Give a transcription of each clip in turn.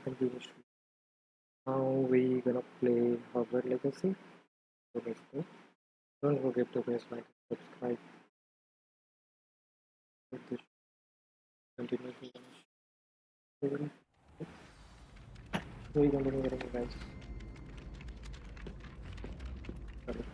continuously. Now we gonna play Hogwarts Legacy. So let's go. Don't forget to press like and subscribe. With this continuously. So we continue getting guys. Sorry.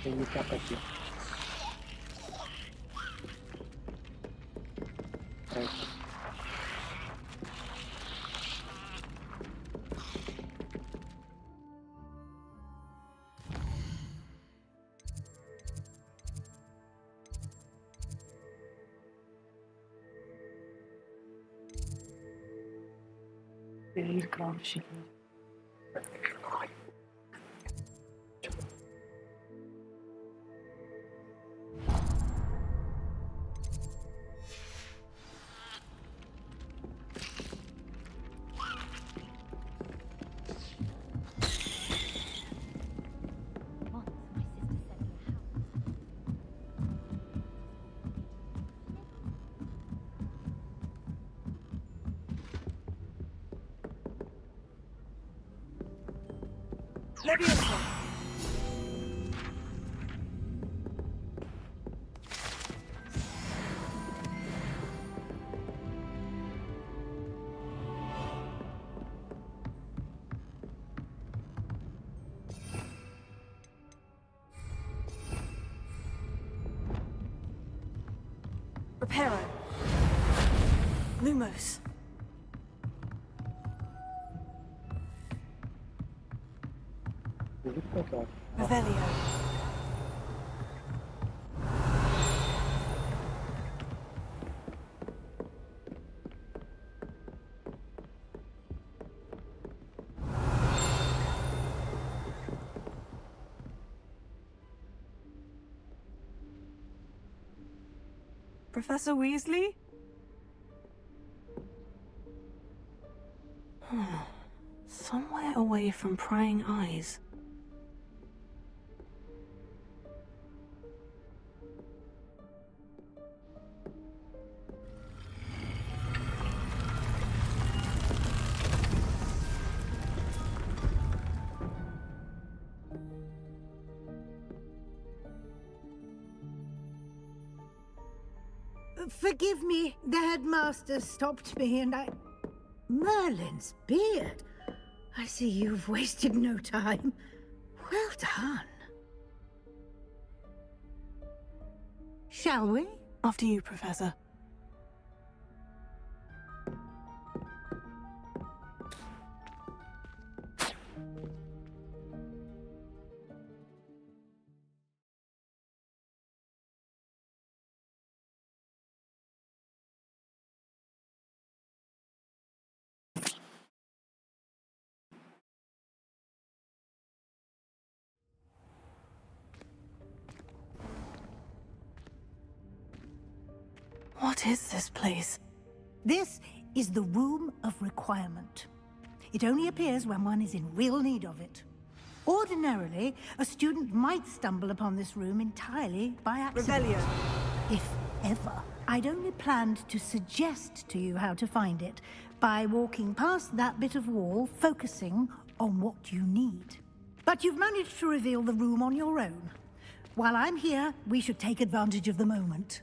Okay, you can't touch it. Right. Very crouching. Leviosa! Reparo! Lumos! Revelio! Professor Weasley? Somewhere away from prying eyes. Forgive me, the headmaster stopped me and I... Merlin's beard. I see you've wasted no time. Well done. Shall we? After you, Professor. What is this place? This is the Room of Requirement. It only appears when one is in real need of it. Ordinarily, a student might stumble upon this room entirely by accident. Revelio! If ever. I'd only planned to suggest to you how to find it by walking past that bit of wall, focusing on what you need. But you've managed to reveal the room on your own. While I'm here, we should take advantage of the moment.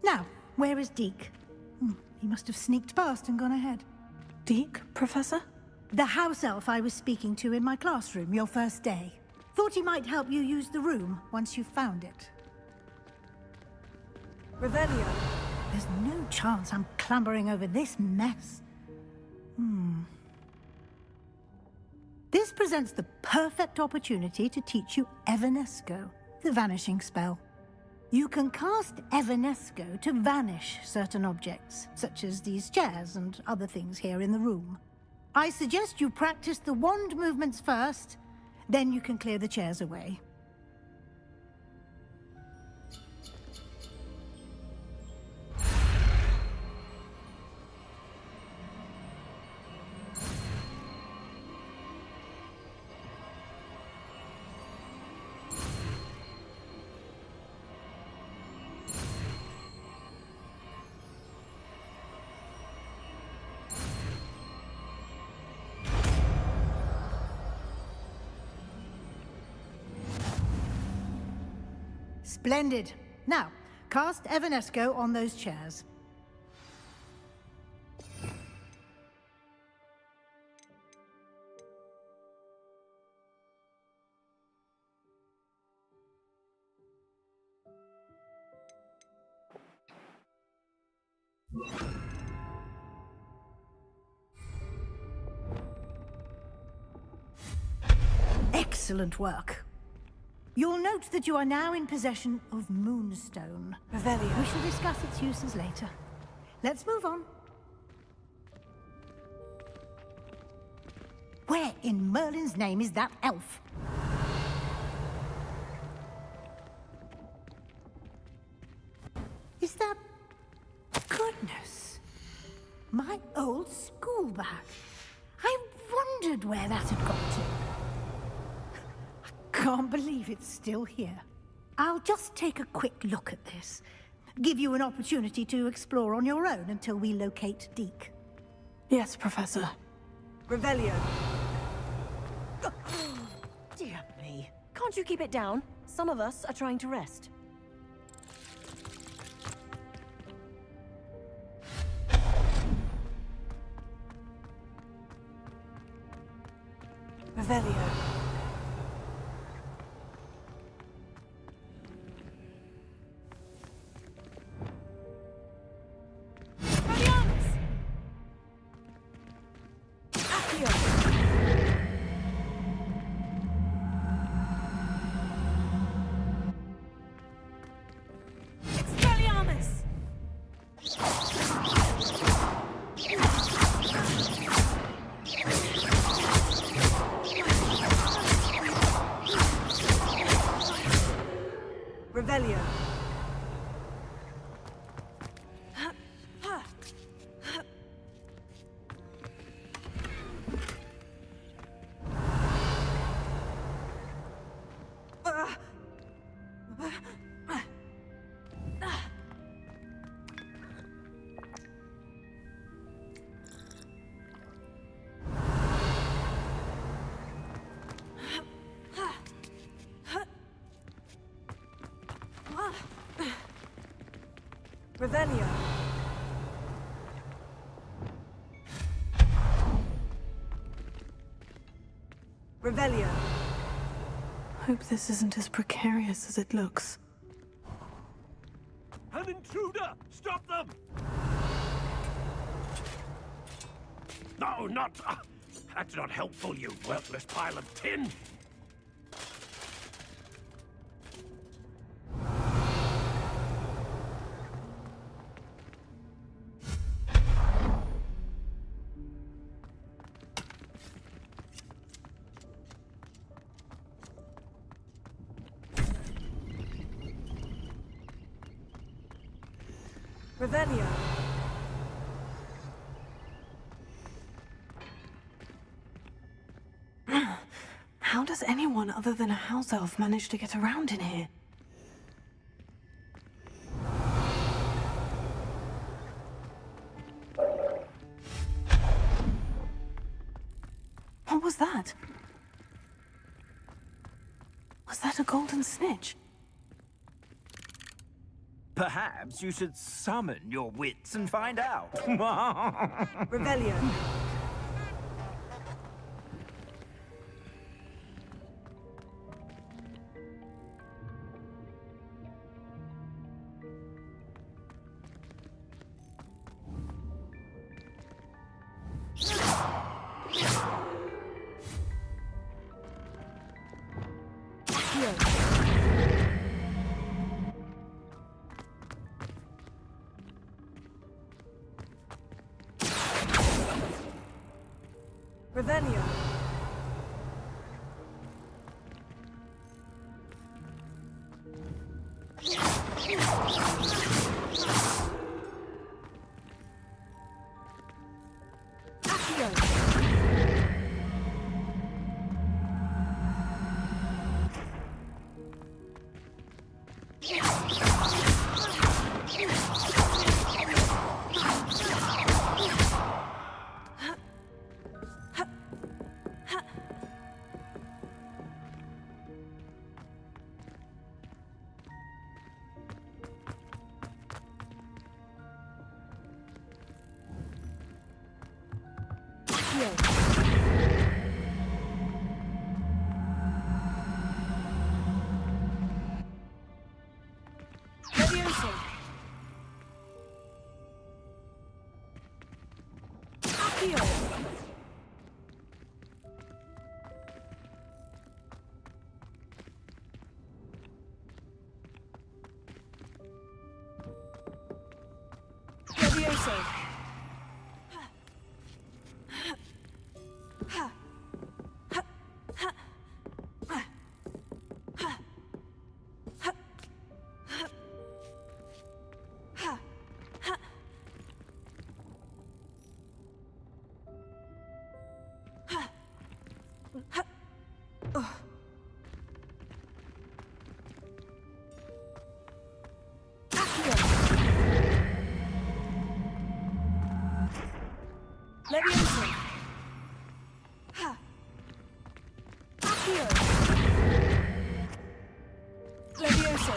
Now, where is Deke? He must have sneaked past and gone ahead. Deke, Professor? The house elf I was speaking to in my classroom your first day. Thought he might help you use the room once you've found it. Revelio! There's no chance I'm clambering over this mess. This presents the perfect opportunity to teach you Evanesco, the vanishing spell. You can cast Evanesco to vanish certain objects, such as these chairs and other things here in the room. I suggest you practice the wand movements first, then you can clear the chairs away. Splendid. Now, cast Evanesco on those chairs. Excellent work. You'll note that you are now in possession of Moonstone. Revelio. We shall discuss its uses later. Let's move on. Where in Merlin's name is that elf? Is that... Goodness! My old school bag. I wondered where that had got to. Can't believe it's still here. I'll just take a quick look at this. Give you an opportunity to explore on your own until we locate Deke. Yes, Professor. Revelio. Dear me. Can't you keep it down? Some of us are trying to rest. Revelio. Revelio. Revelio. Revelio. Hope this isn't as precarious as it looks. An intruder! Stop them! No, not... that's not helpful, you worthless pile of tin! Revelio. How does anyone other than a house elf manage to get around in here? What was that? Was that a golden snitch? Perhaps you should summon your wits and find out. Revelio. Accio. Revelio. Levioso. Accio. Levioso. Levioso. Ha. Accio. Levioso.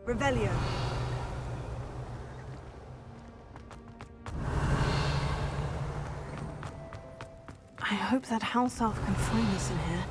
Revelio. I hope that house elf can find us in here.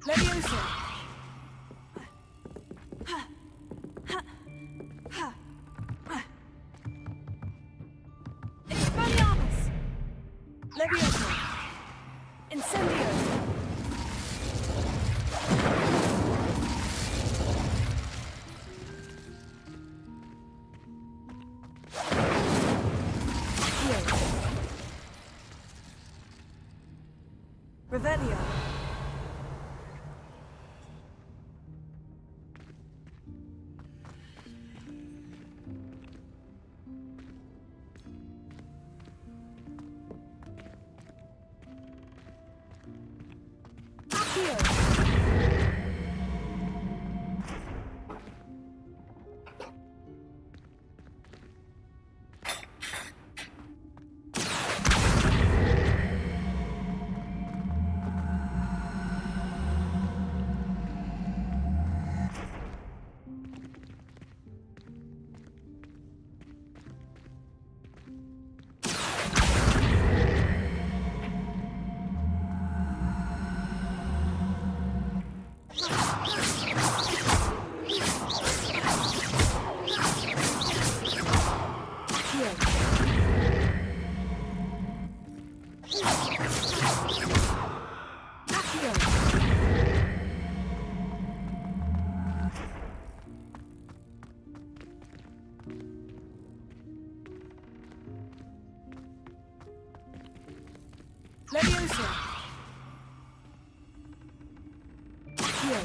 Levioso. Expelliarmus. Levioso. Incendio. Revelio. Here. Levioso. Accio.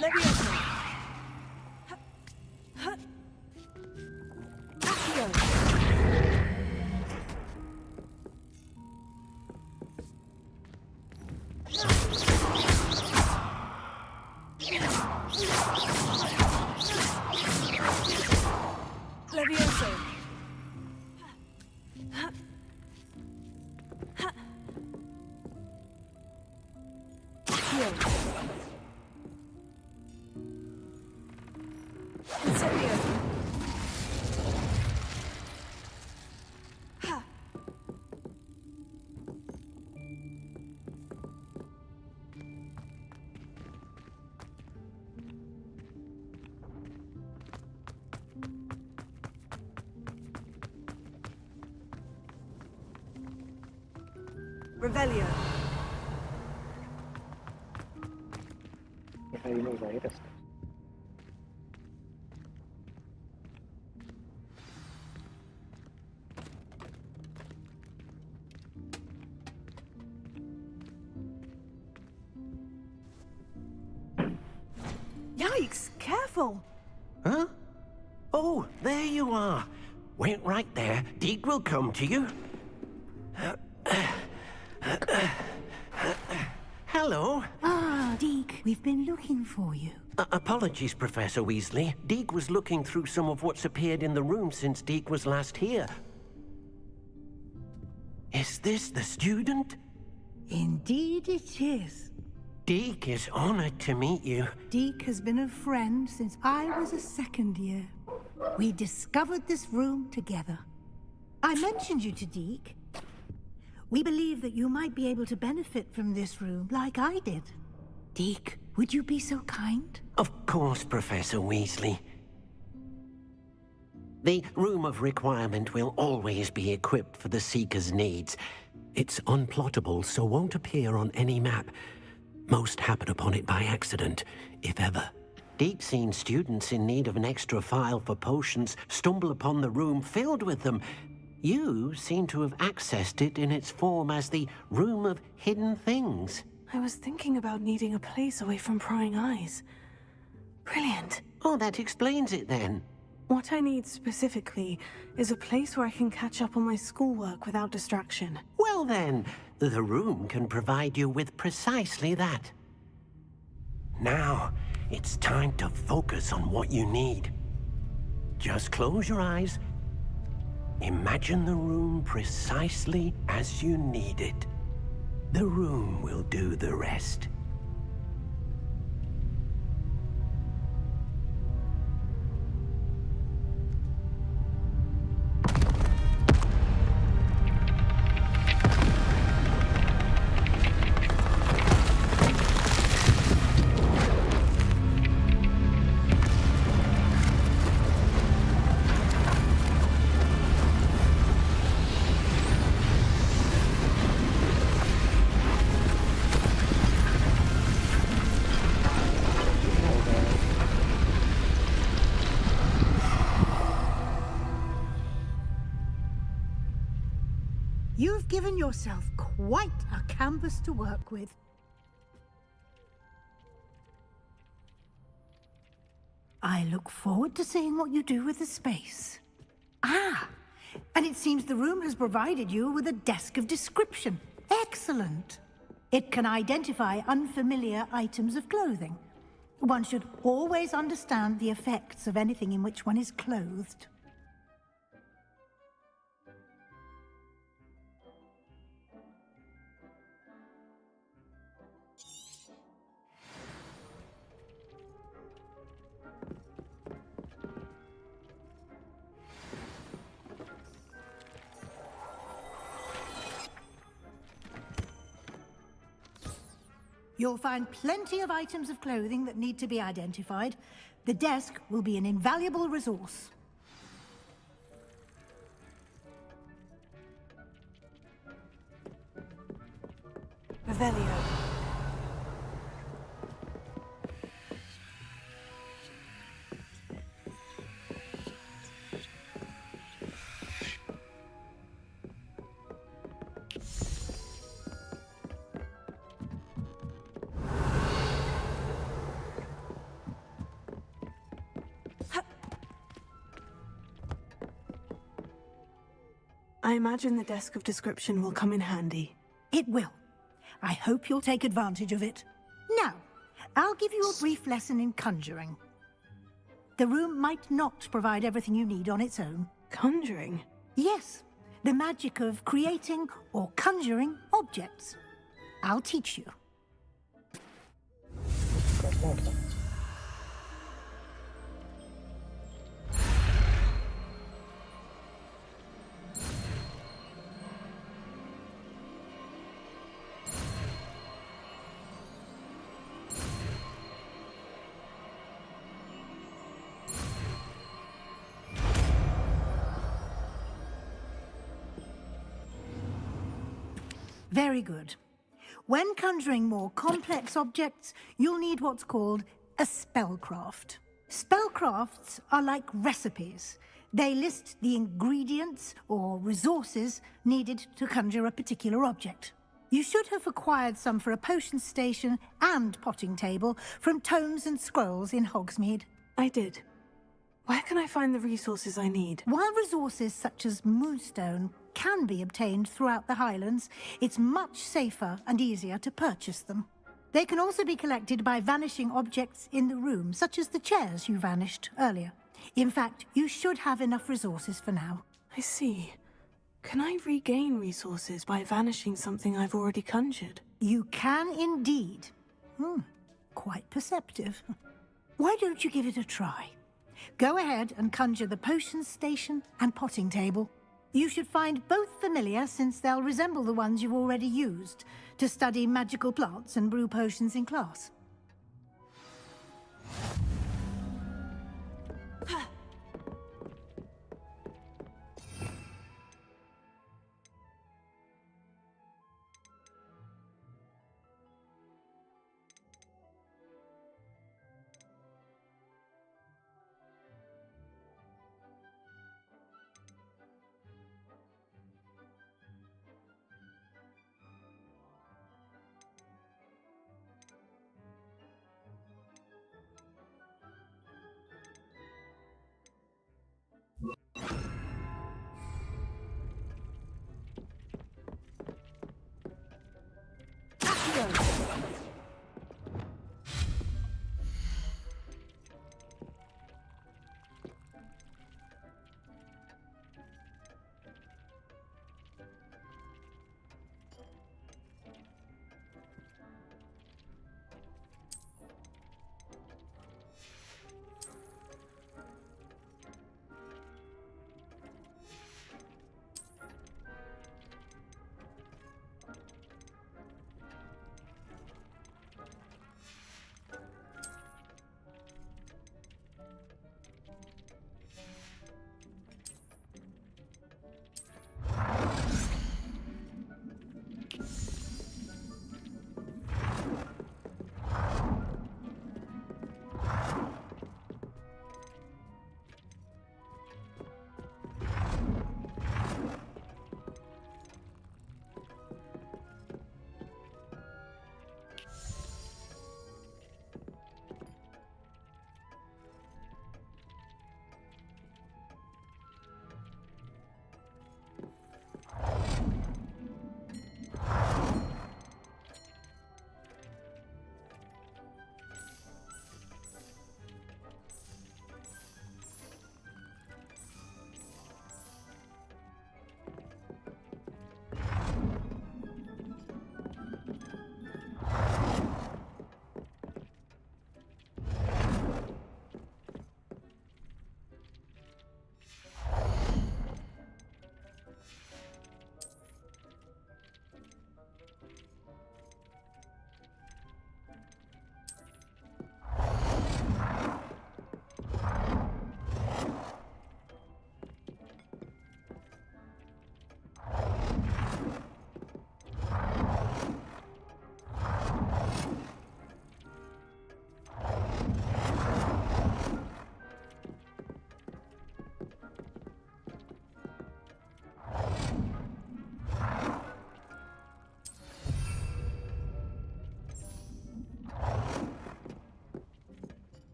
Levioso. Accio. Levioso. Accio. Incendio. Ha. Revelio. Ahí nos va a ir esto. Yikes! Careful! Huh? Oh, there you are. Wait right there. Deke will come to you. Hello. Ah, Deke, we've been looking for you. Apologies, Professor Weasley. Deke was looking through some of what's appeared in the room since Deke was last here. Is this the student? Indeed it is. Deke is honored to meet you. Deke has been a friend since I was a second year. We discovered this room together. I mentioned you to Deke. We believe that you might be able to benefit from this room like I did. Deke, would you be so kind? Of course, Professor Weasley. The Room of Requirement will always be equipped for the Seeker's needs. It's unplottable, so won't appear on any map. Most happen upon it by accident, if ever. Deep-seen students in need of an extra file for potions stumble upon the room filled with them. You seem to have accessed it in its form as the Room of Hidden Things. I was thinking about needing a place away from prying eyes. Brilliant. Oh, that explains it then. What I need specifically is a place where I can catch up on my schoolwork without distraction. Well then, the room can provide you with precisely that. Now, it's time to focus on what you need. Just close your eyes. Imagine the room precisely as you need it. The room will do the rest. You've given yourself quite a canvas to work with. I look forward to seeing what you do with the space. Ah, and it seems the room has provided you with a desk of description. Excellent. It can identify unfamiliar items of clothing. One should always understand the effects of anything in which one is clothed. You'll find plenty of items of clothing that need to be identified. The desk will be an invaluable resource. Revelio. I imagine the desk of description will come in handy. It will. I hope you'll take advantage of it. Now, I'll give you a brief lesson in conjuring. The room might not provide everything you need on its own. Conjuring? Yes, the magic of creating or conjuring objects. I'll teach you. Very good. When conjuring more complex objects, you'll need what's called a spellcraft. Spellcrafts are like recipes. They list the ingredients or resources needed to conjure a particular object. You should have acquired some for a potion station and potting table from tomes and scrolls in Hogsmeade. I did. Where can I find the resources I need? While resources such as moonstone can be obtained throughout the Highlands, it's much safer and easier to purchase them. They can also be collected by vanishing objects in the room, such as the chairs you vanished earlier. In fact, you should have enough resources for now. I see. Can I regain resources by vanishing something I've already conjured? You can indeed. Quite perceptive. Why don't you give it a try? Go ahead and conjure the potion station and potting table. You should find both familiar, since they'll resemble the ones you've already used to study magical plants and brew potions in class.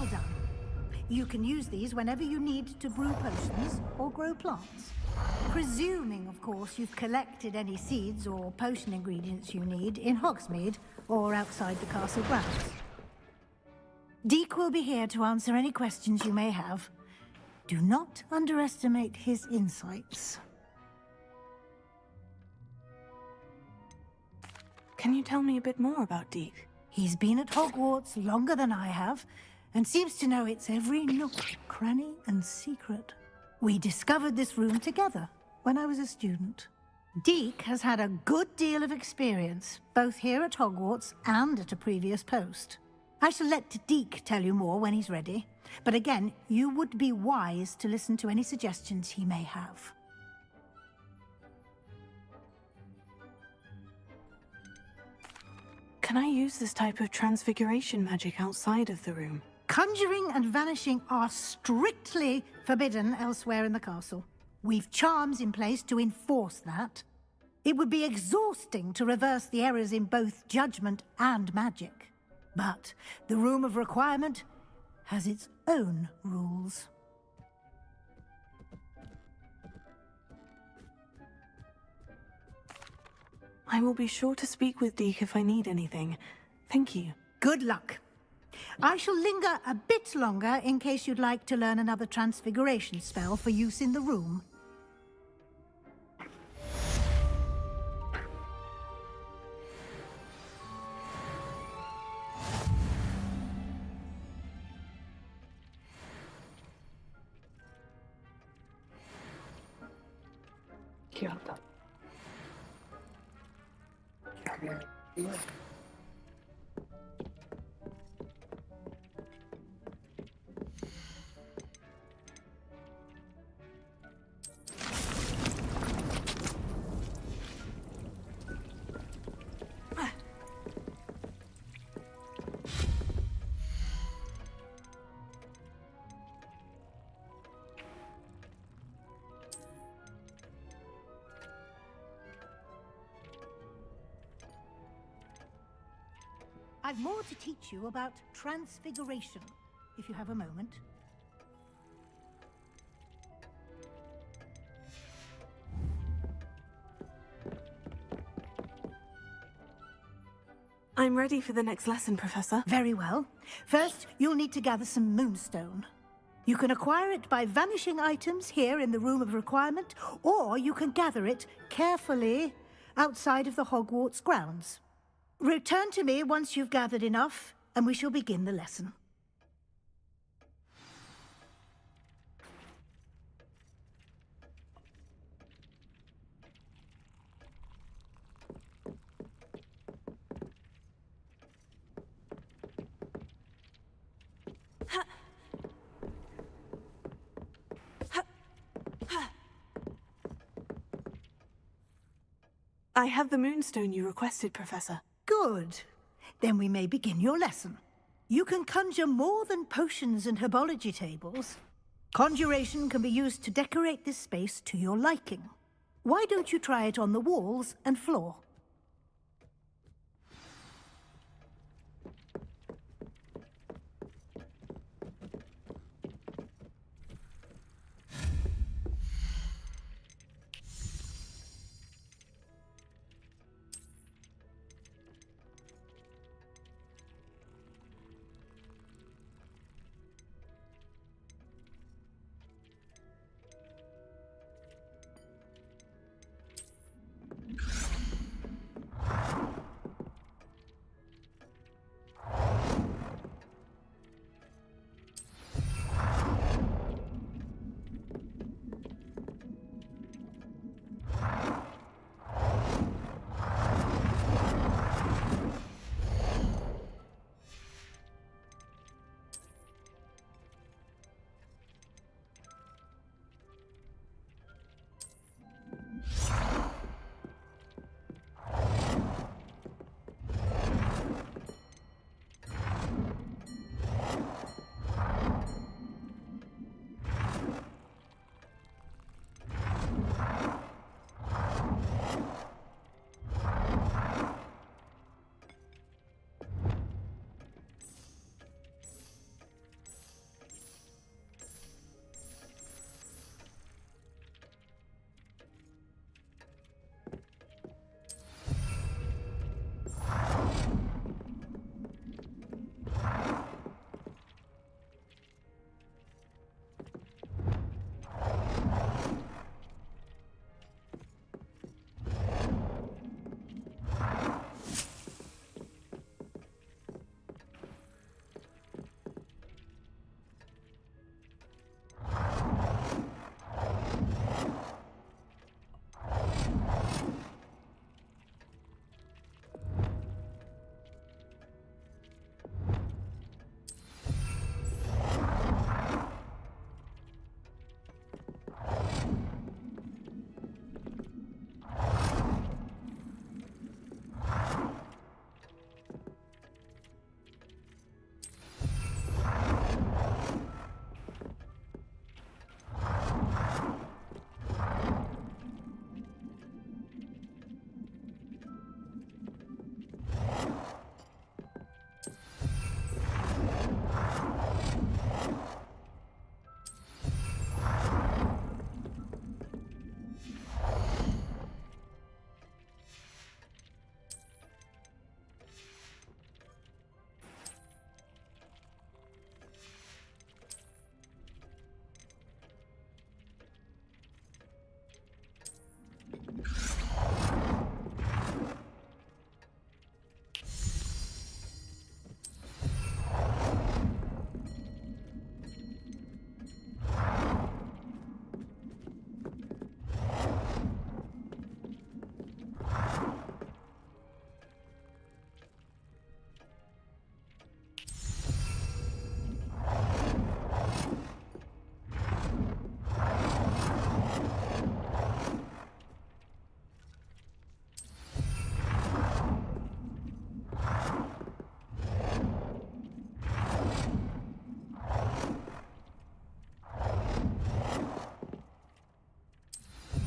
Well done. You can use these whenever you need to brew potions or grow plants. Presuming, of course, you've collected any seeds or potion ingredients you need in Hogsmeade or outside the castle grounds. Deek will be here to answer any questions you may have. Do not underestimate his insights. Can you tell me a bit more about Deek? He's been at Hogwarts longer than I have, and seems to know its every nook, cranny, and secret. We discovered this room together when I was a student. Deek has had a good deal of experience, both here at Hogwarts and at a previous post. I shall let Deek tell you more when he's ready, but again, you would be wise to listen to any suggestions he may have. Can I use this type of transfiguration magic outside of the room? Conjuring and vanishing are strictly forbidden elsewhere in the castle. We've charms in place to enforce that. It would be exhausting to reverse the errors in both judgment and magic. But the Room of Requirement has its own rules. I will be sure to speak with Deek if I need anything. Thank you. Good luck. I shall linger a bit longer in case you'd like to learn another transfiguration spell for use in the room. I've more to teach you about transfiguration, if you have a moment. I'm ready for the next lesson, Professor. Very well. First, you'll need to gather some moonstone. You can acquire it by vanishing items here in the Room of Requirement, or you can gather it carefully outside of the Hogwarts grounds. Return to me once you've gathered enough, and we shall begin the lesson. I have the moonstone you requested, Professor. Good. Then we may begin your lesson. You can conjure more than potions and herbology tables. Conjuration can be used to decorate this space to your liking. Why don't you try it on the walls and floor?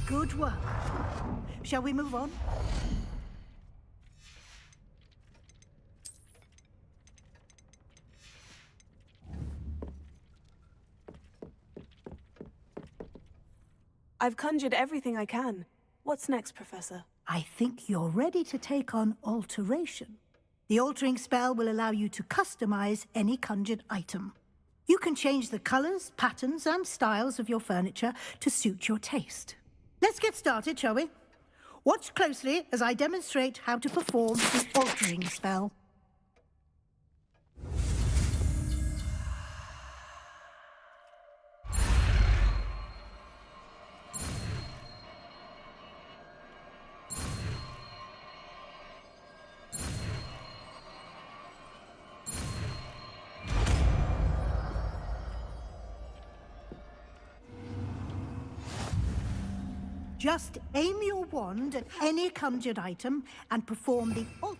Good work. Shall we move on? I've conjured everything I can. What's next, Professor? I think you're ready to take on alteration. The altering spell will allow you to customize any conjured item. You can change the colors, patterns, and styles of your furniture to suit your taste. Let's get started, shall we? Watch closely as I demonstrate how to perform the altering spell. Just aim your wand at any conjured item and perform the altering.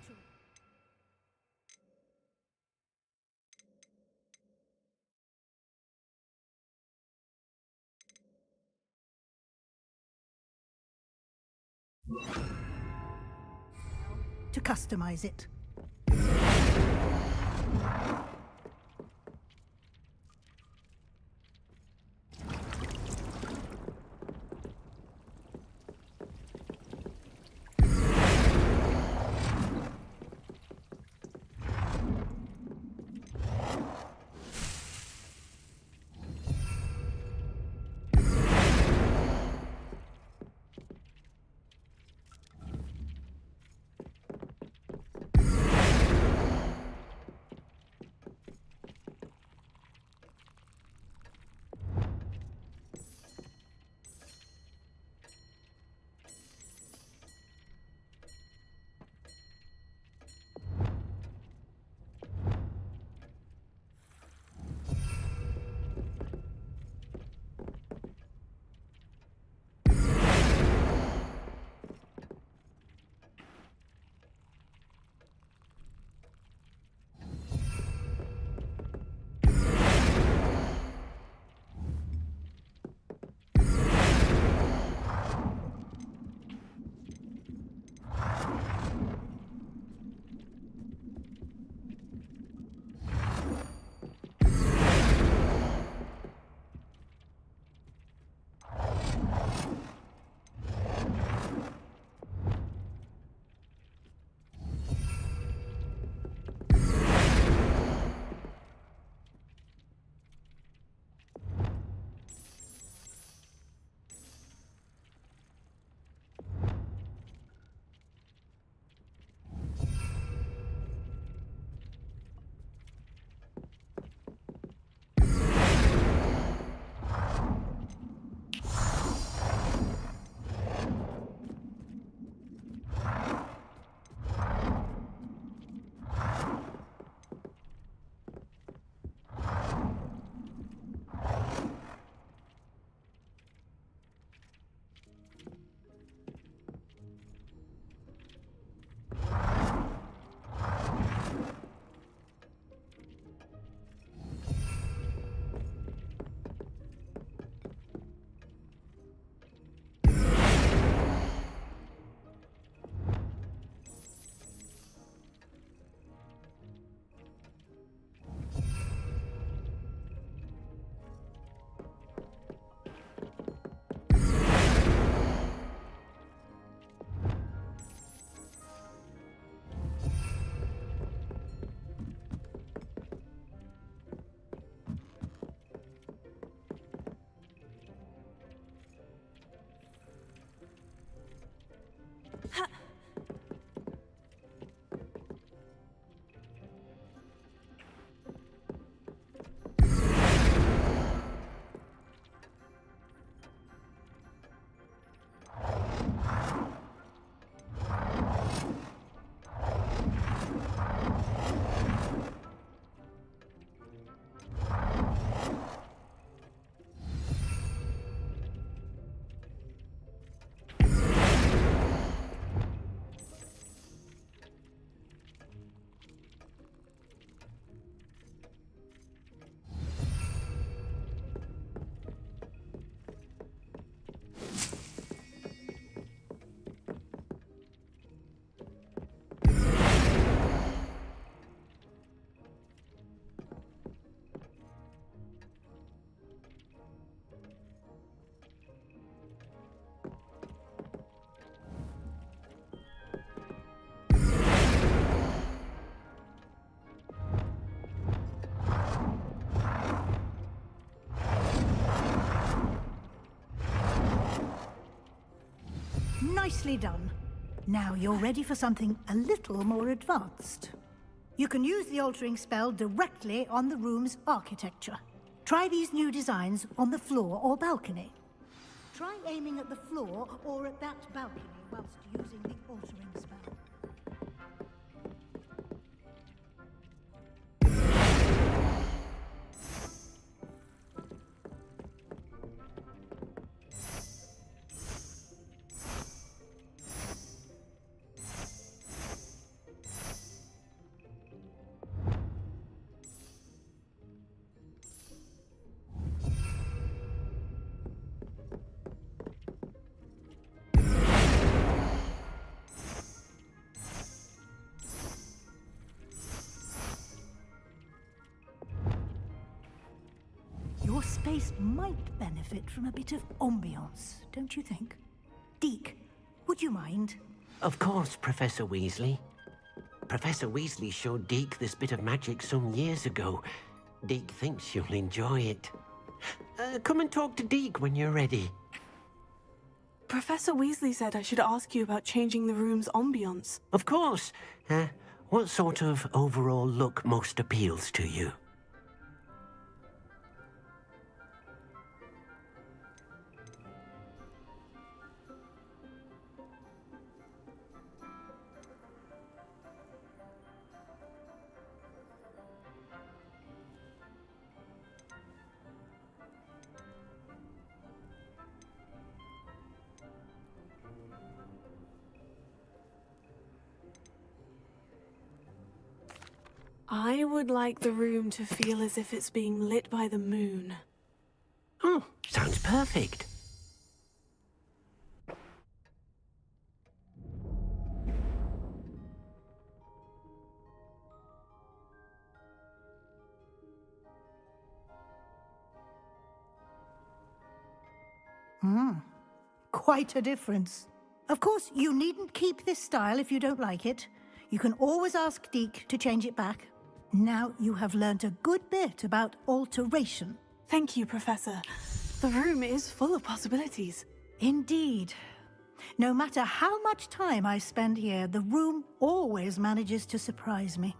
To customize it. Nicely done. Now you're ready for something a little more advanced. You can use the altering spell directly on the room's architecture. Try these new designs on the floor or balcony. Try aiming at the floor or at that balcony whilst using the altering spell. Your space might benefit from a bit of ambiance, don't you think? Deke, would you mind? Of course, Professor Weasley. Professor Weasley showed Deke this bit of magic some years ago. Deke thinks you'll enjoy it. Come and talk to Deke when you're ready. Professor Weasley said I should ask you about changing the room's ambiance. Of course. What sort of overall look most appeals to you? I would like the room to feel as if it's being lit by the moon. Oh, sounds perfect. Quite a difference. Of course, you needn't keep this style if you don't like it. You can always ask Deke to change it back. Now you have learnt a good bit about alteration. Thank you, Professor. The room is full of possibilities. Indeed. No matter how much time I spend here, the room always manages to surprise me.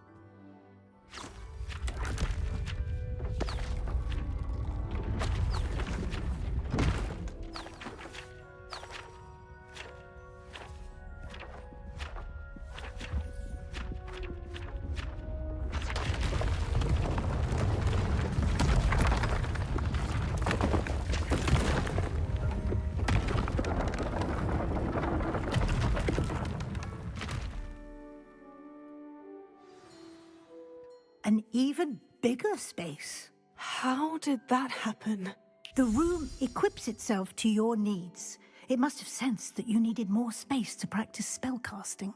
An even bigger space. How did that happen? The room equips itself to your needs. It must have sensed that you needed more space to practice spellcasting.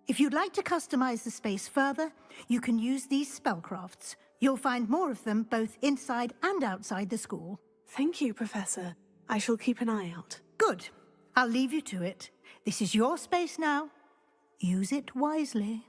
If you'd like to customize the space further, you can use these spellcrafts. You'll find more of them both inside and outside the school. Thank you, Professor. I shall keep an eye out. Good. I'll leave you to it. This is your space now. Use it wisely.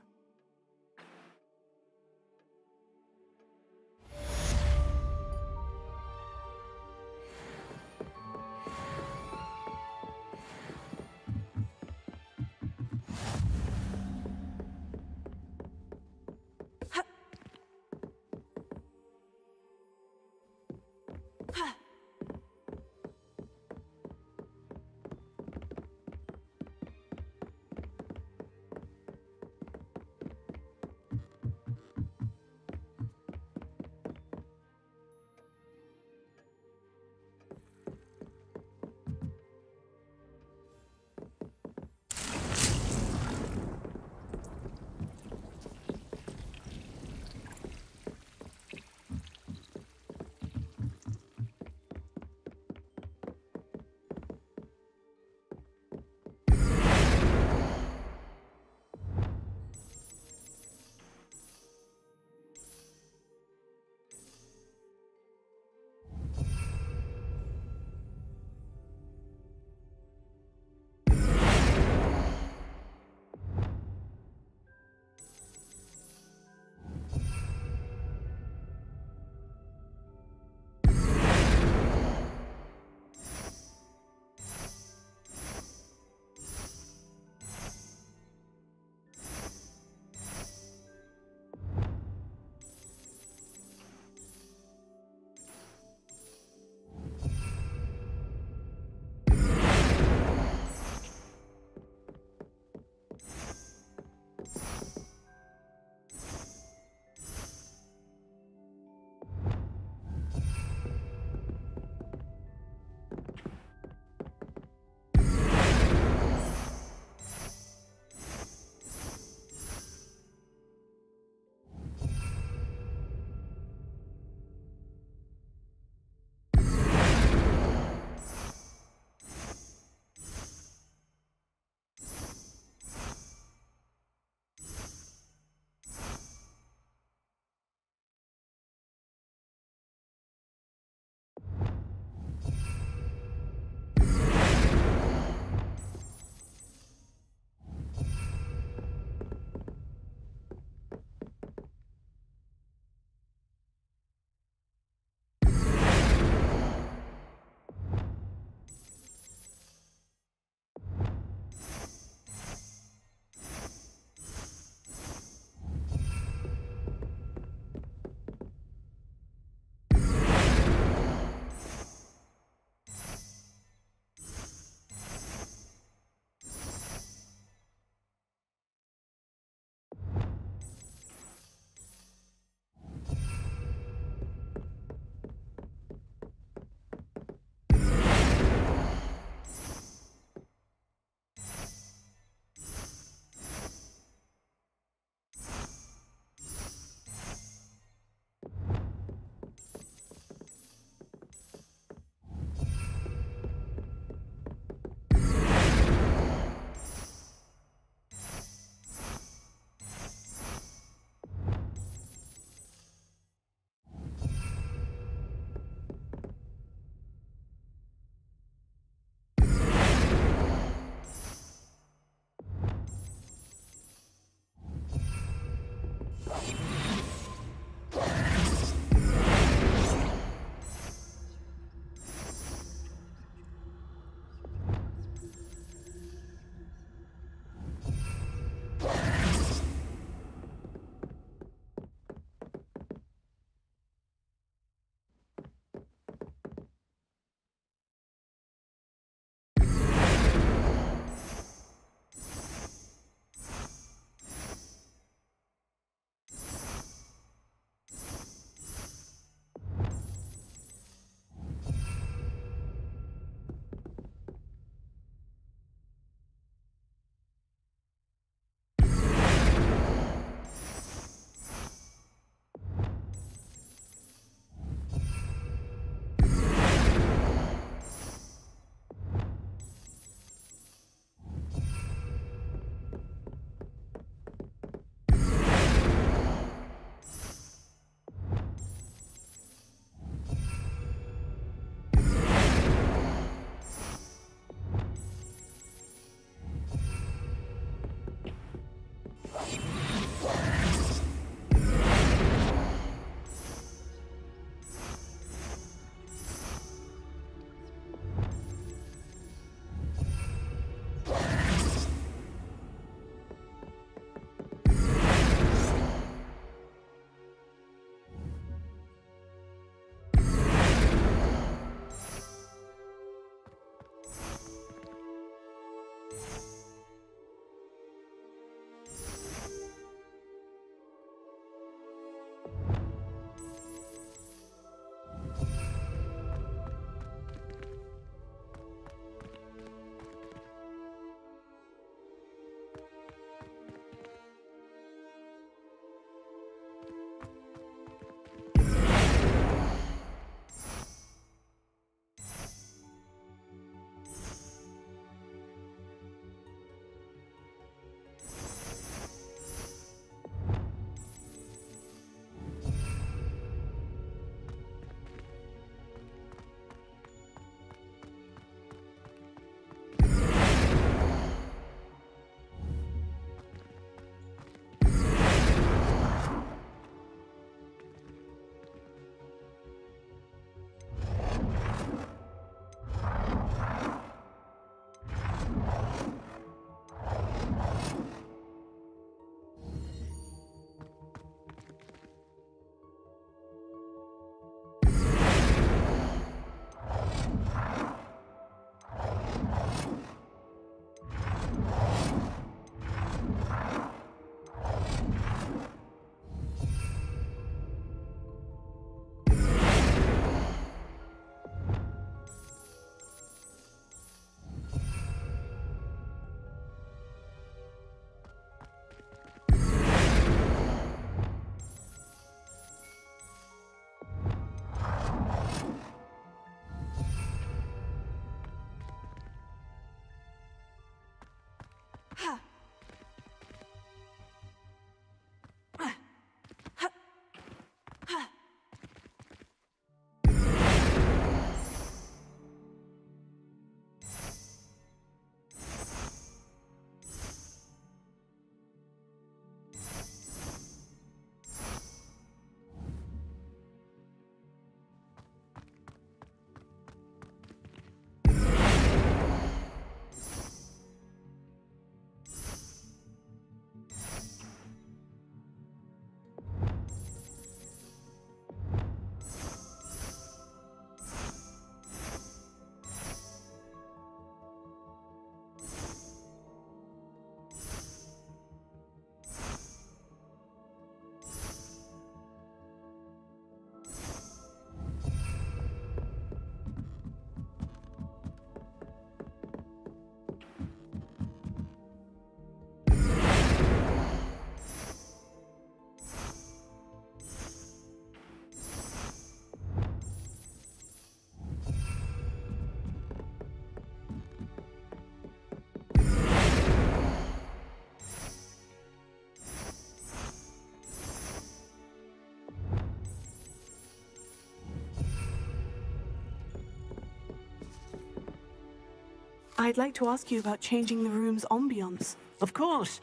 I'd like to ask you about changing the room's ambience. Of course.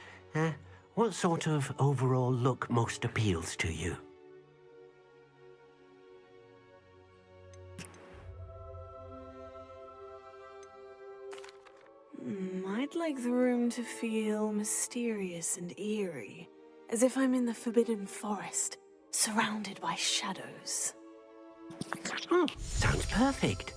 What sort of overall look most appeals to you? I'd like the room to feel mysterious and eerie, as if I'm in the Forbidden Forest, surrounded by shadows. Sounds perfect.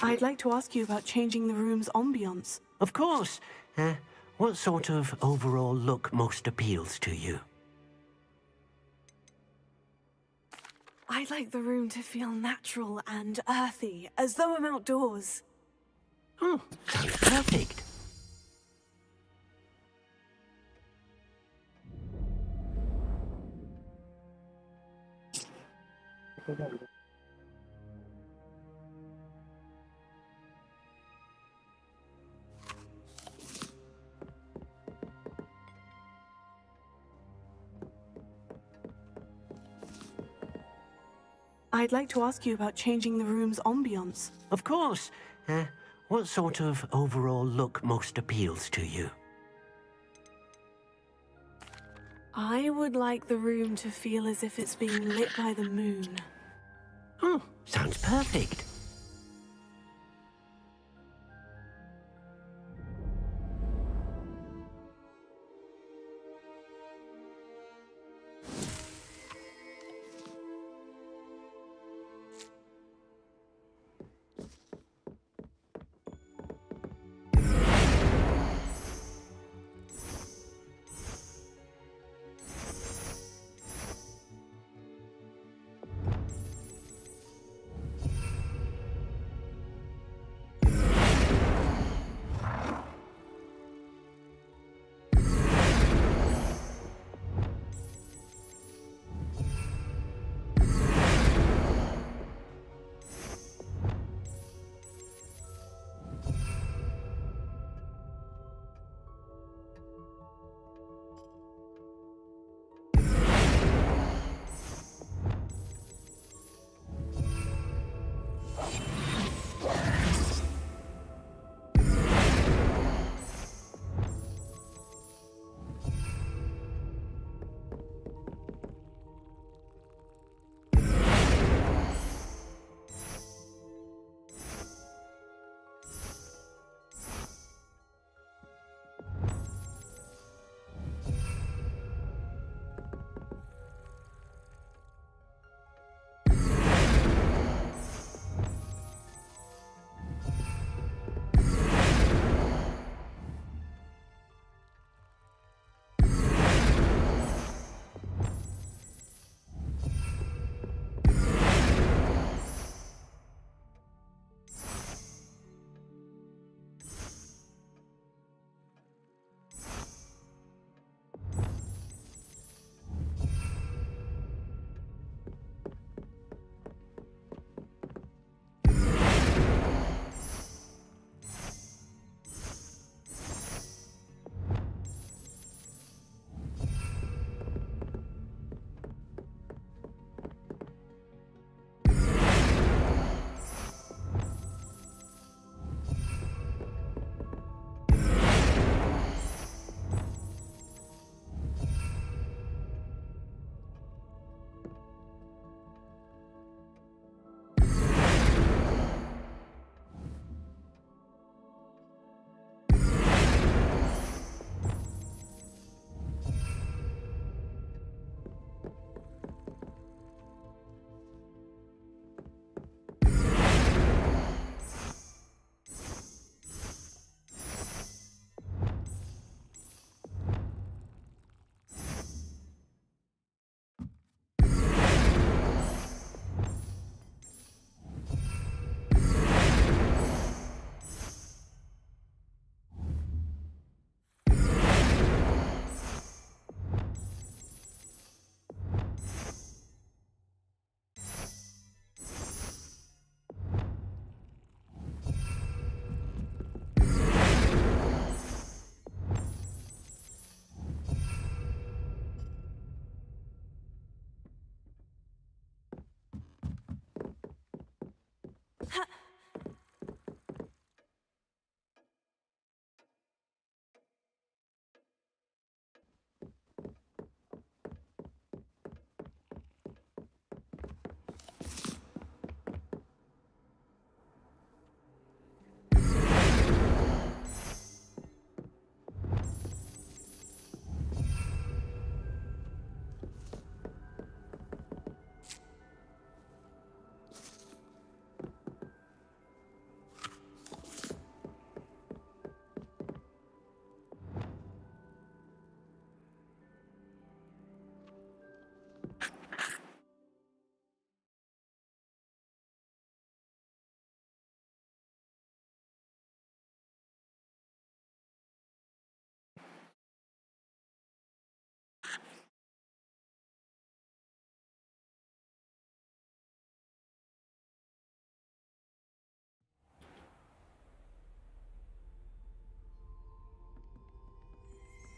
I'd like to ask you about changing the room's ambience. Of course. What sort of overall look most appeals to you? I'd like the room to feel natural and earthy, as though I'm outdoors. Sounds perfect. I'd like to ask you about changing the room's ambience. Of course. What sort of overall look most appeals to you? I would like the room to feel as if it's being lit by the moon. Sounds perfect.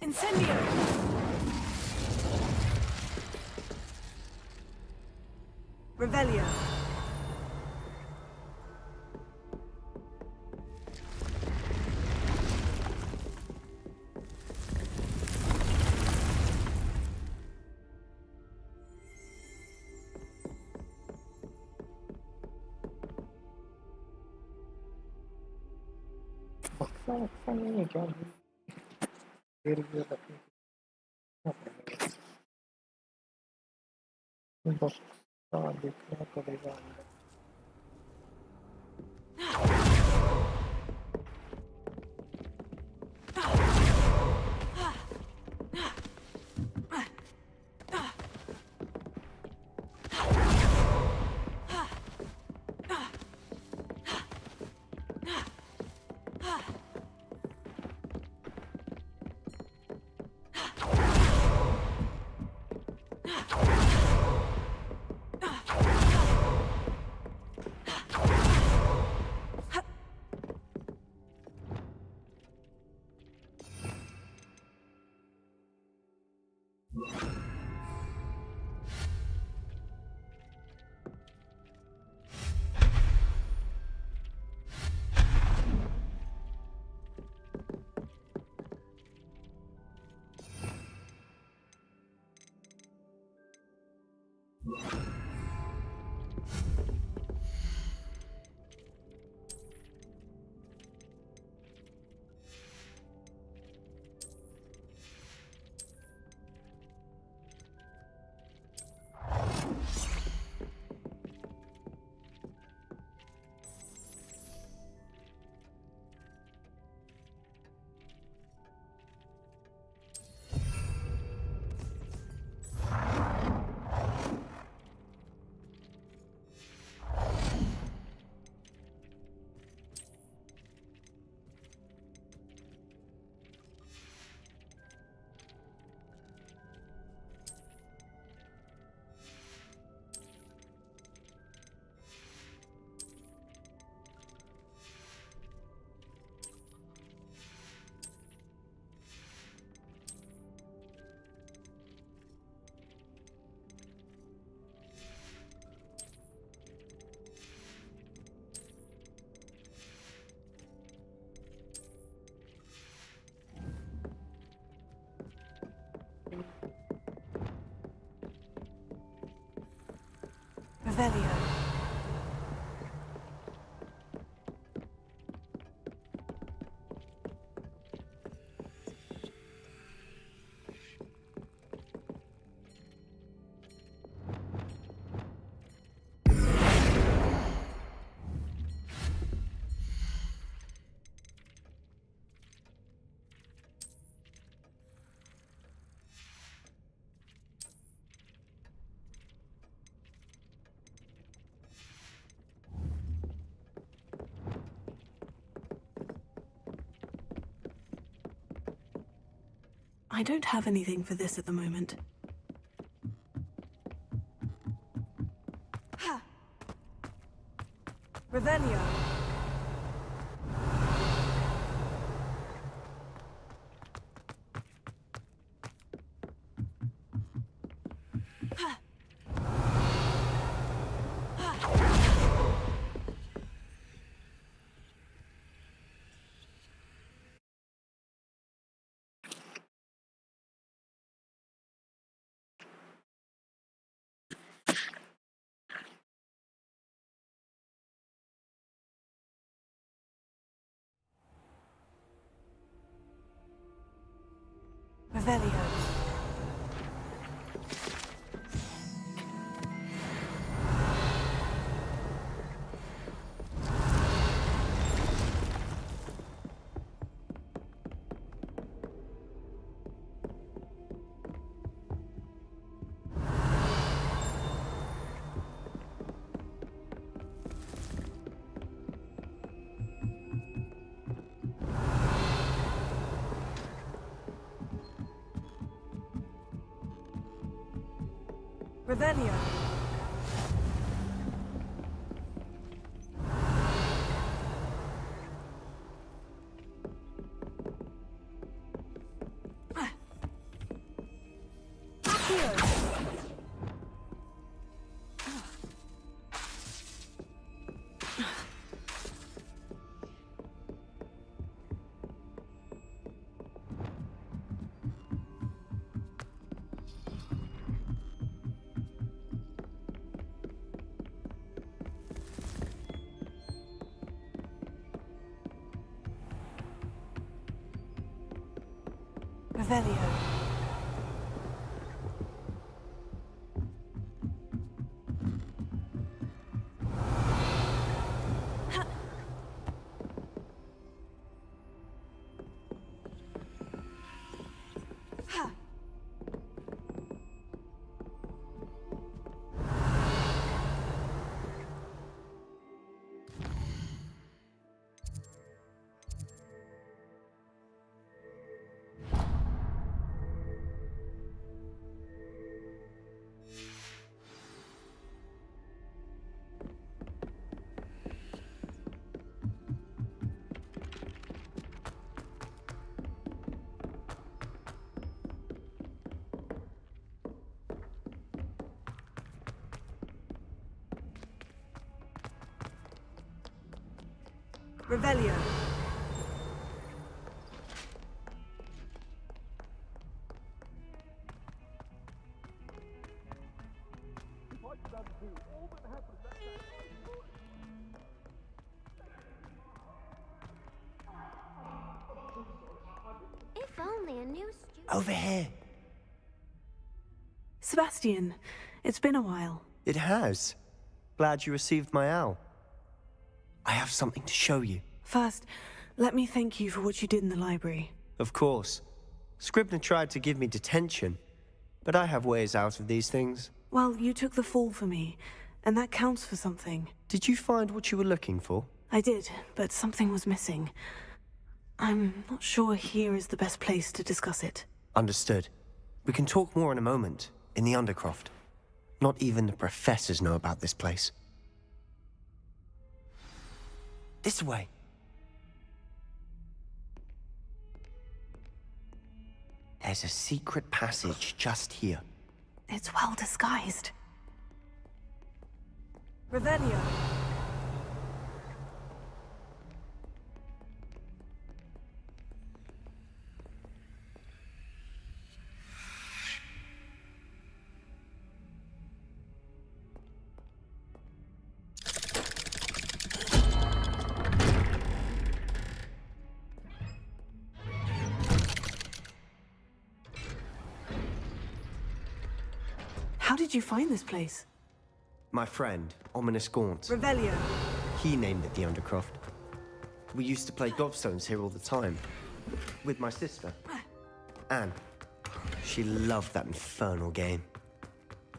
Incendio! Revelio. नहीं है क्या फिर ये बक्सा देखना पड़ेगा Revelio. I don't have anything for this at the moment. Revelio. Revelio. Revelio. Revelio. Revelio. If only a new student. Over here. Sebastian, it's been a while. It has. Glad you received my owl. I have something to show you. First, let me thank you for what you did in the library. Of course. Scribner tried to give me detention, but I have ways out of these things. Well, you took the fall for me, and that counts for something. Did you find what you were looking for? I did, but something was missing. I'm not sure here is the best place to discuss it. Understood. We can talk more in a moment, in the Undercroft. Not even the professors know about this place. This way. There's a secret passage just here. It's well disguised. Revelio. How did you find this place? My friend, Ominous Gaunt. Revelio. He named it the Undercroft. We used to play gobstones here all the time. With my sister, Anne. She loved that infernal game.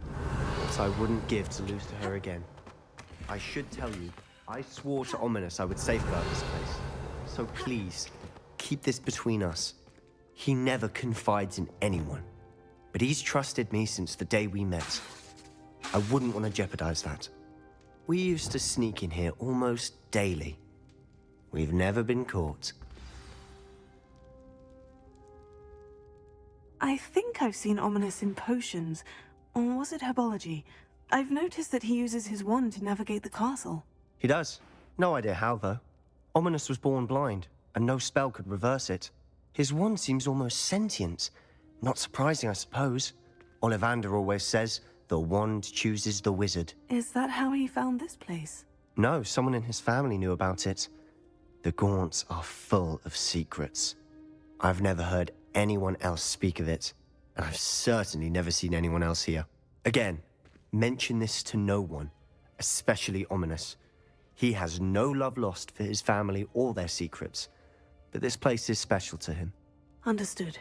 What I wouldn't give to lose to her again. I should tell you, I swore to Ominous I would safeguard this place. So please, keep this between us. He never confides in anyone. But he's trusted me since the day we met. I wouldn't want to jeopardize that. We used to sneak in here almost daily. We've never been caught. I think I've seen Ominous in potions. Or was it herbology? I've noticed that he uses his wand to navigate the castle. He does. No idea how, though. Ominous was born blind, and no spell could reverse it. His wand seems almost sentient. Not surprising, I suppose. Ollivander always says, the wand chooses the wizard. Is that how he found this place? No, someone in his family knew about it. The Gaunts are full of secrets. I've never heard anyone else speak of it, and I've certainly never seen anyone else here. Again, mention this to no one, especially Ominous. He has no love lost for his family or their secrets, but this place is special to him. Understood.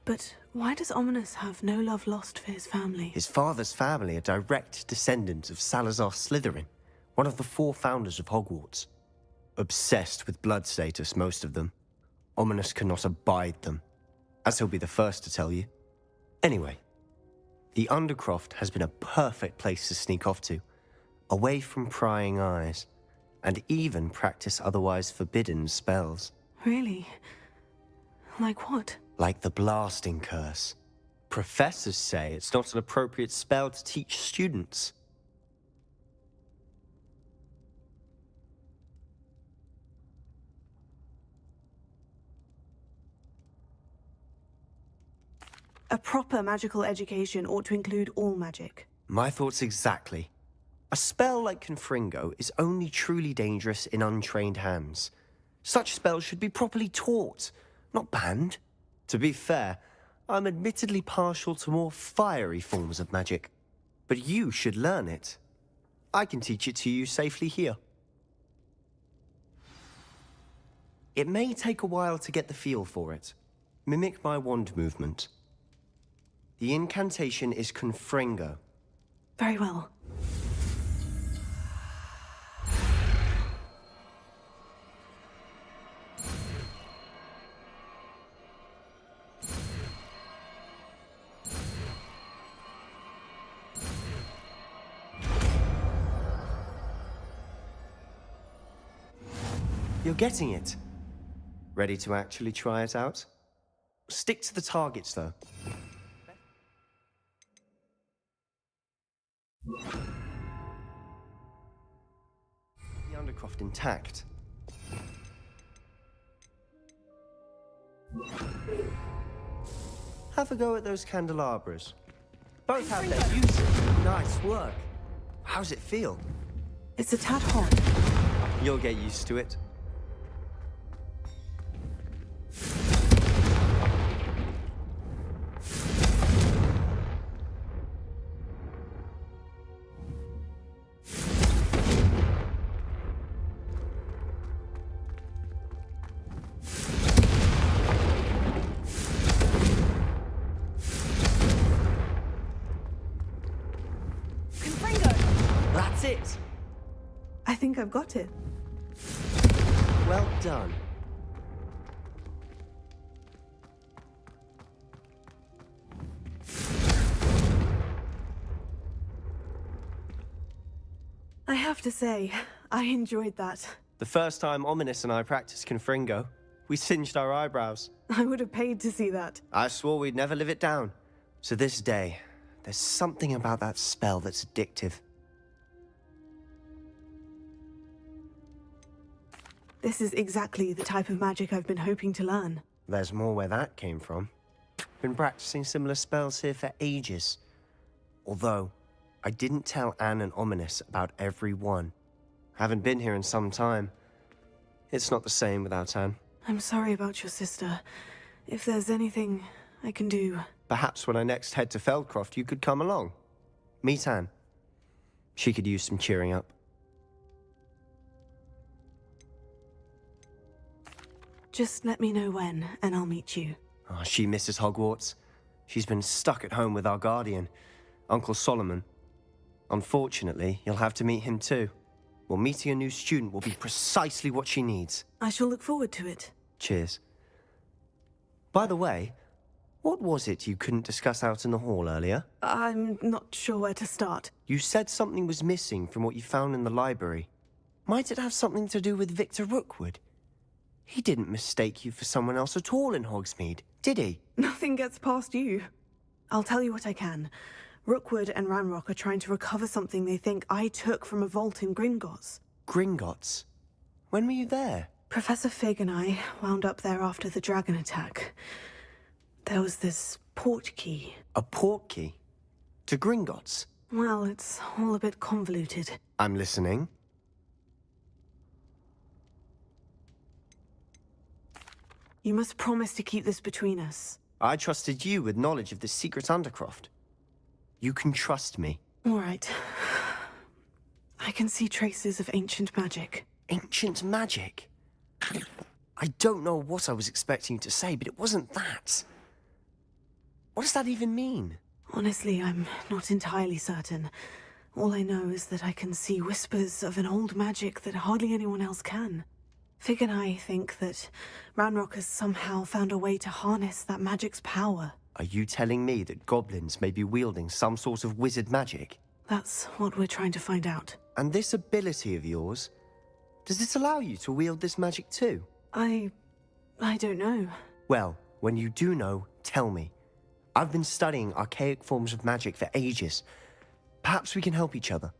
But why does Ominous have no love lost for his family? His father's family are direct descendants of Salazar Slytherin, one of the 4 founders of Hogwarts. Obsessed with blood status, most of them. Ominous cannot abide them, as he'll be the first to tell you. Anyway, the Undercroft has been a perfect place to sneak off to, away from prying eyes, and even practice otherwise forbidden spells. Really? Like what? Like the blasting curse. Professors say it's not an appropriate spell to teach students. A proper magical education ought to include all magic. My thoughts exactly. A spell like Confringo is only truly dangerous in untrained hands. Such spells should be properly taught, not banned. To be fair, I'm admittedly partial to more fiery forms of magic. But you should learn it. I can teach it to you safely here. It may take a while to get the feel for it. Mimic my wand movement. The incantation is Confringo. Very well. You're getting it. Ready to actually try it out? Stick to the targets, though. The Undercroft intact. Have a go at those candelabras. Both have their uses. Nice work. How's it feel? It's a tad hot. You'll get used to it. That's it. I think I've got it. Well done. I have to say, I enjoyed that. The first time Ominous and I practiced Confringo, we singed our eyebrows. I would have paid to see that. I swore we'd never live it down. To this day, there's something about that spell that's addictive. This is exactly the type of magic I've been hoping to learn. There's more where that came from. Been practicing similar spells here for ages. Although, I didn't tell Anne and Ominous about every one. Haven't been here in some time. It's not the same without Anne. I'm sorry about your sister. If there's anything I can do... Perhaps when I next head to Feldcroft, you could come along. Meet Anne. She could use some cheering up. Just let me know when, and I'll meet you. Oh, she misses Hogwarts. She's been stuck at home with our guardian, Uncle Solomon. Unfortunately, you'll have to meet him too. Well, meeting a new student will be precisely what she needs. I shall look forward to it. Cheers. By the way, what was it you couldn't discuss out in the hall earlier? I'm not sure where to start. You said something was missing from what you found in the library. Might it have something to do with Victor Rookwood? He didn't mistake you for someone else at all in Hogsmeade, did he? Nothing gets past you. I'll tell you what I can. Rookwood and Ranrock are trying to recover something they think I took from a vault in Gringotts. Gringotts? When were you there? Professor Fig and I wound up there after the dragon attack. There was this portkey. A portkey? To Gringotts? Well, it's all a bit convoluted. I'm listening. You must promise to keep this between us. I trusted you with knowledge of the secret Undercroft. You can trust me. All right. I can see traces of ancient magic. Ancient magic? I don't know what I was expecting you to say, but it wasn't that. What does that even mean? Honestly, I'm not entirely certain. All I know is that I can see whispers of an old magic that hardly anyone else can. Fig and I think that Ranrock has somehow found a way to harness that magic's power. Are you telling me that goblins may be wielding some sort of wizard magic? That's what we're trying to find out. And this ability of yours, does it allow you to wield this magic too? I don't know. Well, when you do know, tell me. I've been studying archaic forms of magic for ages. Perhaps we can help each other.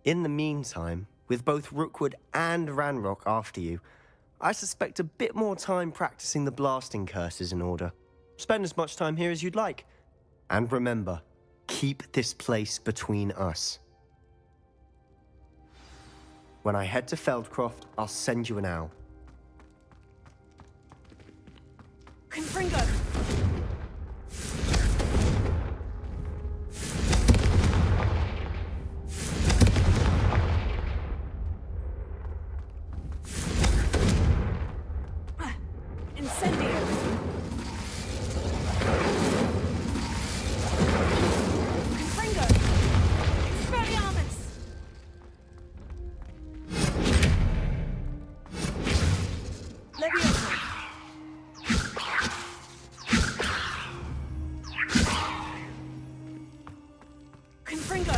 In the meantime, with both Rookwood and Ranrock after you, I suspect a bit more time practicing the blasting curses in order. Spend as much time here as you'd like. And remember, keep this place between us. When I head to Feldcroft, I'll send you an owl. Confringo! Confringo!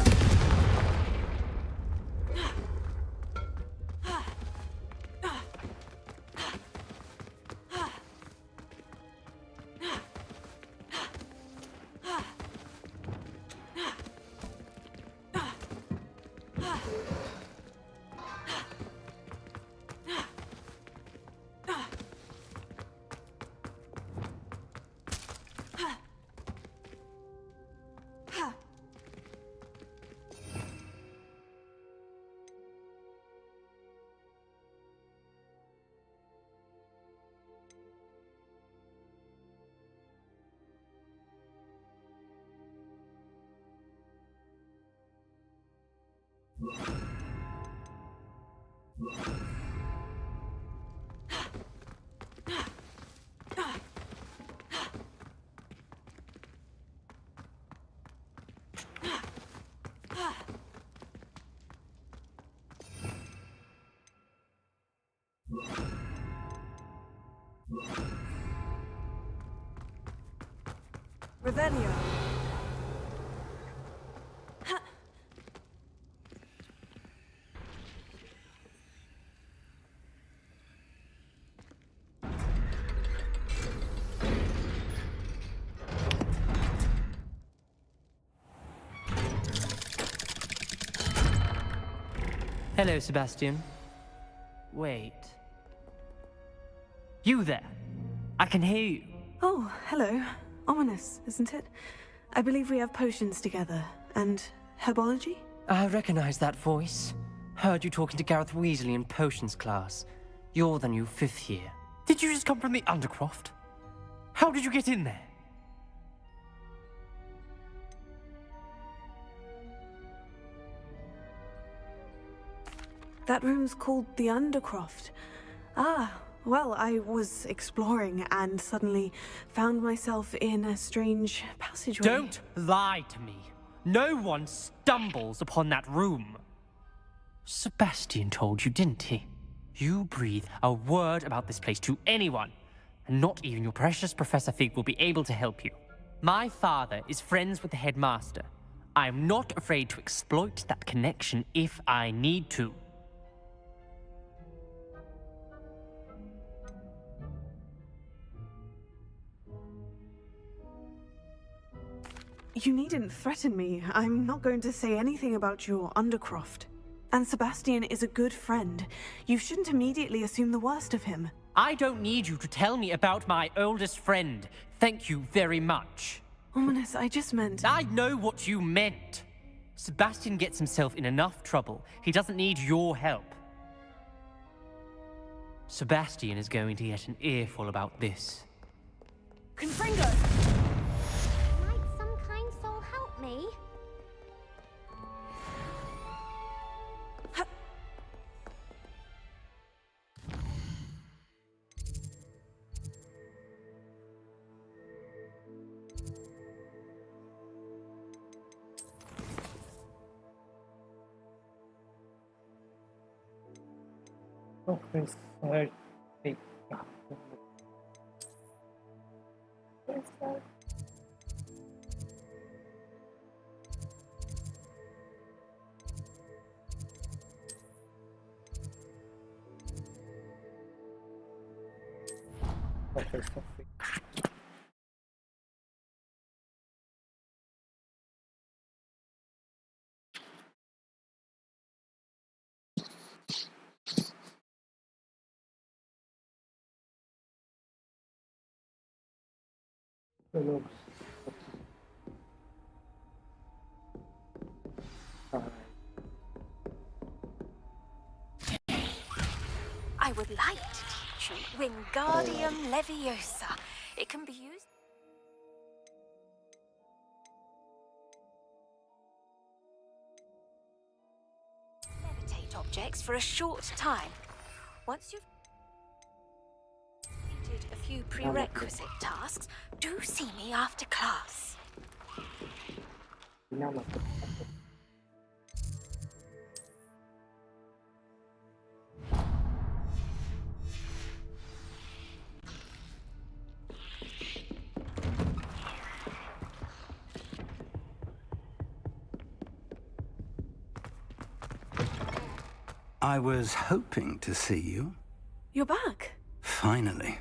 Revelio. Hello, Sebastian. Wait. You there? I can hear you. Oh, hello. Ominous, isn't it? I believe we have potions together. And herbology? I recognize that voice. Heard you talking to Gareth Weasley in potions class. You're the new 5th year. Did you just come from the Undercroft? How did you get in there? That room's called the Undercroft. Ah, well, I was exploring and suddenly found myself in a strange passageway. Don't lie to me. No one stumbles upon that room. Sebastian told you, didn't he? You breathe a word about this place to anyone, and not even your precious Professor Fig will be able to help you. My father is friends with the headmaster. I'm not afraid to exploit that connection if I need to. You needn't threaten me. I'm not going to say anything about your Undercroft. And Sebastian is a good friend. You shouldn't immediately assume the worst of him. I don't need you to tell me about my oldest friend. Thank you very much. Ominous, I just meant... I know what you meant. Sebastian gets himself in enough trouble. He doesn't need your help. Sebastian is going to get an earful about this. Confringo! Might some kind soul help me? Okay, so take okay, so deluxe. I would like to teach you Wingardium Leviosa. It can be used... levitate objects for a short time. Once you've completed a few prerequisite tasks, do see me after class. Nama. I was hoping to see you. You're back. Finally.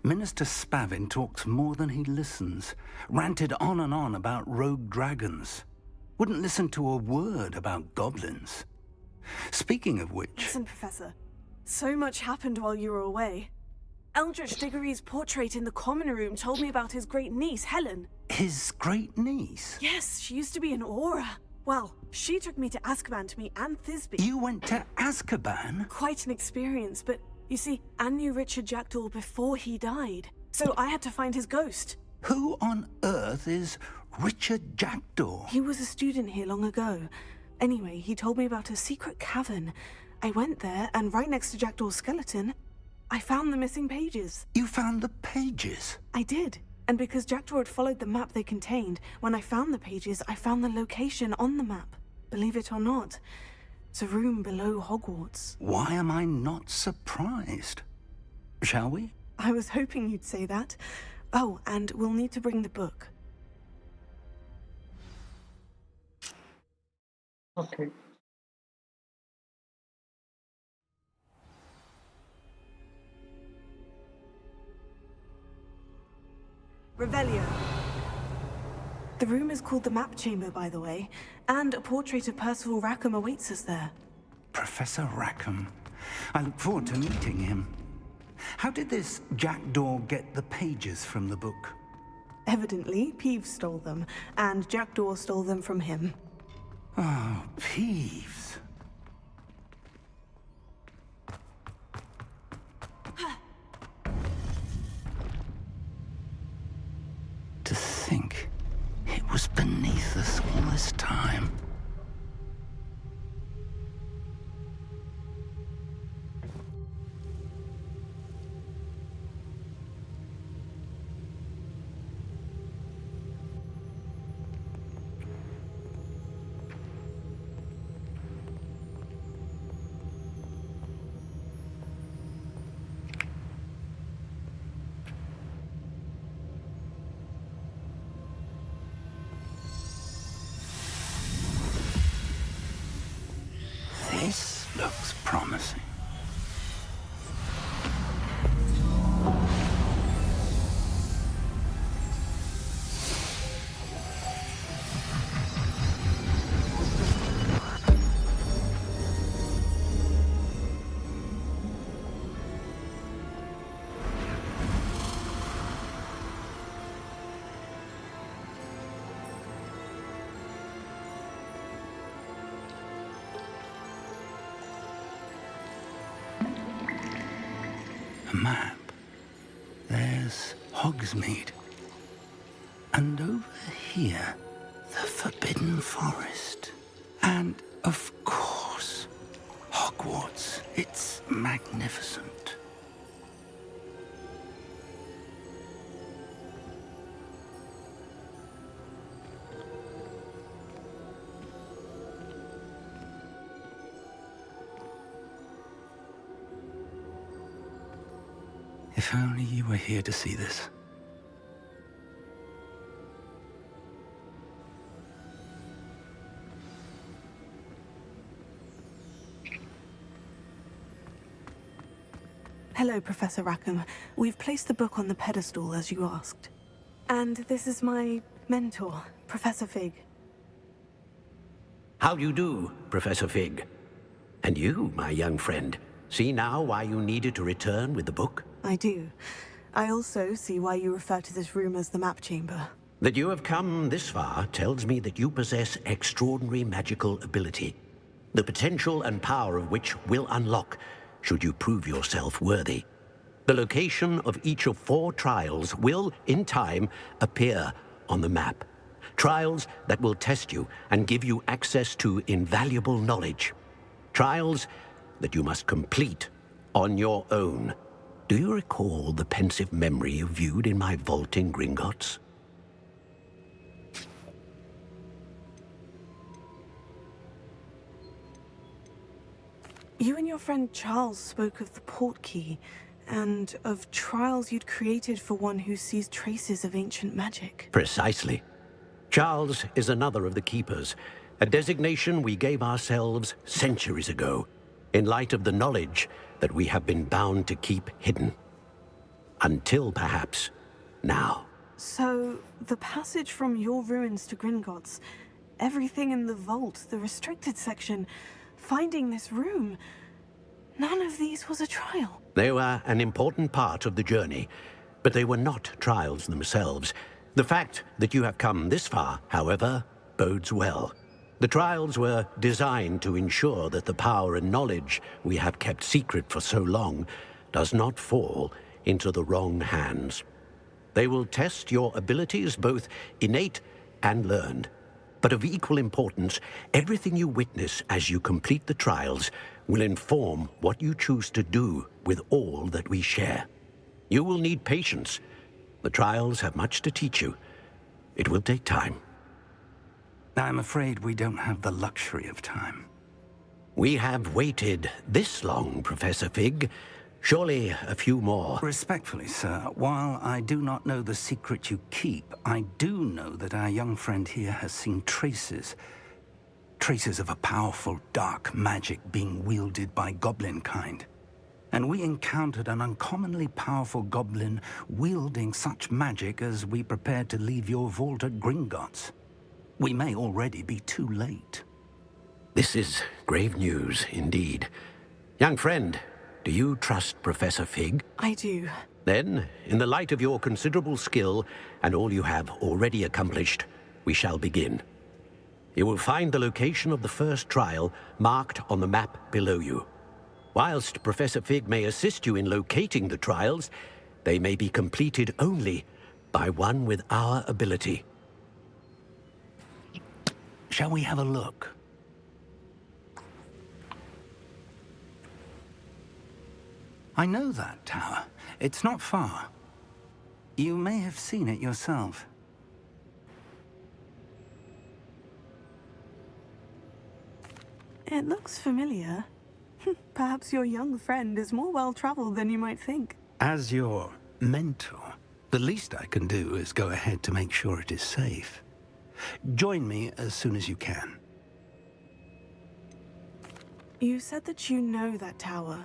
Minister Spavin talks more than he listens. Ranted on and on about rogue dragons. Wouldn't listen to a word about goblins. Speaking of which... Listen, Professor. So much happened while you were away. Eldritch Diggory's portrait in the common room told me about his great niece, Helen. His great niece? Yes, she used to be an Aura. Well, she took me to Azkaban to meet Anne Thisbe. You went to Azkaban? Quite an experience, but you see, Anne knew Richard Jackdaw before he died. So I had to find his ghost. Who on earth is Richard Jackdaw? He was a student here long ago. Anyway, he told me about a secret cavern. I went there, and right next to Jackdaw's skeleton, I found the missing pages. You found the pages? I did. And because Jackdaw had followed the map they contained, when I found the pages, I found the location on the map. Believe it or not, it's a room below Hogwarts. Why am I not surprised? Shall we? I was hoping you'd say that. Oh, and we'll need to bring the book. Okay. Revelio. The room is called the Map Chamber, by the way, and a portrait of Percival Rackham awaits us there. Professor Rackham. I look forward to meeting him. How did this Jackdaw get the pages from the book? Evidently, Peeves stole them, and Jackdaw stole them from him. Oh, Peeves. To think it was beneath us all this time. This looks promising. A map. There's Hogsmeade. And over here, the Forbidden Forest. And, of course, Hogwarts. It's magnificent. If only you were here to see this. Hello, Professor Rackham. We've placed the book on the pedestal, as you asked. And this is my mentor, Professor Fig. How do you do, Professor Fig? And you, my young friend, see now why you needed to return with the book? I do. I also see why you refer to this room as the Map Chamber. That you have come this far tells me that you possess extraordinary magical ability, the potential and power of which will unlock should you prove yourself worthy. The location of each of 4 trials will, in time, appear on the map. Trials that will test you and give you access to invaluable knowledge. Trials that you must complete on your own. Do you recall the pensive memory you viewed in my vault in Gringotts? You and your friend Charles spoke of the portkey, and of trials you'd created for one who sees traces of ancient magic. Precisely. Charles is another of the Keepers, a designation we gave ourselves centuries ago. in light of the knowledge that we have been bound to keep hidden. Until perhaps now. So, the passage from your ruins to Gringotts, everything in the vault, the restricted section, finding this room, none of these was a trial. They were an important part of the journey, but they were not trials themselves. The fact that you have come this far, however, bodes well. The trials were designed to ensure that the power and knowledge we have kept secret for so long does not fall into the wrong hands. They will test your abilities, both innate and learned. But of equal importance, everything you witness as you complete the trials will inform what you choose to do with all that we share. You will need patience. The trials have much to teach you. It will take time. I'm afraid we don't have the luxury of time. We have waited this long, Professor Fig. Surely a few more. Respectfully, sir, while I do not know the secret you keep, I do know that our young friend here has seen traces of a powerful dark magic being wielded by goblin kind. And we encountered an uncommonly powerful goblin wielding such magic as we prepared to leave your vault at Gringotts. We may already be too late. This is grave news indeed. Young friend, do you trust Professor Fig? I do. Then, in the light of your considerable skill and all you have already accomplished, we shall begin. You will find the location of the first trial marked on the map below you. Whilst Professor Fig may assist you in locating the trials, they may be completed only by one with our ability. Shall we have a look? I know that tower. It's not far. You may have seen it yourself. It looks familiar. Perhaps your young friend is more well-traveled than you might think. As your mentor, the least I can do is go ahead to make sure it is safe. Join me as soon as you can. You said that you know that tower.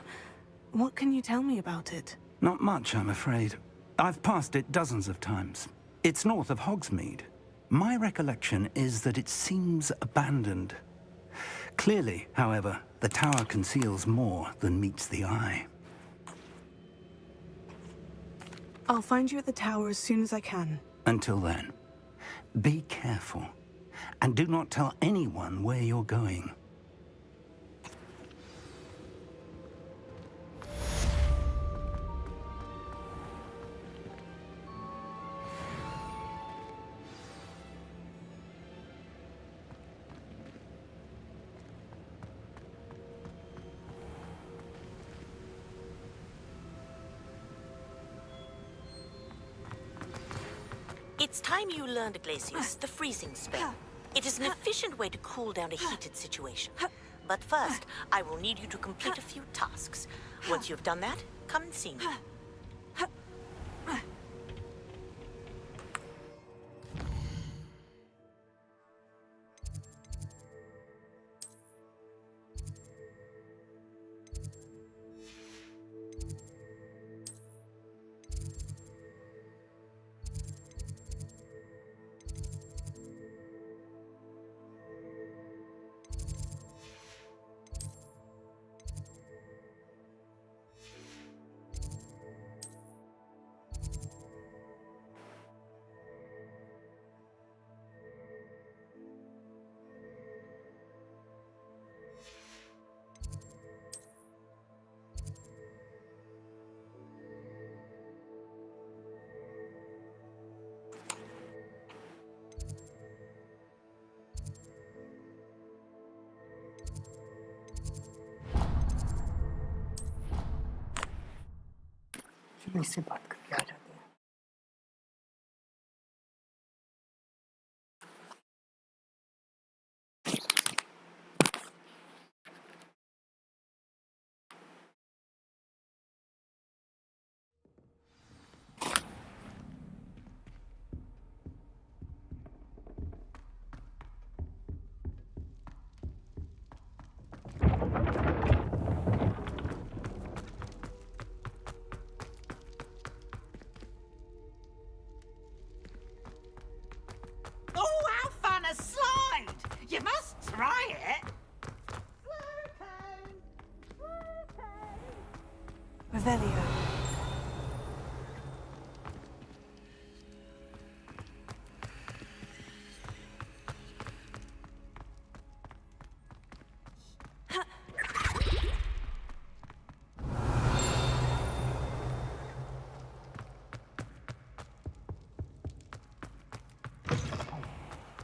What can you tell me about it? Not much, I'm afraid. I've passed it dozens of times. It's north of Hogsmeade. My recollection is that it seems abandoned. Clearly, however, the tower conceals more than meets the eye. I'll find you at the tower as soon as I can. Until then, be careful, and do not tell anyone where you're going. It's time you learned, Glacius, the freezing spell. It is an efficient way to cool down a heated situation. But first, I will need you to complete a few tasks. Once you've done that, come and see me. इससे बात करके आ जाते हैं।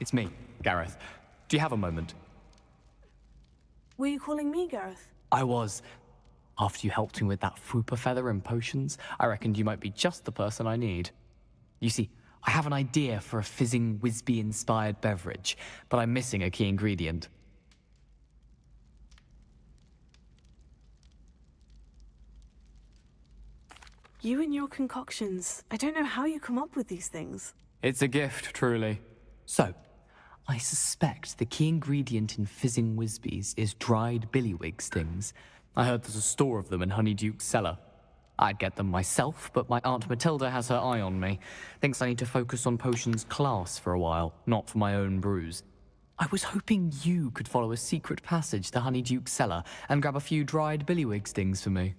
it's me, Gareth. Do you have a moment? Were you calling me, Gareth? I was. After you helped me with that fupa feather and potions, I reckoned you might be just the person I need. You see, I have an idea for a fizzing Wisby-inspired beverage, but I'm missing a key ingredient. You and your concoctions. I don't know how you come up with these things. It's a gift, truly. So, I suspect the key ingredient in fizzing Wisbies is dried billywig stings. I heard there's a store of them in Honeyduke's cellar. I'd get them myself, but my Aunt Matilda has her eye on me. Thinks I need to focus on potions class for a while, not for my own brews. I was hoping you could follow a secret passage to Honeyduke's cellar and grab a few dried billywig stings for me.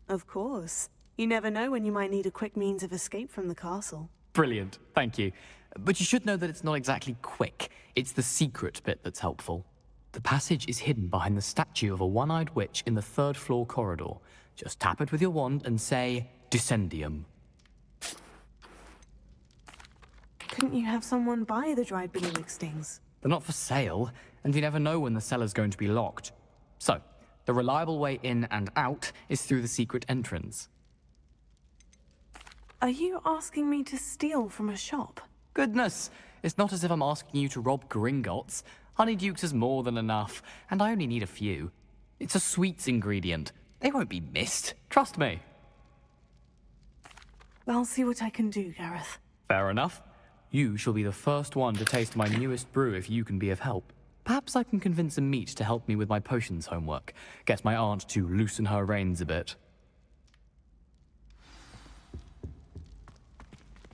Of course. You never know when you might need a quick means of escape from the castle. Brilliant, thank you. But you should know that it's not exactly quick. It's the secret bit that's helpful. The passage is hidden behind the statue of a one-eyed witch in the third-floor corridor. Just tap it with your wand and say, Descendium. Couldn't you have someone buy the dried billywig stings? They're not for sale, and you never know when the cellar's going to be locked. So, the reliable way in and out is through the secret entrance. Are you asking me to steal from a shop? Goodness, it's not as if I'm asking you to rob Gringotts. Honeyduke's is more than enough, and I only need a few. It's a sweets ingredient. They won't be missed, trust me. I'll see what I can do, Gareth. Fair enough. You shall be the first one to taste my newest brew if you can be of help. Perhaps I can convince a meat to help me with my potions homework. Get my aunt to loosen her reins a bit.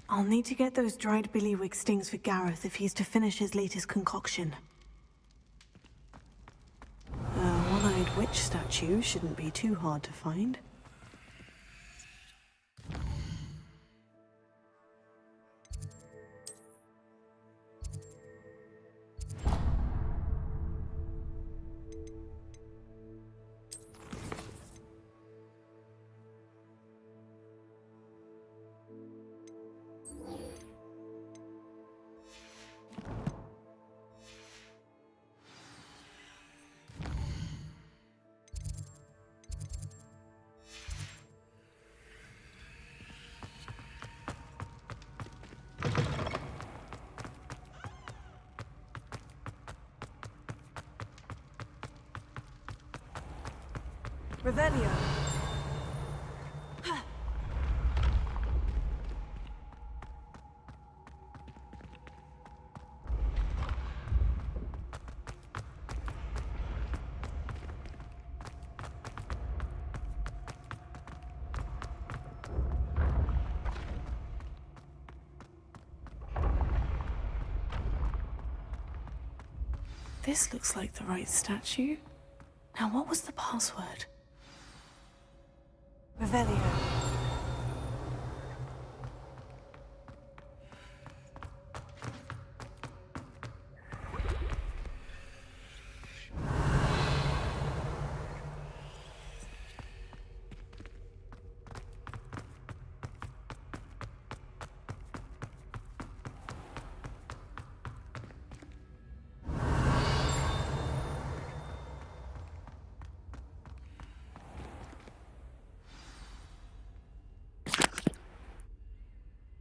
I'll need to get those dried billywig stings for Gareth if he's to finish his latest concoction. A one-eyed witch statue shouldn't be too hard to find. Revelio. This looks like the right statue. Now, what was the password? Revelio.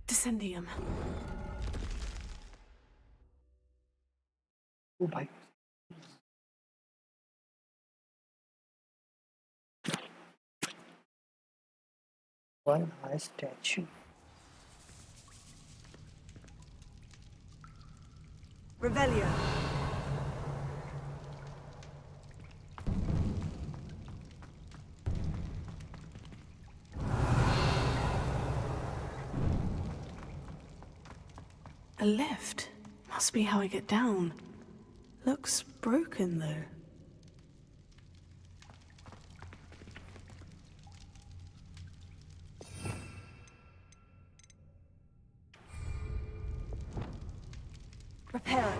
Descendium. Oh my. One eye statue. Revelio. A lift. Must be how I get down. Looks broken, though. Repair it.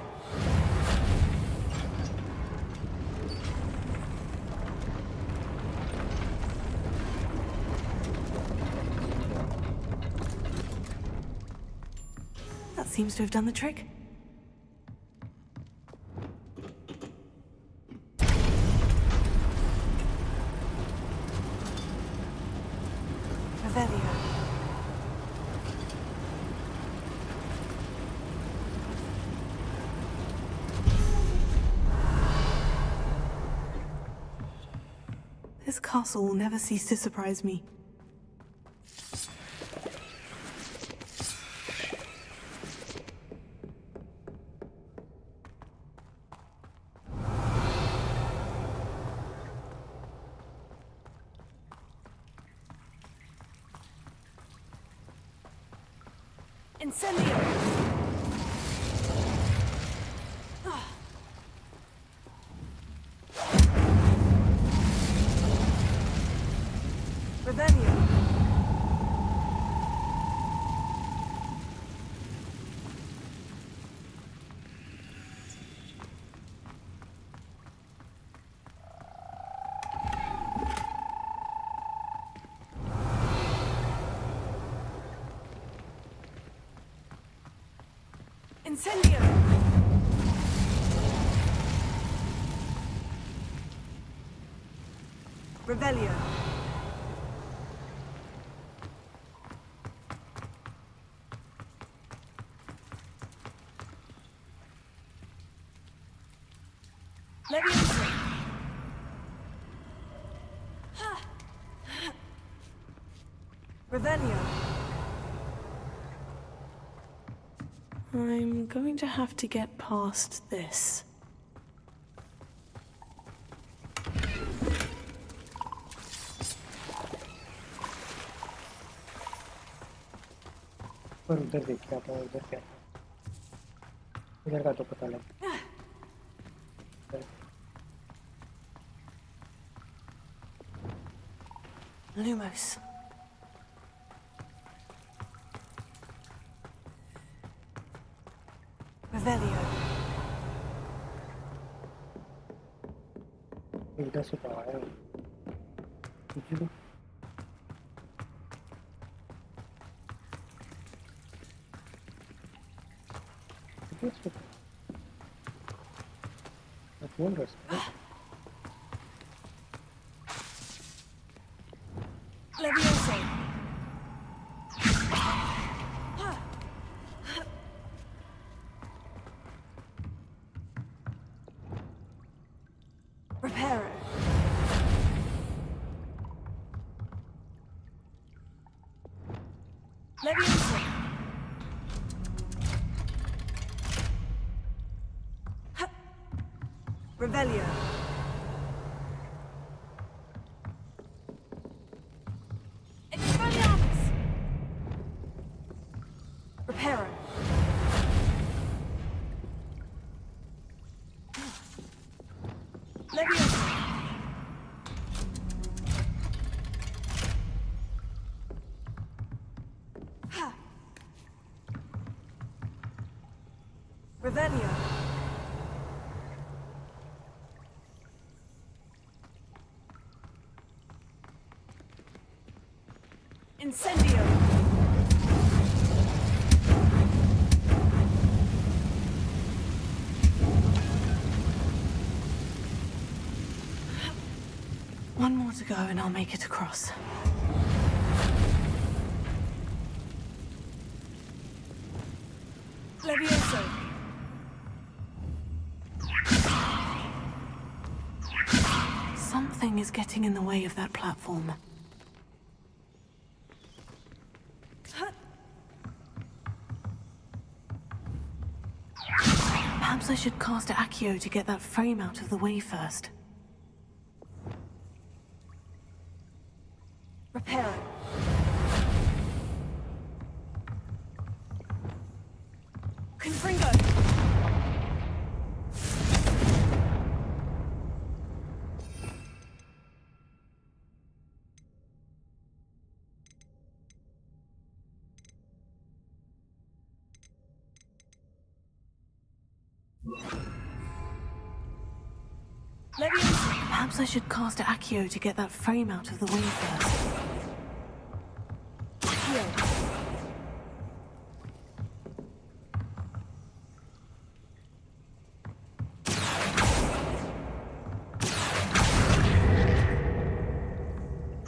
That seems to have done the trick. Revelio. This castle will never cease to surprise me. Incendio! Revelio! Incendio! Revelio! Leviosa! Revelio! I'm going to have to get past this. पर उधर देख क्या था उधर क्या था इधर का तो पता लग Lumos. Revelio. इधर से तो आया कुछ भी बोल रहा Leviosa! Repair it. Leviosa! Revelio! Expelliarmus! Repair it. Leviosa! Revelio! Incendio! One more to go and I'll make it across. Levioso! Something is getting in the way of that platform. Perhaps I should cast Accio to get that frame out of the way first. Repair it. Confringo! Leviosa! Perhaps I should cast Accio to get that frame out of the way first.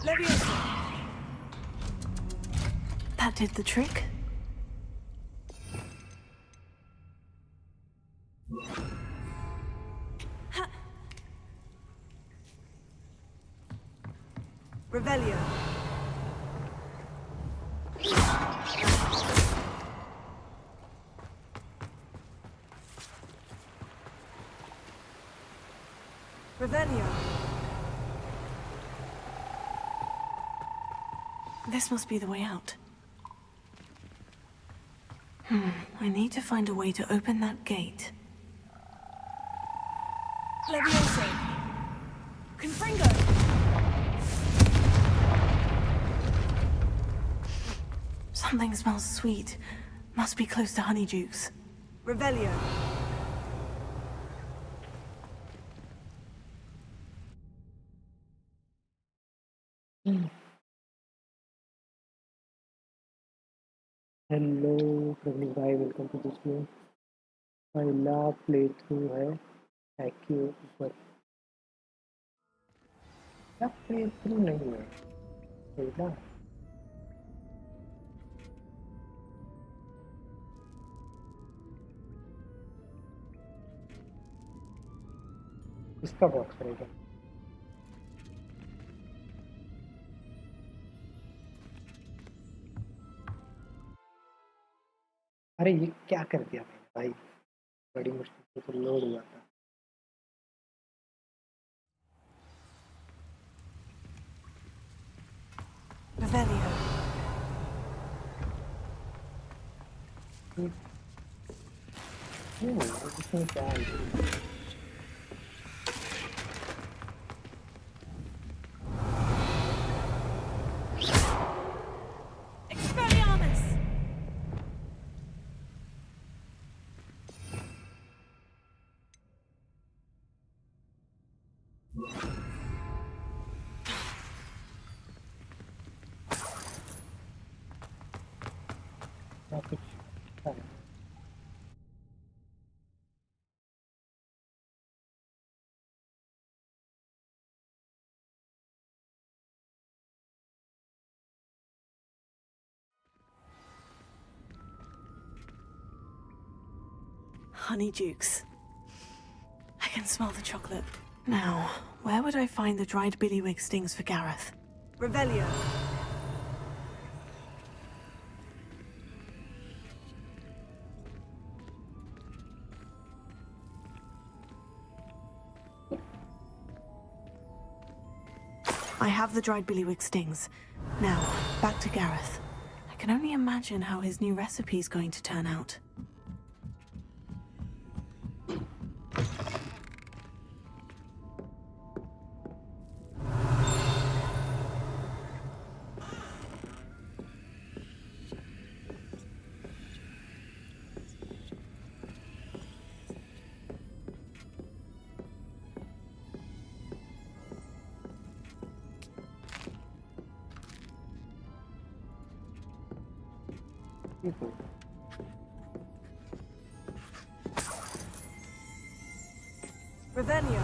Leviosa! That did the trick. Revelio. Revelio. This must be the way out. I need to find a way to open that gate. Leviosa. Confringo. Something smells sweet. Must be close to Honeydukes. Revelio. Hello Praveen भाई, welcome to this new पहला playthrough है एक्यू पर। क्या play through नहीं है पहला? इसका बॉक्स रहेगा। अरे ये क्या कर दिया मैंने भाई, बड़ी मुश्किल से तो लोड हुआ था। Revelio. इसमें क्या है? Expelliarmus. Honeydukes. I can smell the chocolate. Now, where would I find the dried billywig stings for Gareth? Revelio. I have the dried billywig stings. Now, back to Gareth. I can only imagine how his new recipe's going to turn out. Revelio.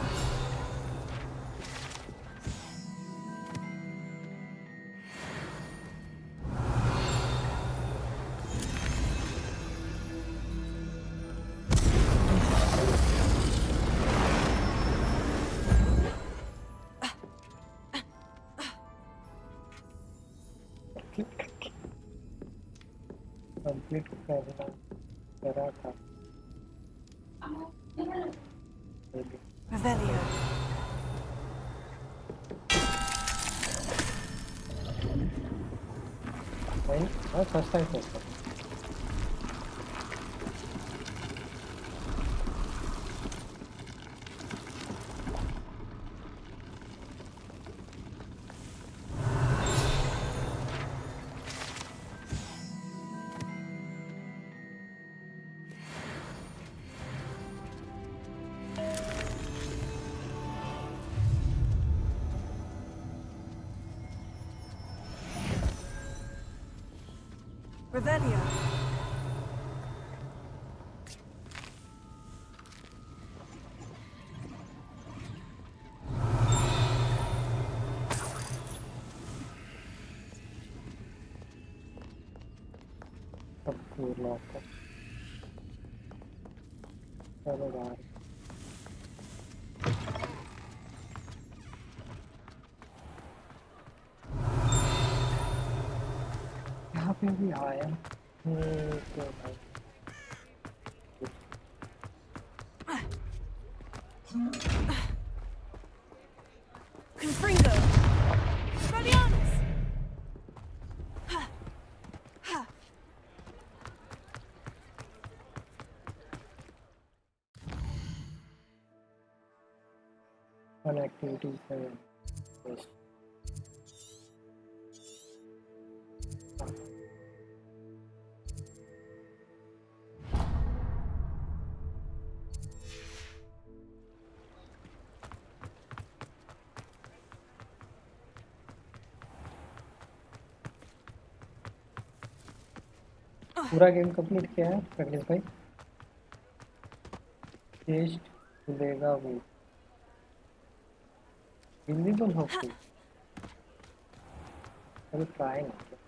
Complete करना करा था। Revelio. नहीं, first time करता। Revelio. सब पूर lock कर चलो बाहर यहाँ पे भी आया तो भाई Confringo. Expelliarmus. फन एक्टिविटीज है बस पूरा गेम कंप्लीट किया है प्रज्ञेश भाई टेस्ट देगा वो इनविजिबल हॉकी अभी ट्राई ना किया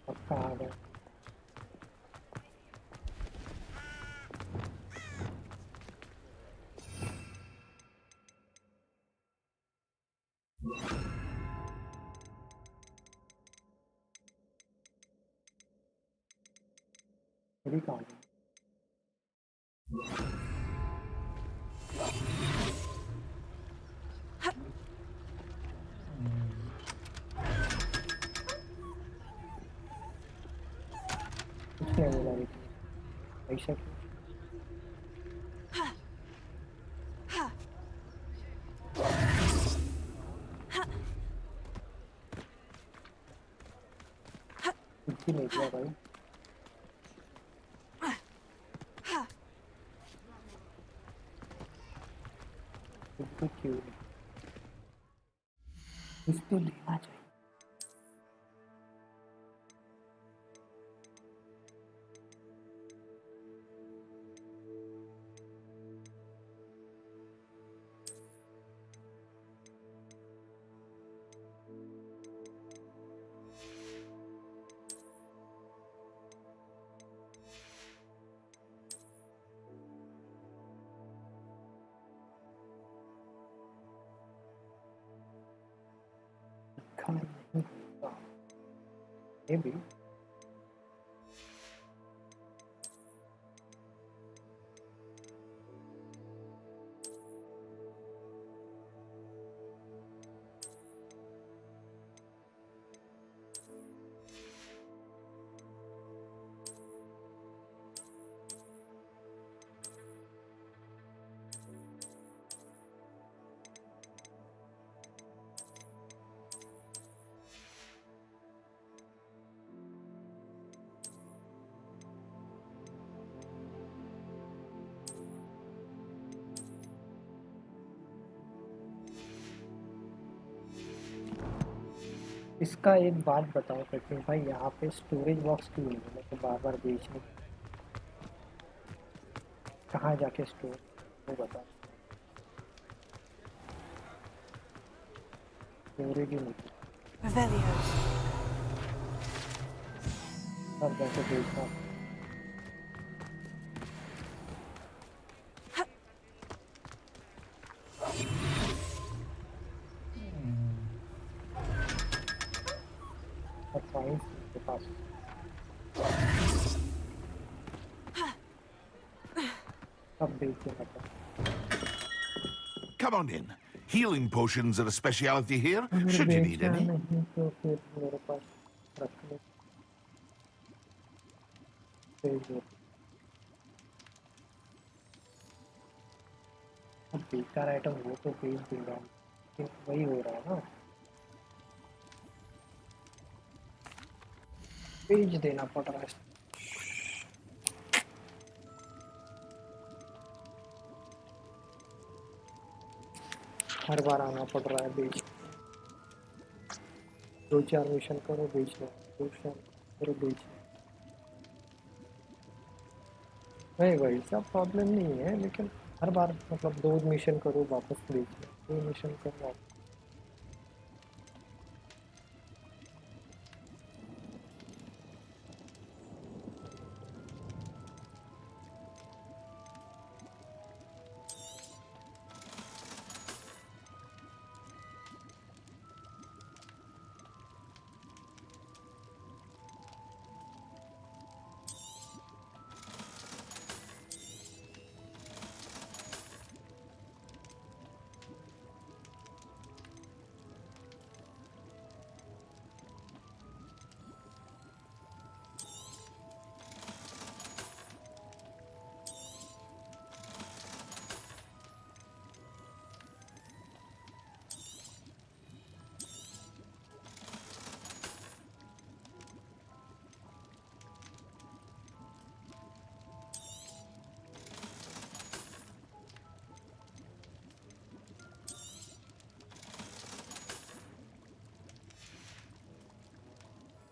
पक्का आ गया अभी कहाँ गया कुछ नहीं मिला अभी ऐसा क्यों कुछ भी नहीं किया भाई कुछ भी क्यों नहीं कुछ तो लेना चाहिए खाना नहीं होगा ये भी इसका एक बात बताओ प्रज्ञेश भाई यहाँ पे स्टोरेज बॉक्स क्यों नहीं है मतलब बार बार बेचने कहाँ जाके स्टोर वो बताओ स्टोरेज ही नहीं Revelio. सब जाके बेचना और साइंस के पास सब बेचने मतलब Come on in. Healing potions are a speciality here, should you need any. नहीं तो फिर मेरे पास रख ले अब बेकार आइटम वो तो बेच दूंगा लेकिन वही हो रहा है ना बेच देना पड़ रहा है हर बार आना पड़ रहा है बीच 2-4 मिशन करो बीच में 2-4 करो बीच में नहीं भाई सब प्रॉब्लम नहीं है लेकिन हर बार मतलब 2 मिशन करो वापस बीच में 2 मिशन करो वापस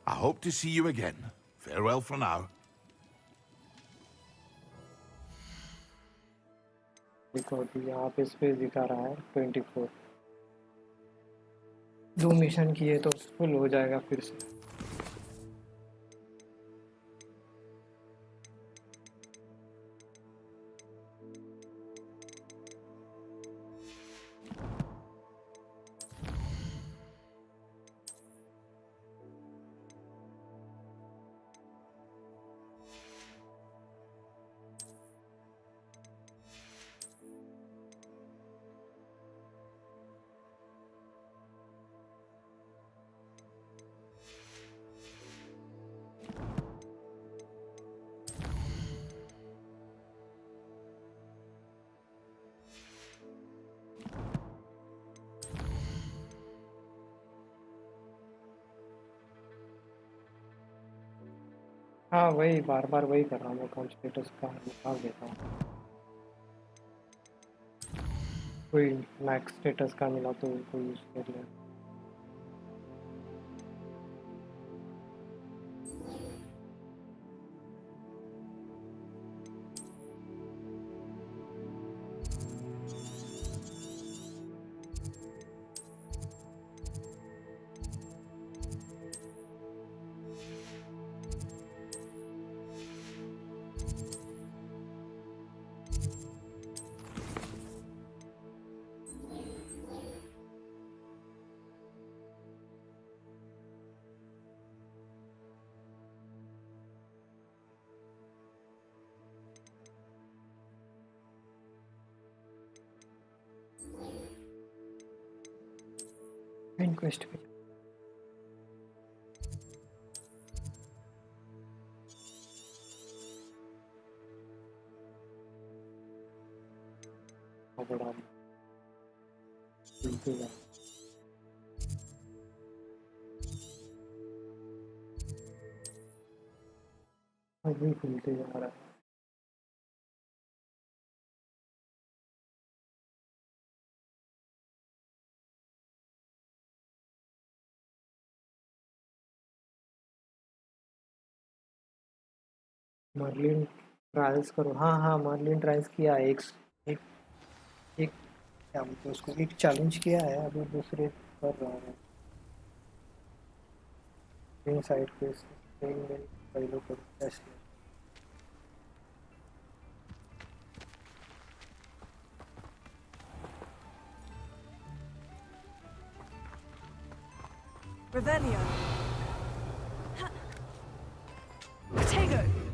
I hope to see you again. Farewell for now. देखो अभी यहाँ पे स्पेस दिखा रहा है 24 2 मिशन किए तो फुल हो जाएगा फिर से हाँ वही बार बार वही कर रहा हूँ अकाउंट स्टेटस का निकाल देता हूँ कोई मैक्स स्टेटस का मिला तो कोई यूज़ कर ले इंक्वेस्ट पे बड़ा बिल्कुल अभी खुलते जा रहा है मर्लिन ट्रायल्स करो हाँ हाँ मर्लिन ट्रायल्स किया है एक एक क्या बोलते हैं उसको एक चैलेंज किया है अभी दूसरे कर रहा है इन साइड पे पहले करो ऐसे Revelio. Potato.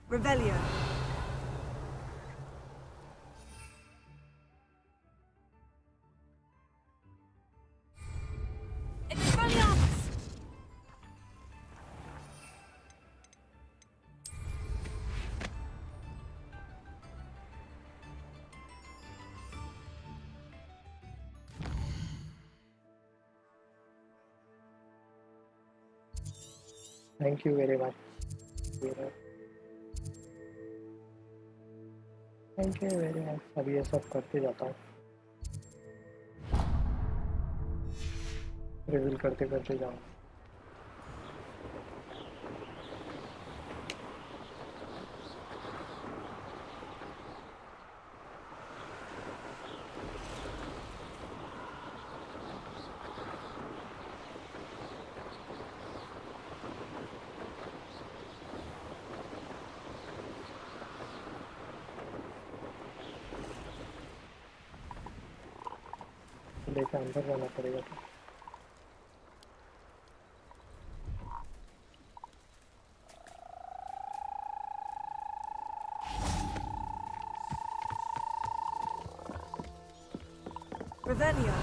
Revelio. Thank you very much. Thank you very much. अब ये सब करते जाता हूँ, रिवील करते करते जाऊँ। लेके अंदर जाना पड़ेगा तो। Revelio.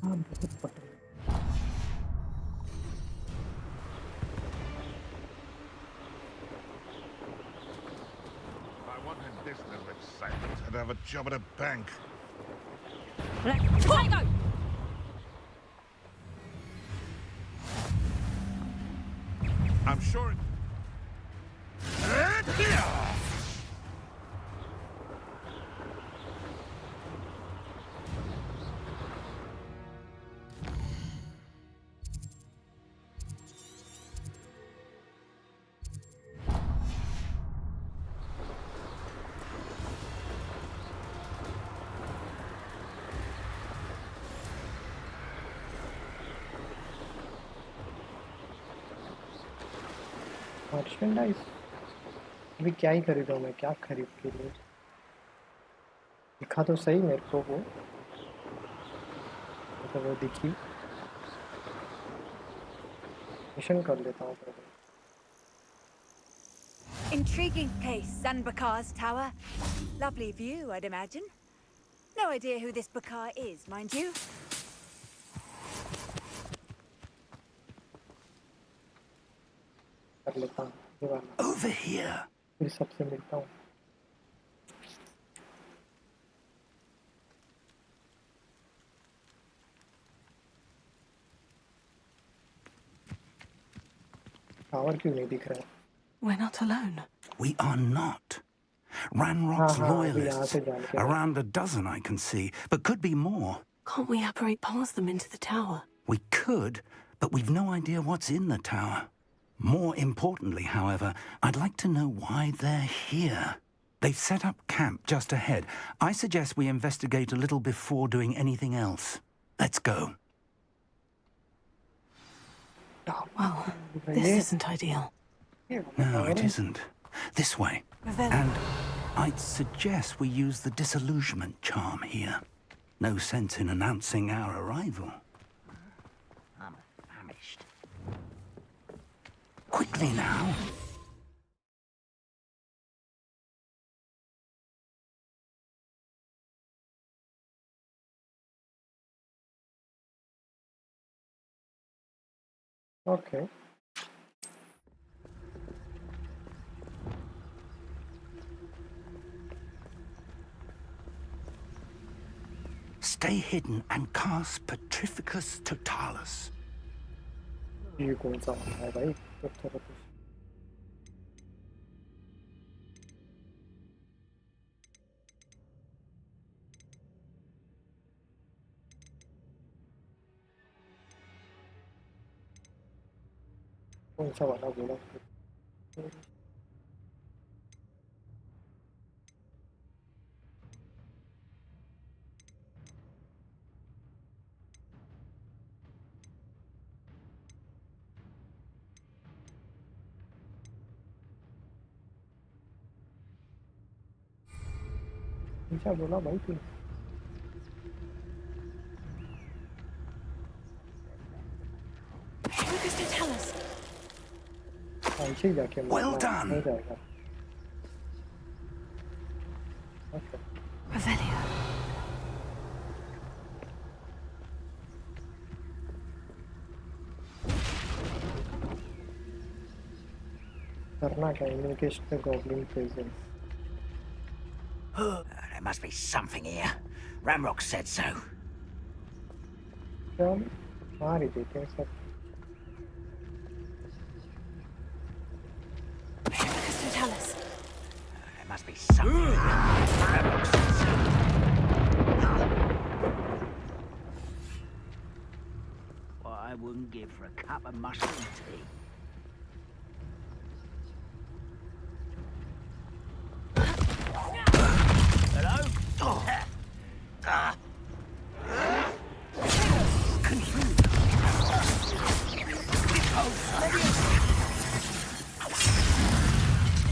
हाँ बहुत पता है। If I wanted this little excitement, I'd have a job at a bank. Tigo! I'm sure it... merchandise अभी क्या ही खरीदूँ मैं, क्या खरीद के लिए दिखा तो सही मेरे को वो, तो वो दिखी। मिशन कर लेता हूँ पहले। Intriguing place, Zanbakar's tower. Lovely view, I'd imagine. No idea who this Bakar is, mind you. कर लेता हूँ ये वाला। Over here. फिर सबसे मिलता हूँ। टावर क्यों नहीं दिख रहा है? We're not alone. We are not. Ranrock's हाँ, अभी यहाँ loyalists. से जान के Around a dozen I can see, but could be more. Can't we apparate past them into the tower? We could, but we've no idea what's in the tower. More importantly, however, I'd like to know why they're here. They've set up camp just ahead. I suggest we investigate a little before doing anything else. Let's go. Well, this isn't ideal. No, it isn't. This way. And I'd suggest we use the disillusionment charm here. No sense in announcing our arrival. I'm famished. Quickly now. Okay. Stay hidden and cast Petrificus Totalis. ये कौन सा होता है भाई? कौन सा वाला बोला? क्या बोला भाई तू? पीछे जाके Well हो done. जाएगा। Okay. Revelio. करना क्या? Investigate the goblin presence. There must be something here. Ramrock said so. चल मार ही देते हैं सब। Talus. There must be something here. Ramrock said so. What I wouldn't give for a cup of mushroom tea. Hello?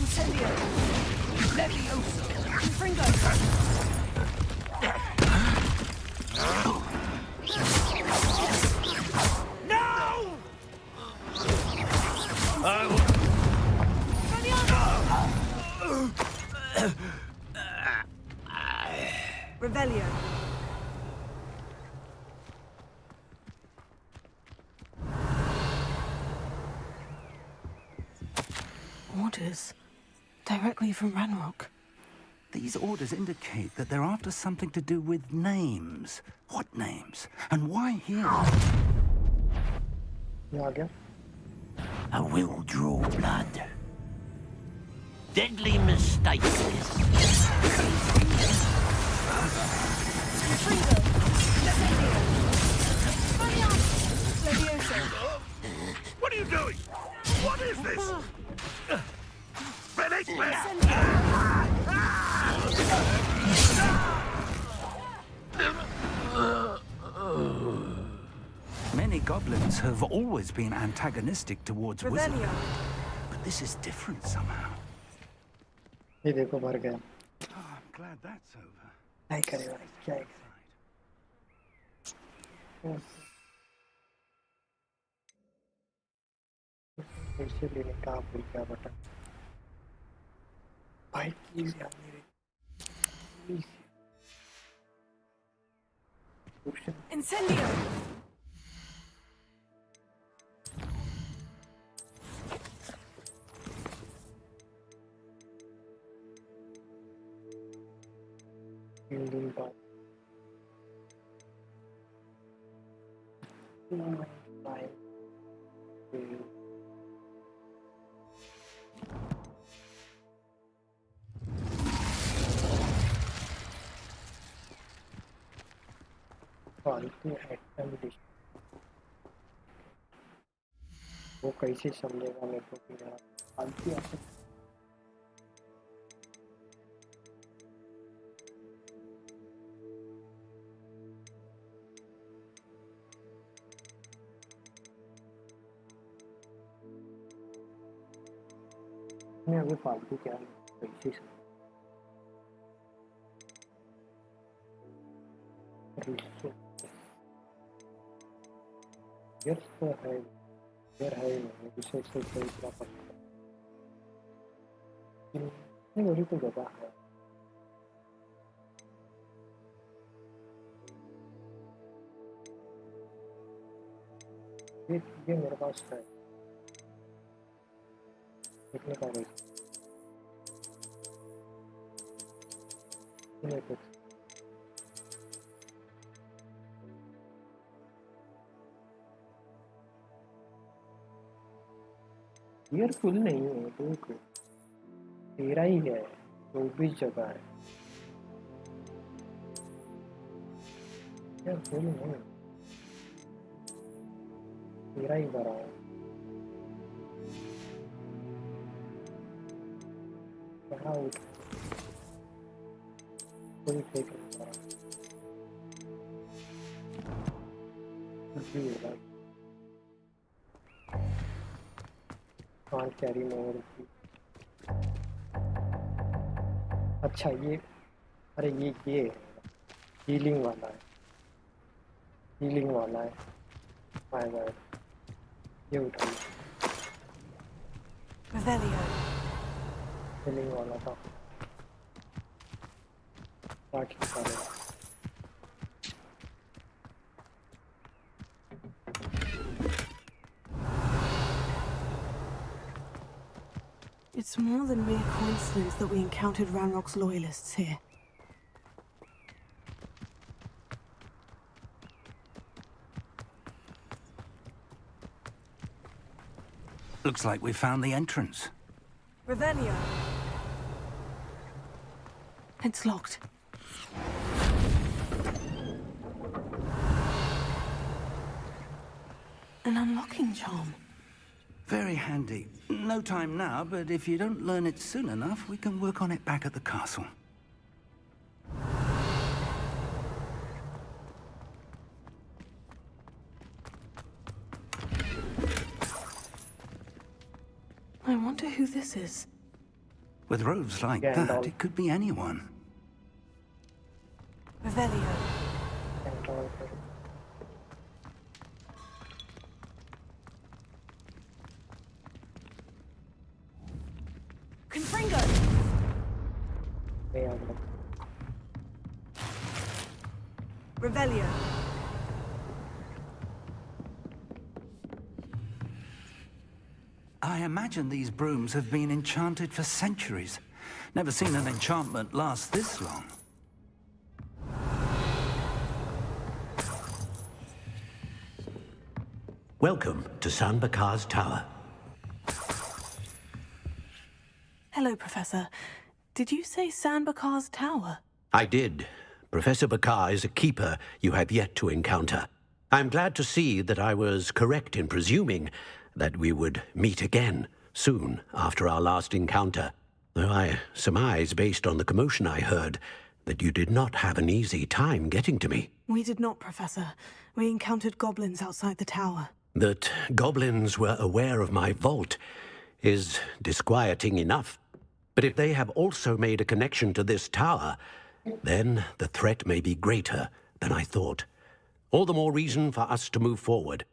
Incendio. Leviosa. Fringo. No! Revelio. Orders. Directly from Ranrock. These orders indicate that they're after something to do with names. What names? And why here? I will draw blood. Deadly mistake. What are you doing? What is this? Finish me! Many goblins have always been antagonistic towards wizards. Revelio. But this is different somehow. ये देखो मर गया। Oh, I'm glad that's over. क्या ही करेगा? क्या ही पैसे लेने का भूल गया बटन। भाई प्लीज यार मेरे प्लीज। Incendio. दिन बाद फालतू आइटम वो कैसे समझेगा मेरे को कि यार फालतू आइटम मैं अभी फालतू क्या कैसे यस तो है यार है नहीं विषय से कोई इतना पता नहीं वही तो जगह है ये मेरे पास है देखने का नहीं कुछ ईयर फुल नहीं है देखो तेरा ही है 24 जगह है यार फुल नहीं तेरा ही भरा है कहाँ उठ कोई फेंक नहीं पा रहा कैरी मोर की अच्छा ये अरे ये हीलिंग वाला है माय गॉड ये उठाइए Revelio. मिलने वाला था बाकी सारे It's more than mere coincidence that we encountered Ranrock's loyalists here. Looks like we found the entrance. Revelio. It's locked. An unlocking charm. Very handy. No time now, but if you don't learn it soon enough, we can work on it back at the castle. I wonder who this is. With robes like that, it could be anyone. Revelio. Confringo! Revelio. I imagine these brooms have been enchanted for centuries. Never seen an enchantment last this long. Welcome to San Bakar's tower. Hello, Professor. Did you say San Bakar's tower? I did. Professor Bakar is a keeper you have yet to encounter. I'm glad to see that I was correct in presuming that we would meet again soon after our last encounter, though I surmise, based on the commotion I heard, that you did not have an easy time getting to me. We did not, Professor. We encountered goblins outside the tower. That goblins were aware of my vault is disquieting enough. But if they have also made a connection to this tower, then the threat may be greater than I thought. All the more reason for us to move forward.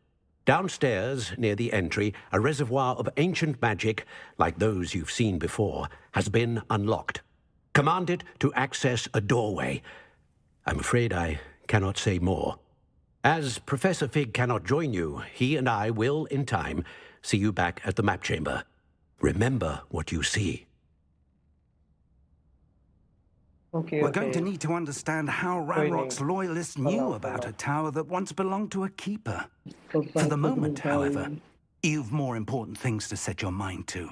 Downstairs, near the entry, a reservoir of ancient magic, like those you've seen before, has been unlocked. Command it to access a doorway. I'm afraid I cannot say more. As Professor Fig cannot join you, he and I will, in time, see you back at the map chamber. Remember what you see. We're going to need to understand how Ranrock's loyalists knew about a tower that once belonged to a keeper. For the moment, however, you've more important things to set your mind to.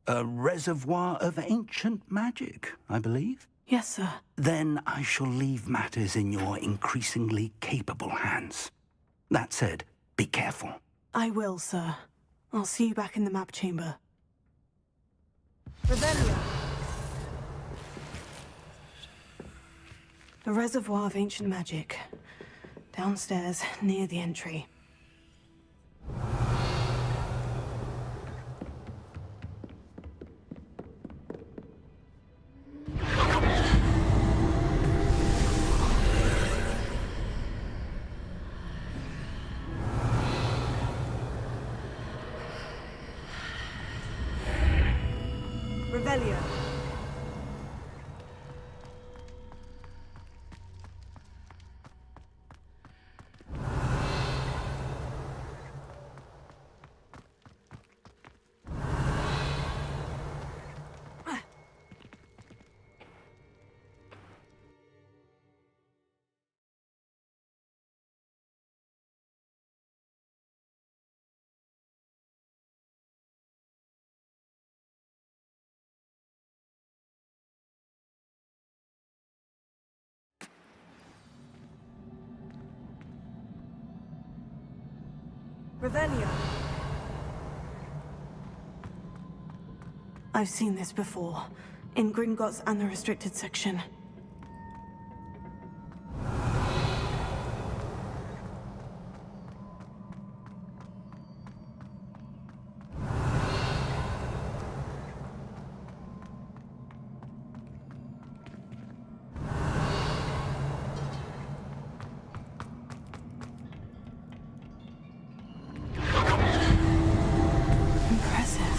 A reservoir of ancient magic, I believe? Yes, sir. Then I shall leave matters in your increasingly capable hands. That said, be careful. I will, sir. I'll see you back in the map chamber. Revelio. The reservoir of ancient magic. Downstairs, near the entry. Revelio. Revelio. I've seen this before, in Gringotts and the restricted section. Impressive.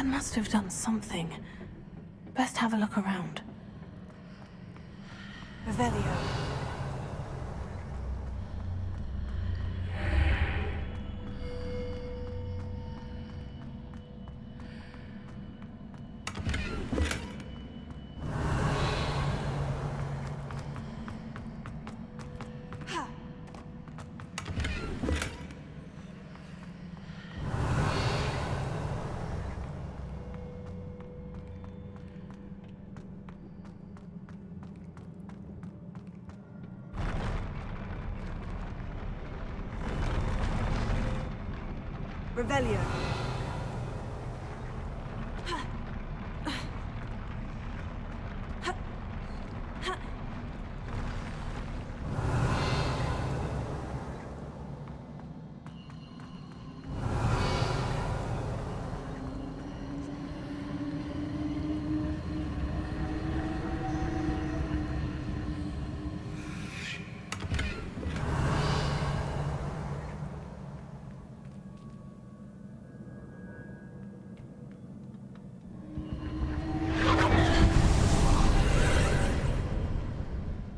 Someone must have done something. Best have a look around. Revelio. Revelio.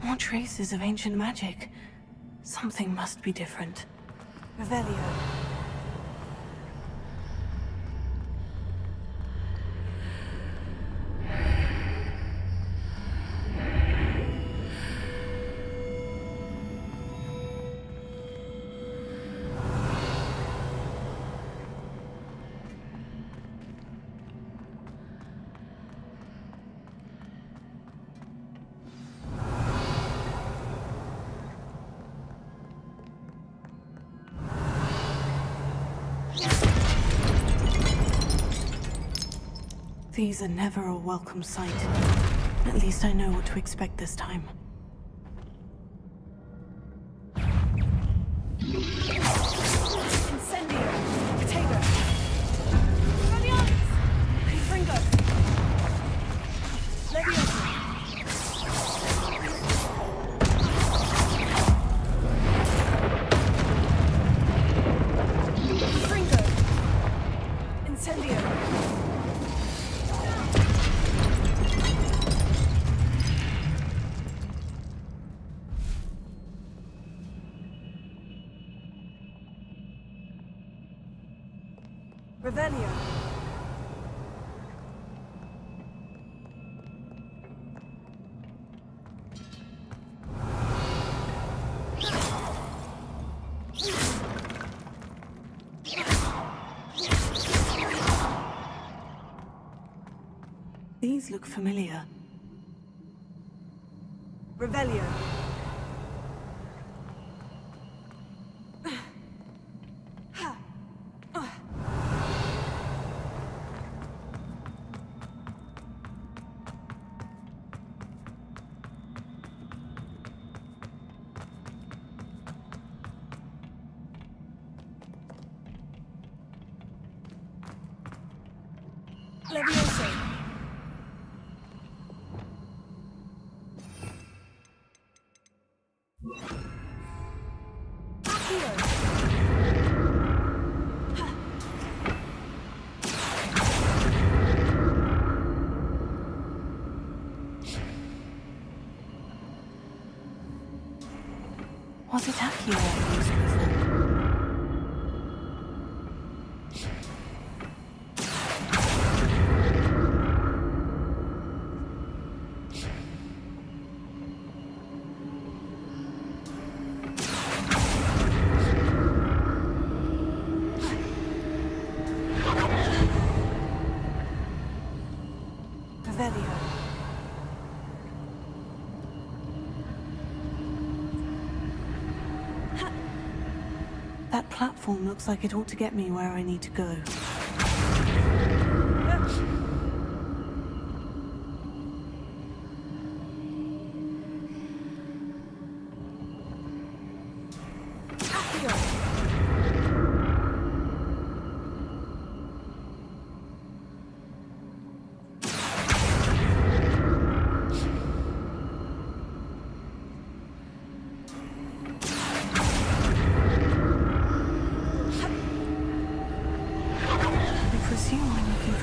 More traces of ancient magic. Something must be different. Revelio. These are never a welcome sight. At least I know what to expect this time. Incendio! Potato! Ravioli! Fringo! Leviosa! Fringo! Incendio! Revelio. These look familiar. Revelio. Leviosa. Was it Accio I used before? Revelio. That platform looks like it ought to get me where I need to go.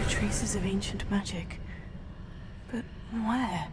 Traces ancient magic. But where?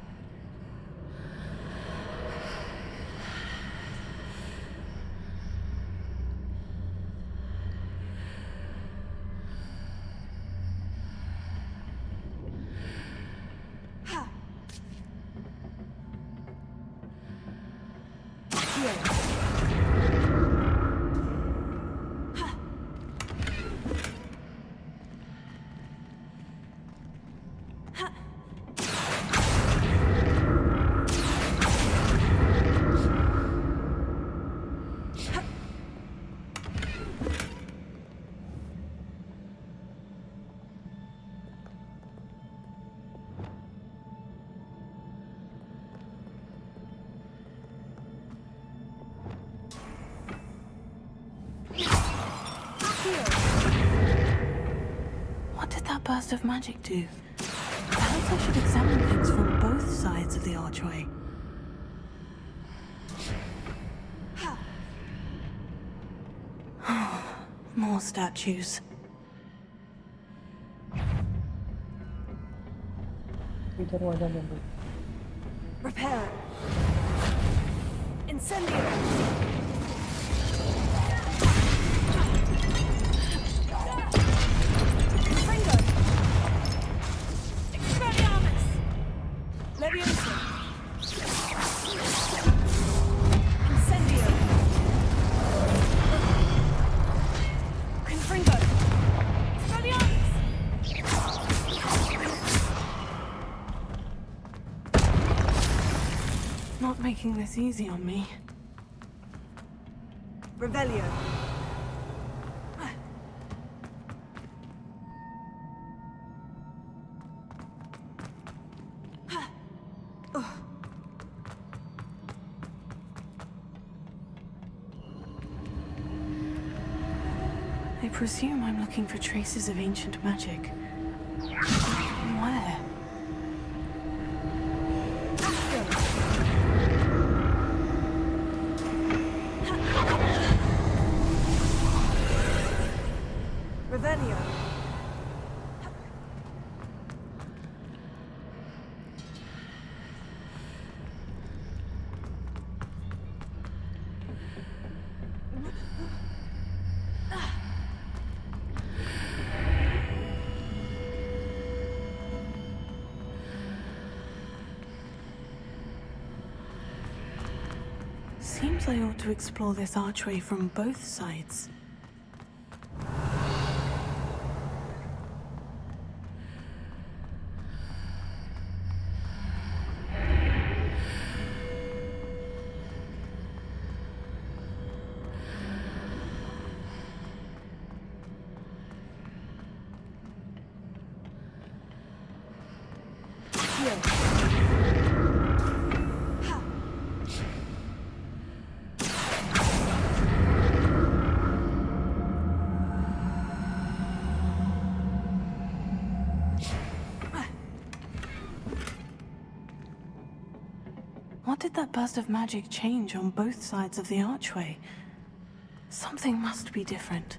What did that burst of magic do? Perhaps I should examine things from both sides of the archway. More statues. Reparo. Incendio. Fringo. Expelliarmus. Leviosa. Incendio. Confringo. Expelliarmus. Not making this easy on me. Revelio. I presume I'm looking for traces of ancient magic. Where? Revelio. Seems I ought to explore this archway from both sides. What did that burst of magic change on both sides of the archway? Something must be different.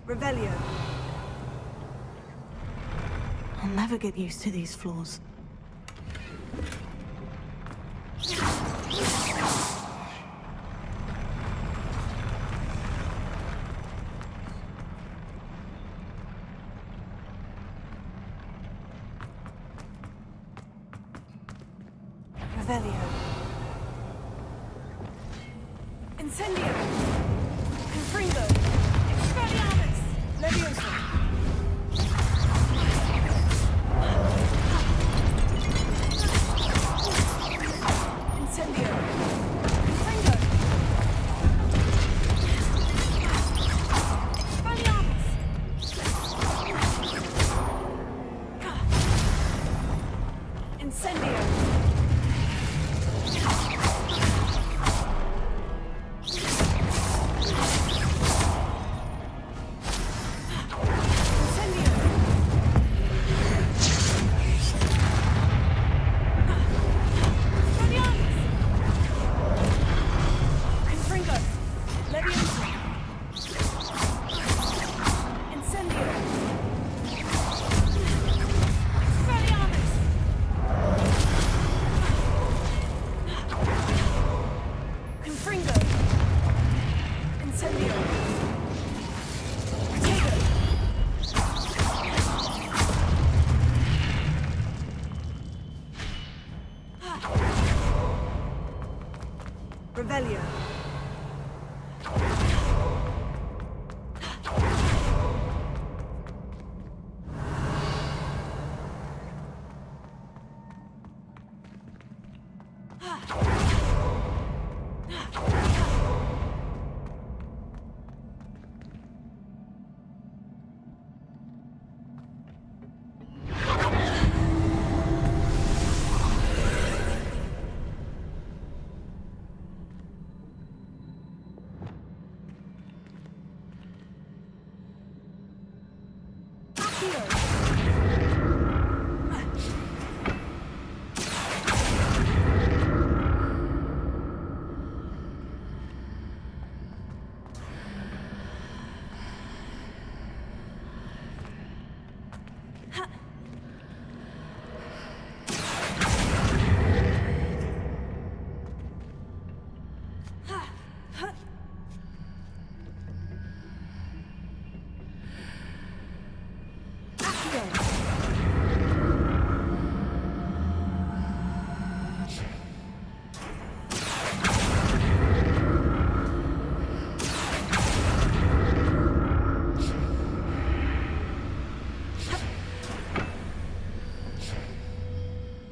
Revelio. I'll never get used to these floors. Revelio. Incendio. Confringo. Expelliarmus. Leviosa. Incendio. Confringo. Expelliarmus. Incendio. Revelio.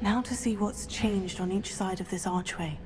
Now to see what's changed on each side of this archway.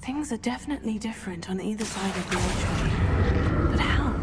Things are definitely different on either side of the archway. But how?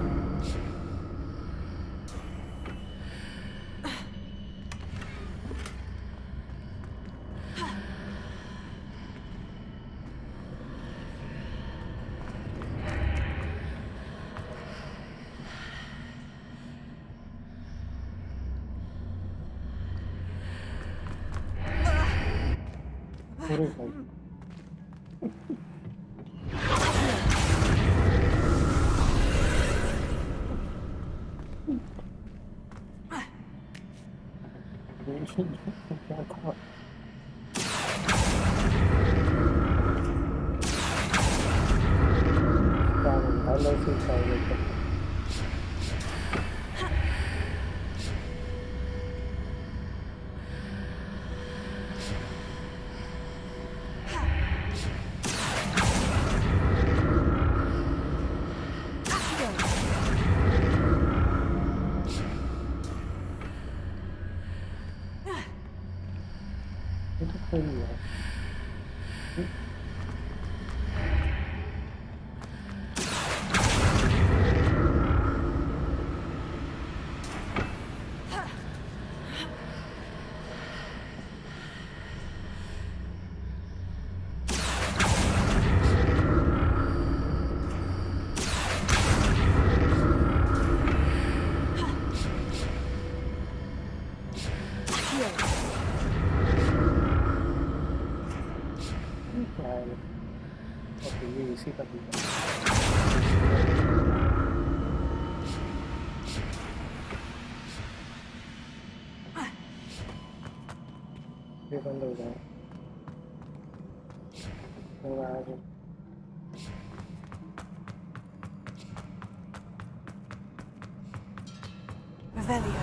ये बंद हो गया तो आज Revelio.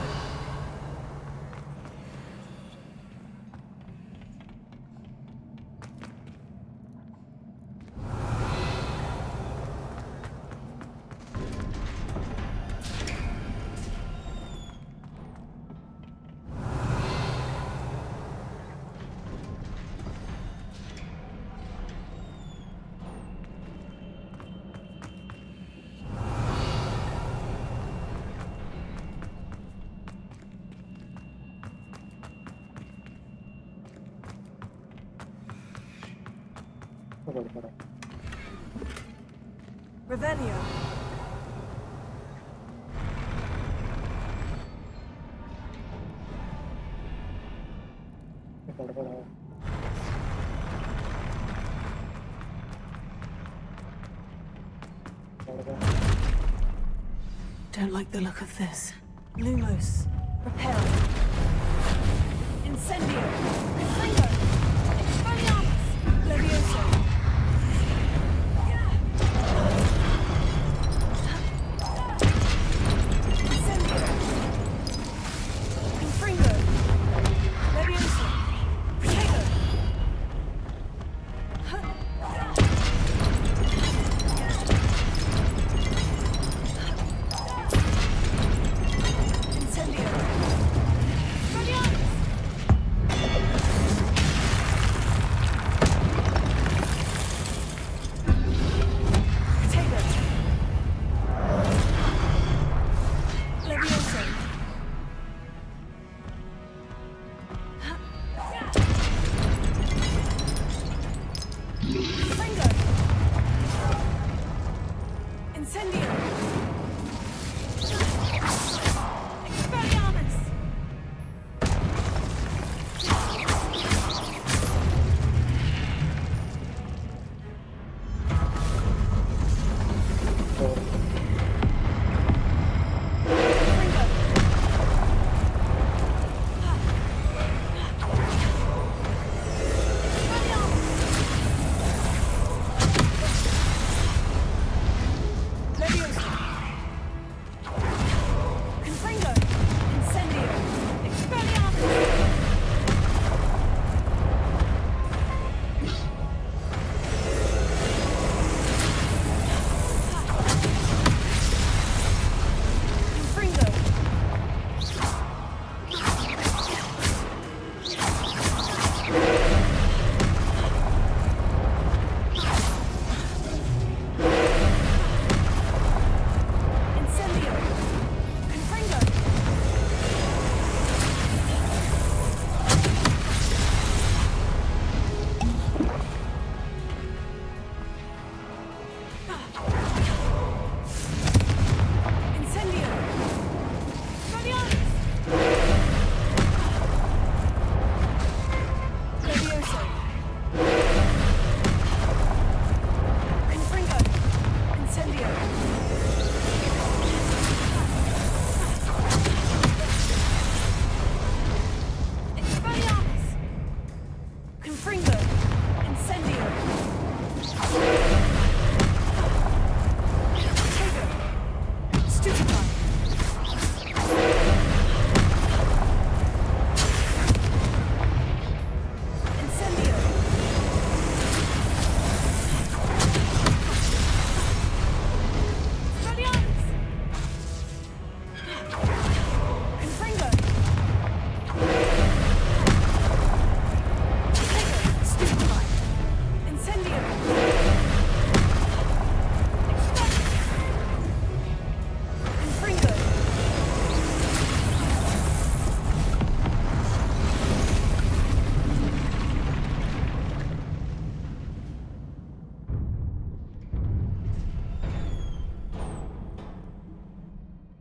Revelio. Don't like the look of this. Lumos. Repel. Incendio. Confringo. Expelliarmus. Levioso. Incendio. Confringo. Levioso. Protego. Incendio. Expelliarmus. Protego. Levioso. Confringo. Incendio. Expelliarmus. Levioso. Confringo. Incendio. Expelliarmus. Confringo. Incendio. Confringo. Incendio. Expelliarmus. Levioso. Confringo. Incendio. Expelliarmus. Confringo. Incendio. Protego. Stupefy. Incendio. Expelliarmus. Confringo. Stupefy. Incendio. Confringo.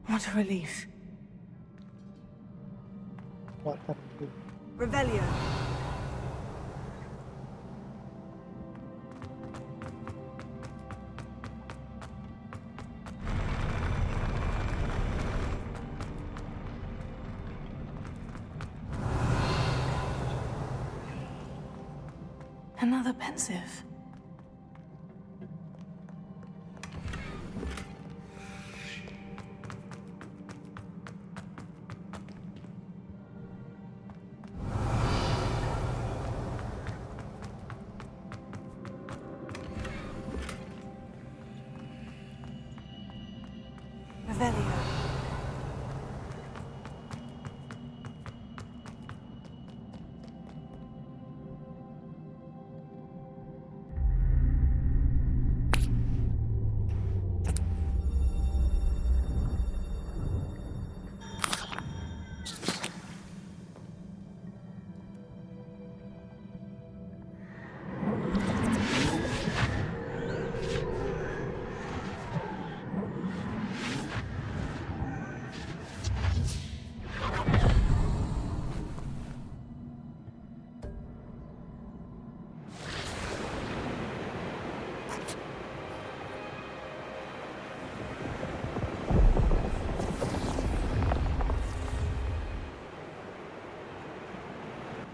What a relief. what happened? Revelio. Another pensive. Revelio.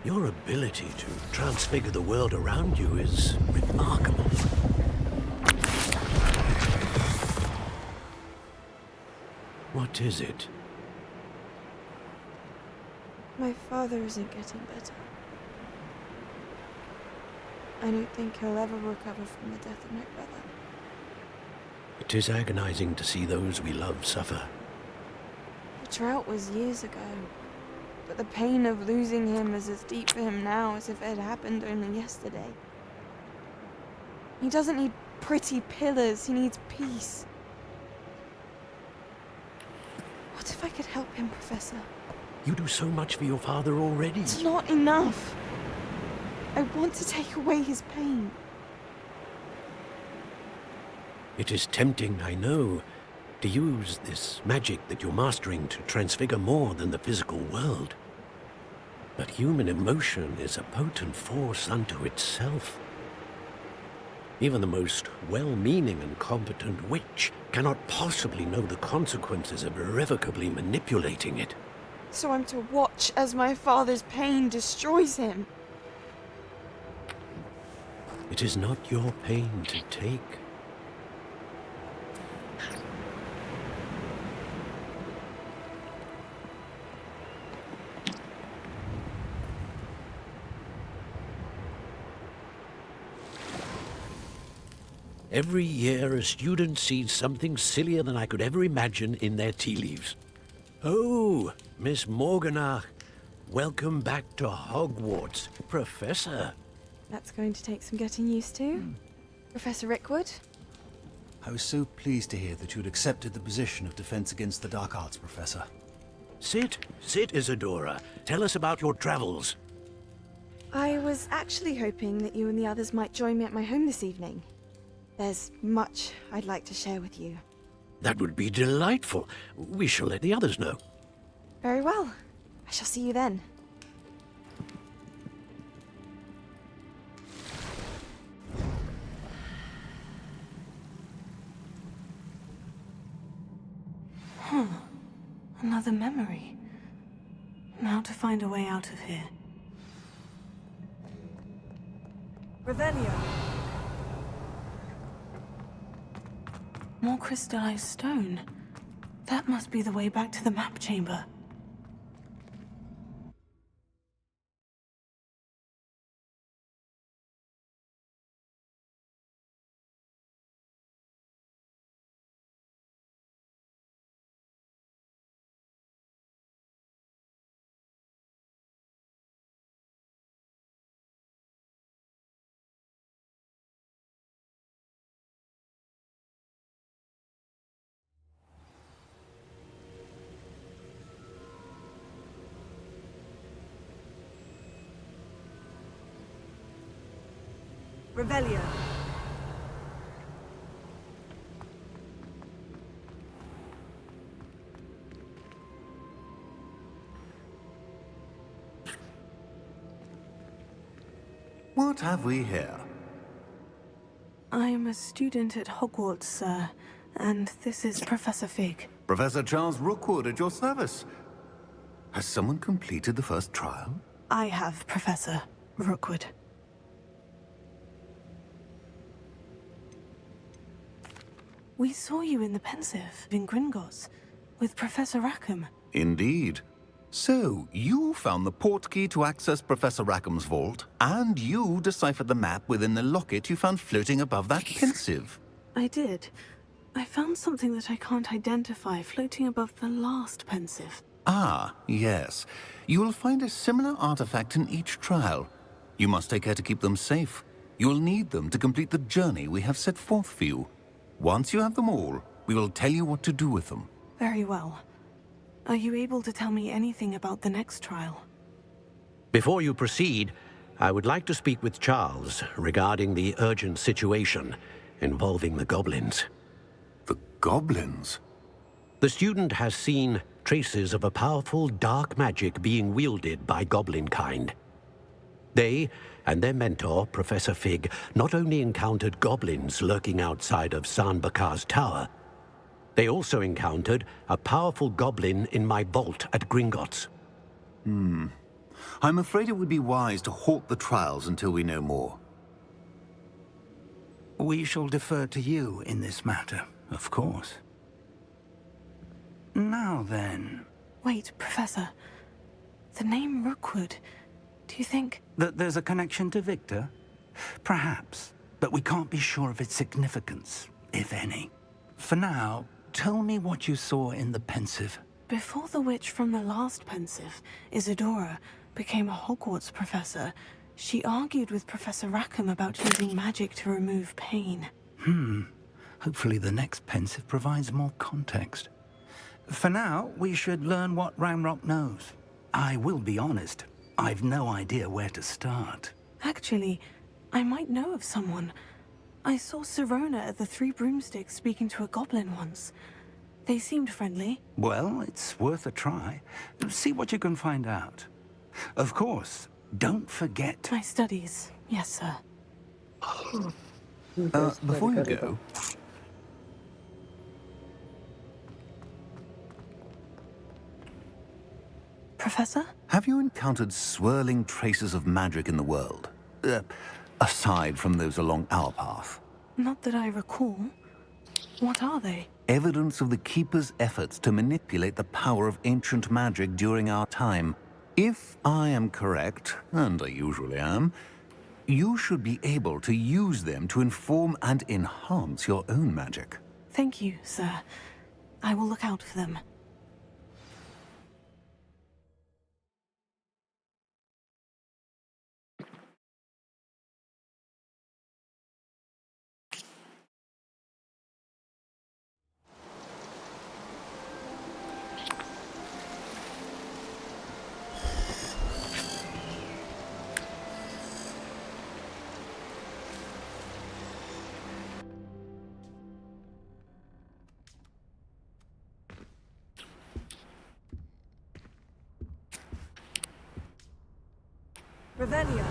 Your ability to transfigure the world around you is remarkable. What is it? My father isn't getting better. I don't think he'll ever recover from the death of my brother. It is agonizing to see those we love suffer. The drought was years ago, but the pain of losing him is as deep for him now as if it had happened only yesterday. He doesn't need pretty pillars, he needs peace. What if I could help him, Professor? You do so much for your father already. It's not enough. I want to take away his pain. It is tempting, I know, to use this magic that you're mastering to transfigure more than the physical world. But human emotion is a potent force unto itself. Even the most well-meaning and competent witch cannot possibly know the consequences of irrevocably manipulating it. So I'm to watch as my father's pain destroys him. It is not your pain to take. Every year, a student sees something sillier than I could ever imagine in their tea leaves. Oh, Miss Morganach, welcome back to Hogwarts, Professor. That's going to take some getting used to. Professor Rickwood? I was so pleased to hear that you'd accepted the position of Defense Against the Dark Arts, Professor. Sit, Isadora. Tell us about your travels. I was actually hoping that you and the others might join me at my home this evening. There's much I'd like to share with you. That would be delightful. We shall let the others know. Very well. I shall see you then. Another memory. Now to find a way out of here. Revelio. More crystallized stone. That must be the way back to the map chamber. Revelio. What have we here? I'm a student at Hogwarts, sir, and this is Professor Fig. Professor Charles Rookwood at your service. Has someone completed the first trial? I have, Professor Rookwood. We saw you in the Pensive in Gringotts with Professor Rackham. Indeed. So, you found the portkey to access Professor Rackham's vault, and you deciphered the map within the locket you found floating above that Pensive. I did. I found something that I can't identify floating above the last Pensive. Ah, yes. You will find a similar artifact in each trial. You must take care to keep them safe. You will need them to complete the journey we have set forth for you. Once you have them all, we will tell you what to do with them. Very well. Are you able to tell me anything about the next trial? Before you proceed, I would like to speak with Charles regarding the urgent situation involving the goblins. The goblins? The student has seen traces of a powerful dark magic being wielded by goblin kind. They and their mentor, Professor Fig, not only encountered goblins lurking outside of Sanbakar's tower, they also encountered a powerful goblin in my vault at Gringotts. I'm afraid it would be wise to halt the trials until we know more. We shall defer to you in this matter, of course. Now then... Wait, Professor. The name Rookwood, do you think... That there's a connection to Victor? Perhaps, but we can't be sure of its significance, if any. For now, tell me what you saw in the Pensive. Before the witch from the last Pensive, Isadora, became a Hogwarts professor, she argued with Professor Rackham about using magic to remove pain. Hopefully the next Pensive provides more context. For now, we should learn what Ranrock knows. I will be honest, I've no idea where to start. Actually, I might know of someone. I saw Sirona at the Three Broomsticks speaking to a goblin once. They seemed friendly. Well, it's worth a try. See what you can find out. Of course, don't forget... My studies, yes, sir. Before you go... Professor? Have you encountered swirling traces of magic in the world? Aside from those along our path? Not that I recall. What are they? Evidence of the Keeper's efforts to manipulate the power of ancient magic during our time. If I am correct, and I usually am, you should be able to use them to inform and enhance your own magic. Thank you, sir. I will look out for them. Revelio.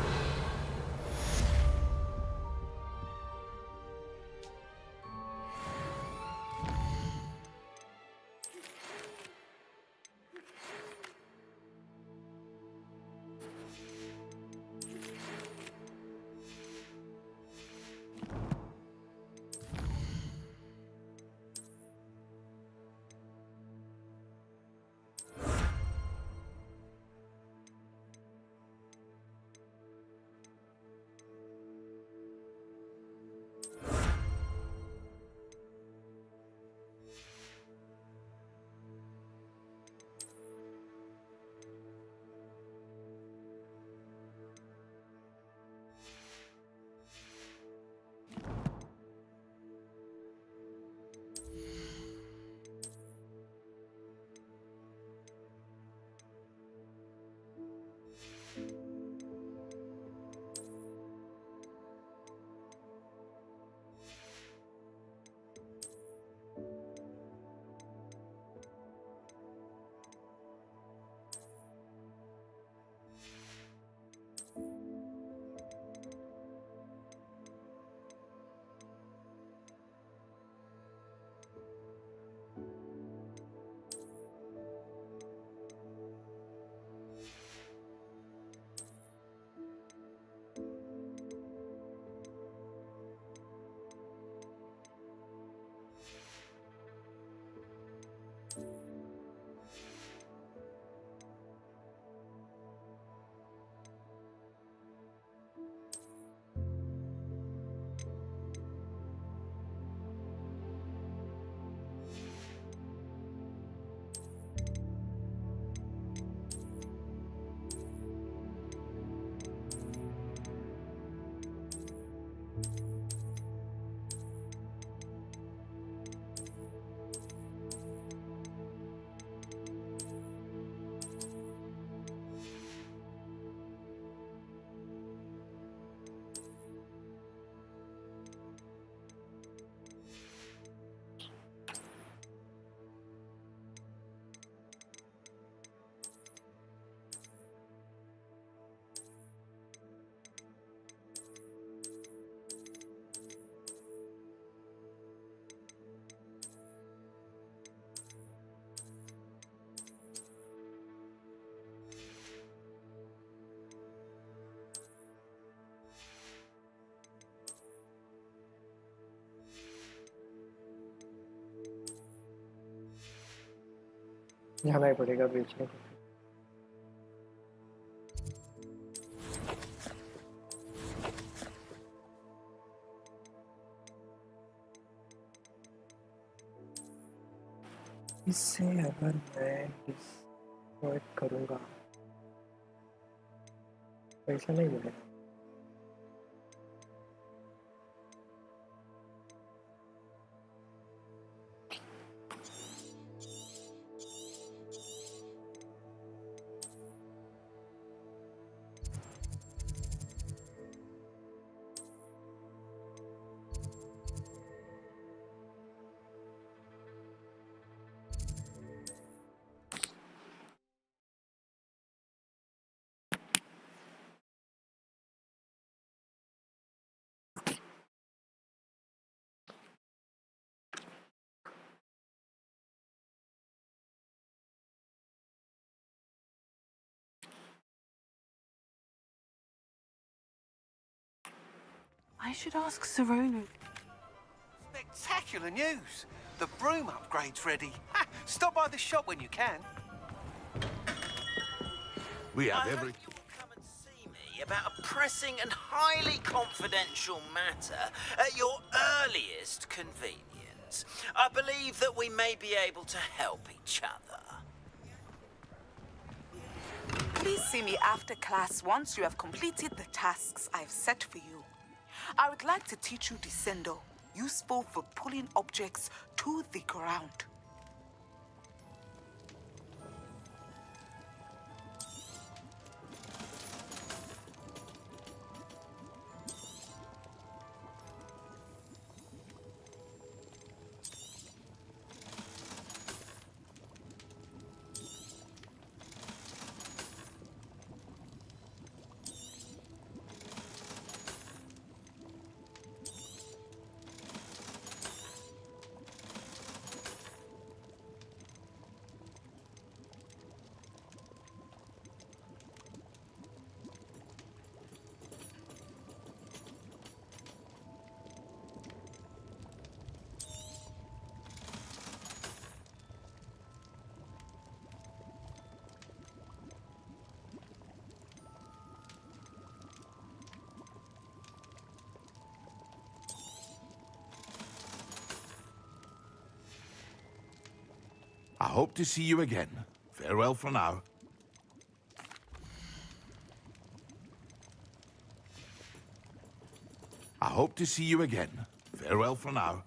जाना ही पड़ेगा बेचने को। इससे अगर मैं destroy करूँगा पैसा नहीं मिलेगा। I should ask Saronu. Spectacular news! The broom upgrade's ready. Ha! Stop by the shop when you can. We have every... About a pressing and highly confidential matter at your earliest convenience. I believe that we may be able to help each other. Please see me after class once you have completed the tasks I've set for you. I would like to teach you Descendo, useful for pulling objects to the ground. I hope to see you again. Farewell for now. I hope to see you again. Farewell for now.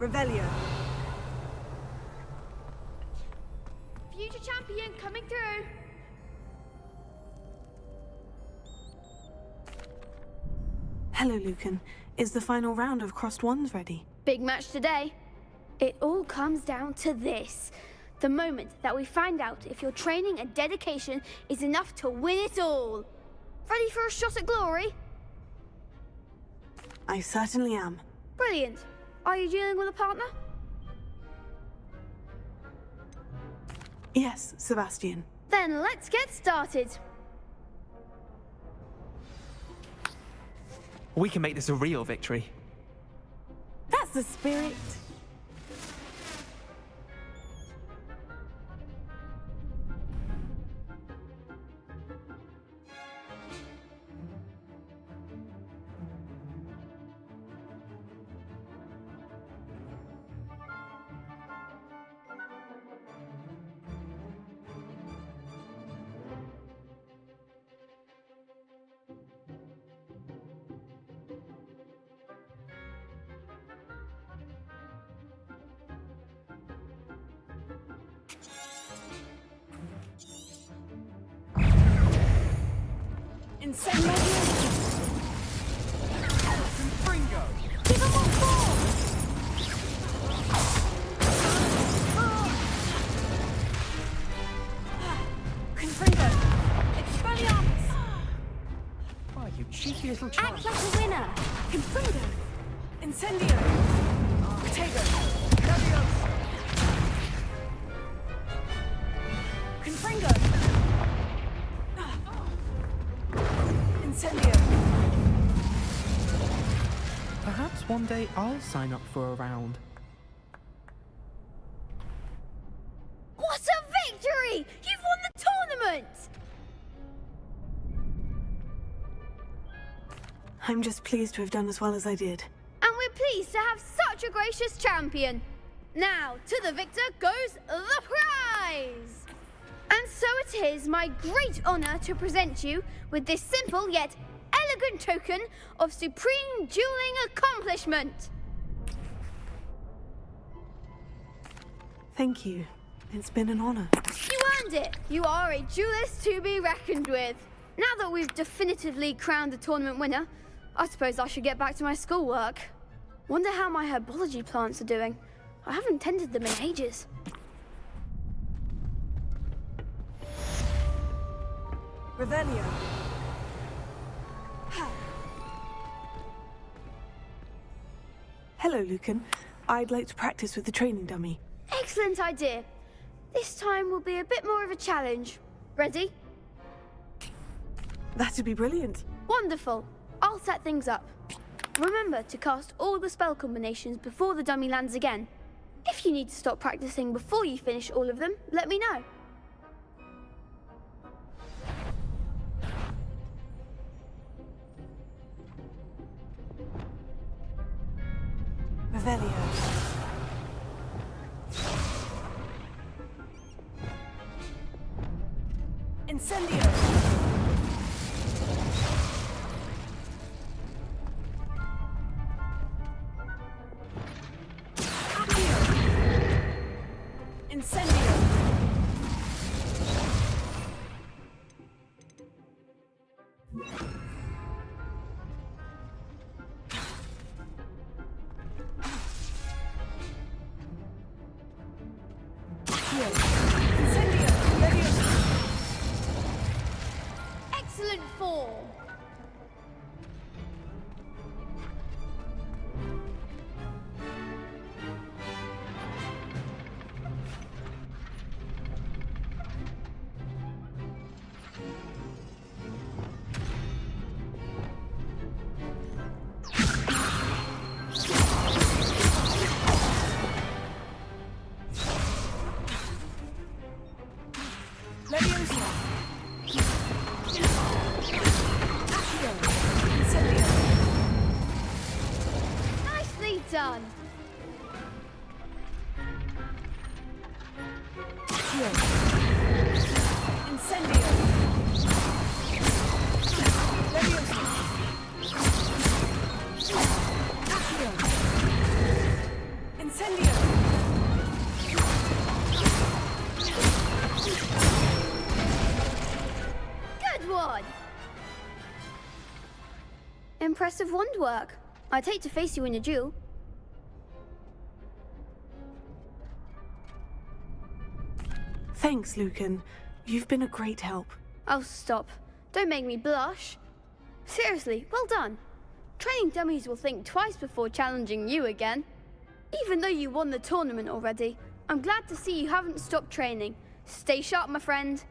Revelio. Future champion coming through. Hello, Lucan. Is the final round of Crossed Wands ready? Big match today. It all comes down to this. The moment that we find out if your training and dedication is enough to win it all. Ready for a shot at glory? I certainly am. Brilliant. Are you dealing with a partner? Yes, Sebastian. Then let's get started. We can make this a real victory. That's the spirit. Incendio! Fringo! Give him one more! Confringo! Expelliarmus! Oh, you cheeky little child. Act like a winner! Confringo! Incendio! Protego! Leviosa! Confringo! Incendio! Perhaps one day I'll sign up for a round. What a victory! You've won the tournament! I'm just pleased to have done as well as I did. And we're pleased to have such a gracious champion. Now, to the victor goes the prize! And so it is my great honor to present you with this simple yet elegant token of supreme dueling accomplishment. Thank you. It's been an honor. You earned it. You are a duelist to be reckoned with. Now that we've definitively crowned the tournament winner, I suppose I should get back to my schoolwork. Wonder how my herbology plants are doing. I haven't tended them in ages. Revelio. Hello, Lucan. I'd like to practice with the training dummy. Excellent idea. This time will be a bit more of a challenge. Ready? That'd be brilliant. Wonderful. I'll set things up. Remember to cast all the spell combinations before the dummy lands again. If you need to stop practicing before you finish all of them, let me know. Revelio. Incendio. Incendio! Incendio! Leviosa! Excellent form! Leviosa! Impressive wand work. I'd hate to face you in a duel. Thanks, Lucan. You've been a great help. Oh, stop. Don't make me blush. Seriously, well done. Training dummies will think twice before challenging you again. Even though you won the tournament already, I'm glad to see you haven't stopped training. Stay sharp, my friend.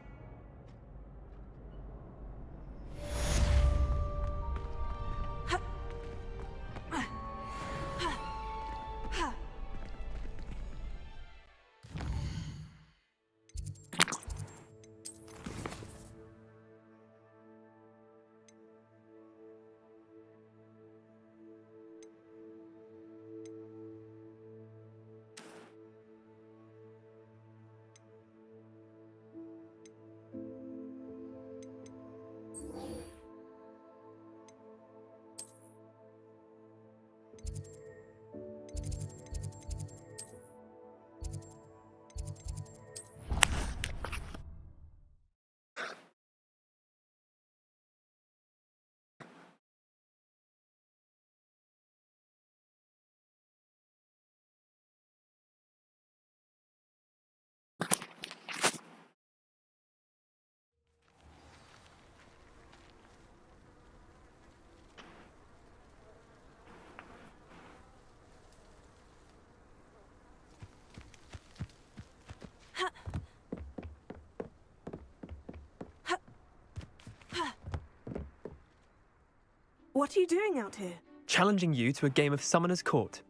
What are you doing out here? Challenging you to a game of Summoner's Court.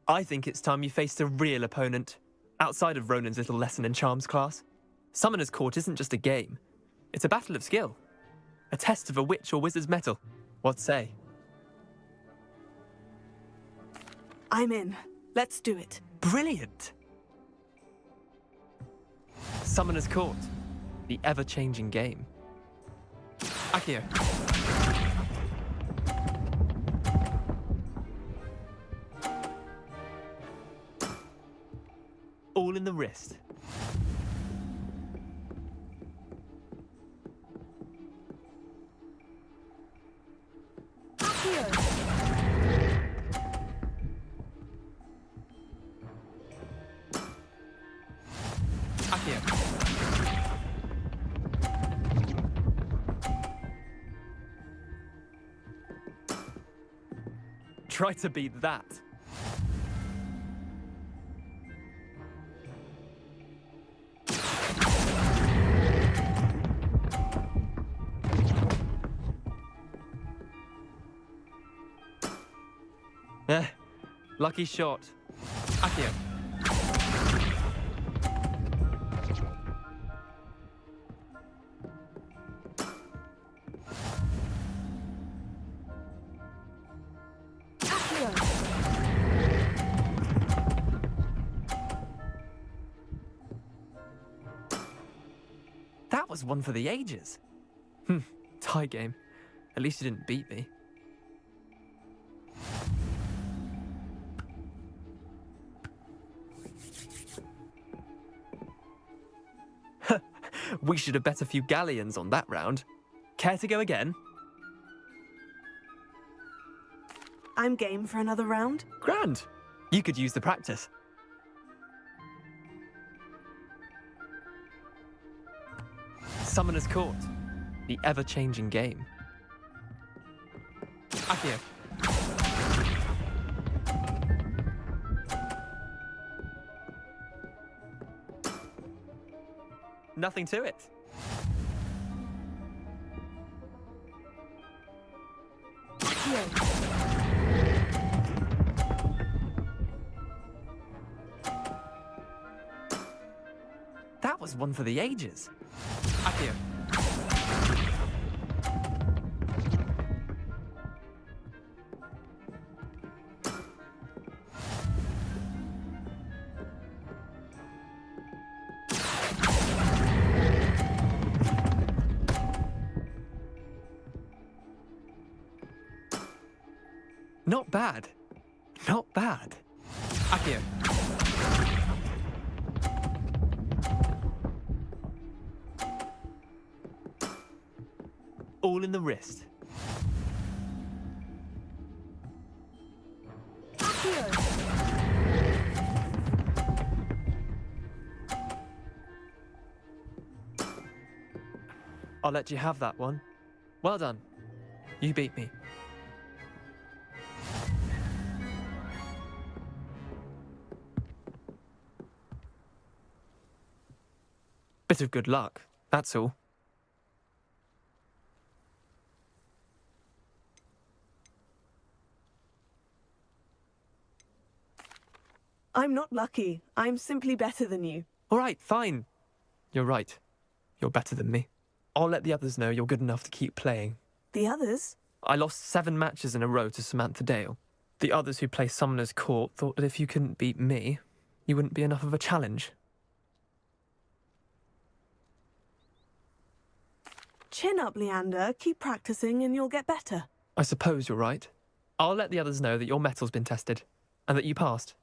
I think it's time you faced a real opponent, outside of Ronan's little lesson in charms class. Summoner's Court isn't just a game. It's a battle of skill. A test of a witch or wizard's mettle. What say? I'm in. Let's do it. Brilliant! Summoner's Court. The ever-changing game. Akio. All in the wrist. Akio. Try to beat that. Lucky shot. Akio. That was one for the ages. Tie game. At least you didn't beat me. We should have bet a few galleons on that round. Care to go again? I'm game for another round. Grand. You could use the practice. Summoner's Court. The ever-changing game. Akio. Nothing to it. That was one for the ages. Akio. Not bad. Not bad. Akio. All in the wrist. I'll let you have that one. Well done. You beat me. Bit of good luck, that's all. I'm not lucky. I'm simply better than you. All right, fine. You're right. You're better than me. I'll let the others know you're good enough to keep playing. The others? I lost 7 matches in a row to Samantha Dale. The others who play Summoner's Court thought that if you couldn't beat me, you wouldn't be enough of a challenge. Chin up, Leander. Keep practicing and you'll get better. I suppose you're right. I'll let the others know that your metal's been tested, and that you passed.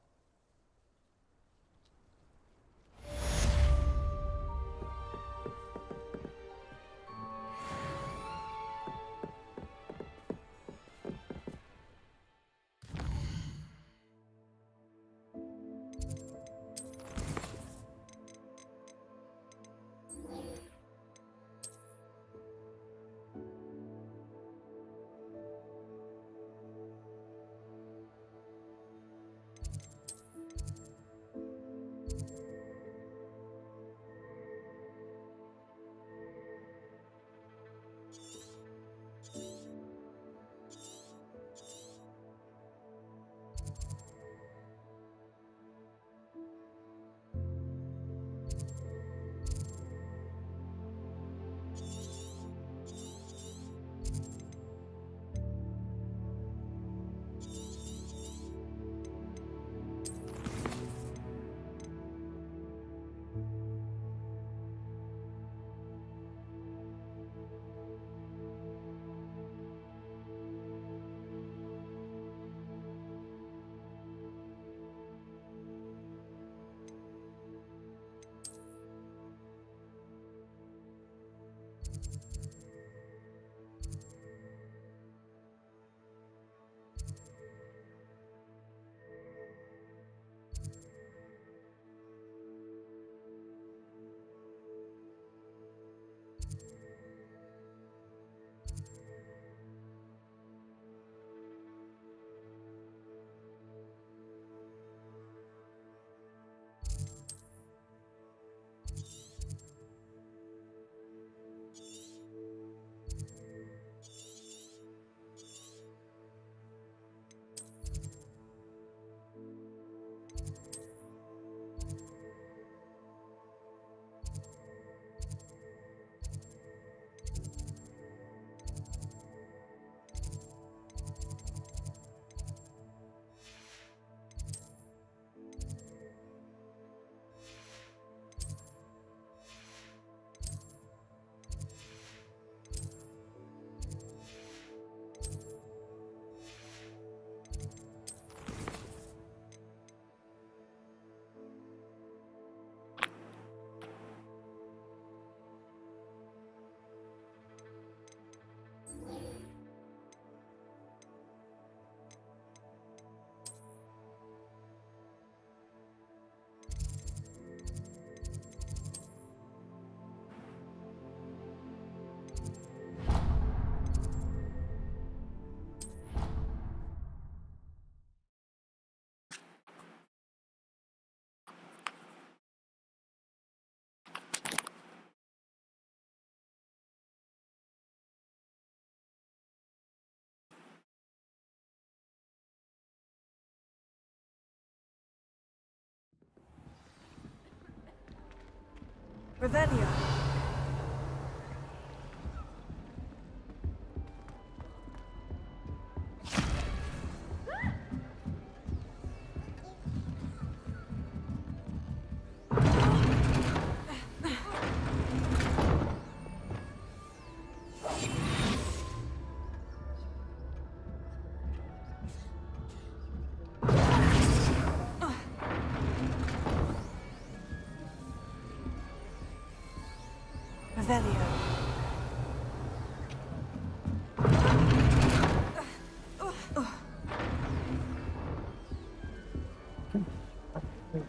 Revelio.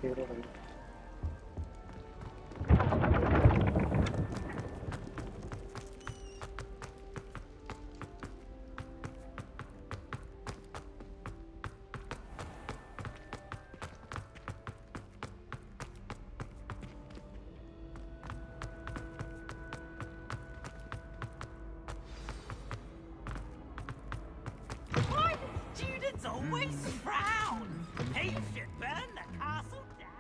तेरे भाई Why do students always frown? He should burn the castle down.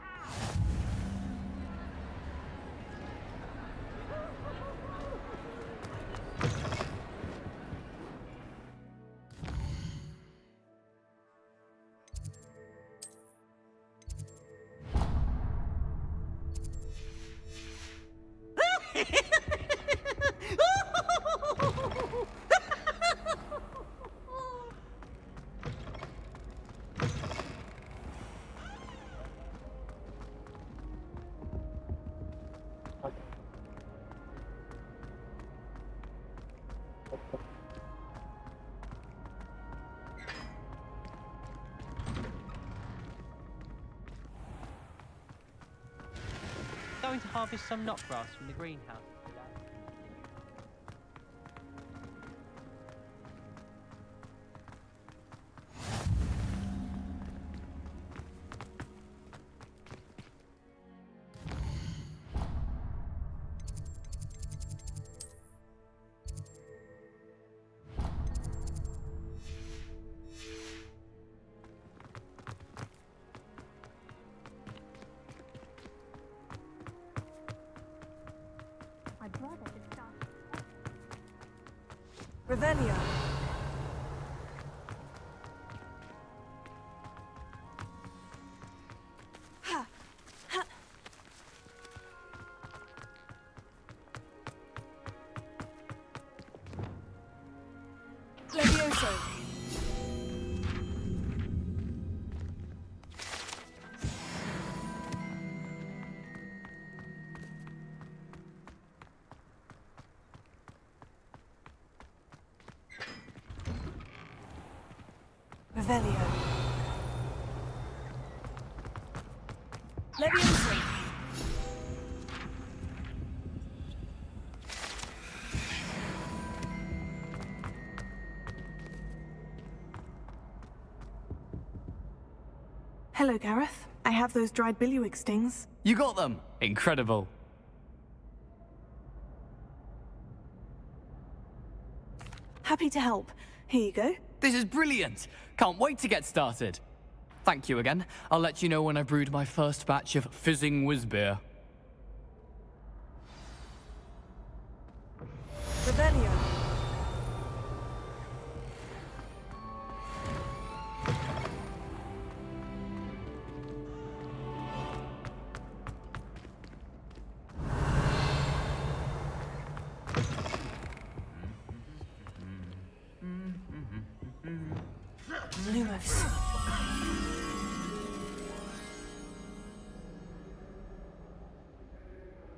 Going to harvest some knotgrass from the greenhouse. I'd rather just start. Revelio. Levioso. Revelio. Levioso. Hello, Gareth. I have those dried billywig stings. You got them! Incredible. Happy to help. Here you go. This is brilliant! Can't wait to get started. Thank you again. I'll let you know when I brewed my first batch of fizzing whizbeer. Revelio. Lumos.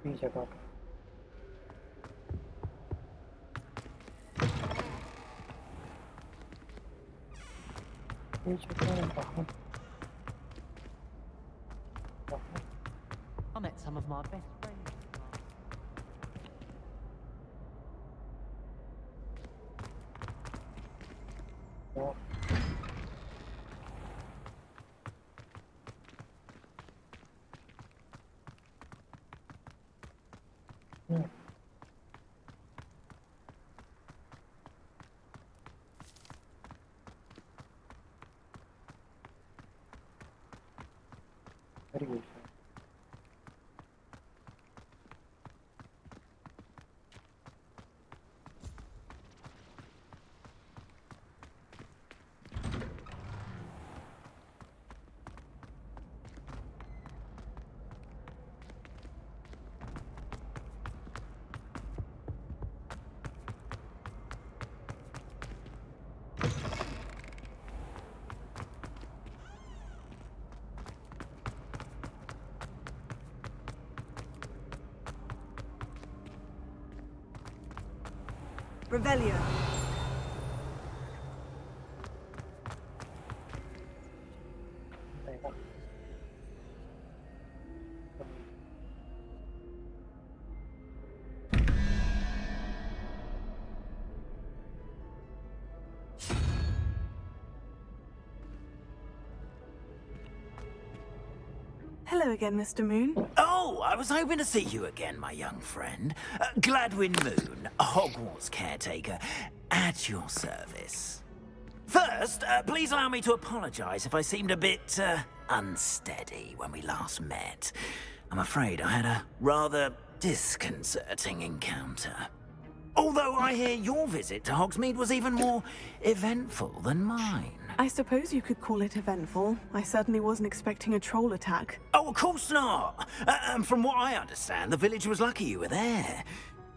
पीछे का पीछे का बाहर I met some of my best friends. very good. Revelio. Hello again, Mr. Moon. Oh, I was hoping to see you again, my young friend. Gladwin Moon, Hogwarts caretaker, at your service. First, please allow me to apologize if I seemed a bit, unsteady when we last met. I'm afraid I had a rather disconcerting encounter. Although I hear your visit to Hogsmeade was even more eventful than mine. I suppose you could call it eventful. I certainly wasn't expecting a troll attack. Oh, of course not. And from what I understand, the village was lucky you were there.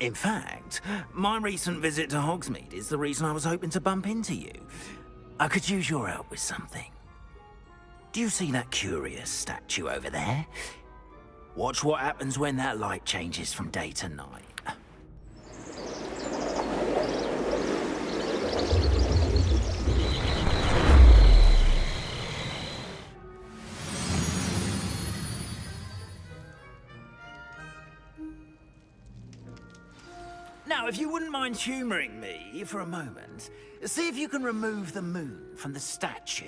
In fact, my recent visit to Hogsmeade is the reason I was hoping to bump into you. I could use your help with something. Do you see that curious statue over there? Watch what happens when that light changes from day to night. Now, if you wouldn't mind humouring me for a moment, see if you can remove the moon from the statue.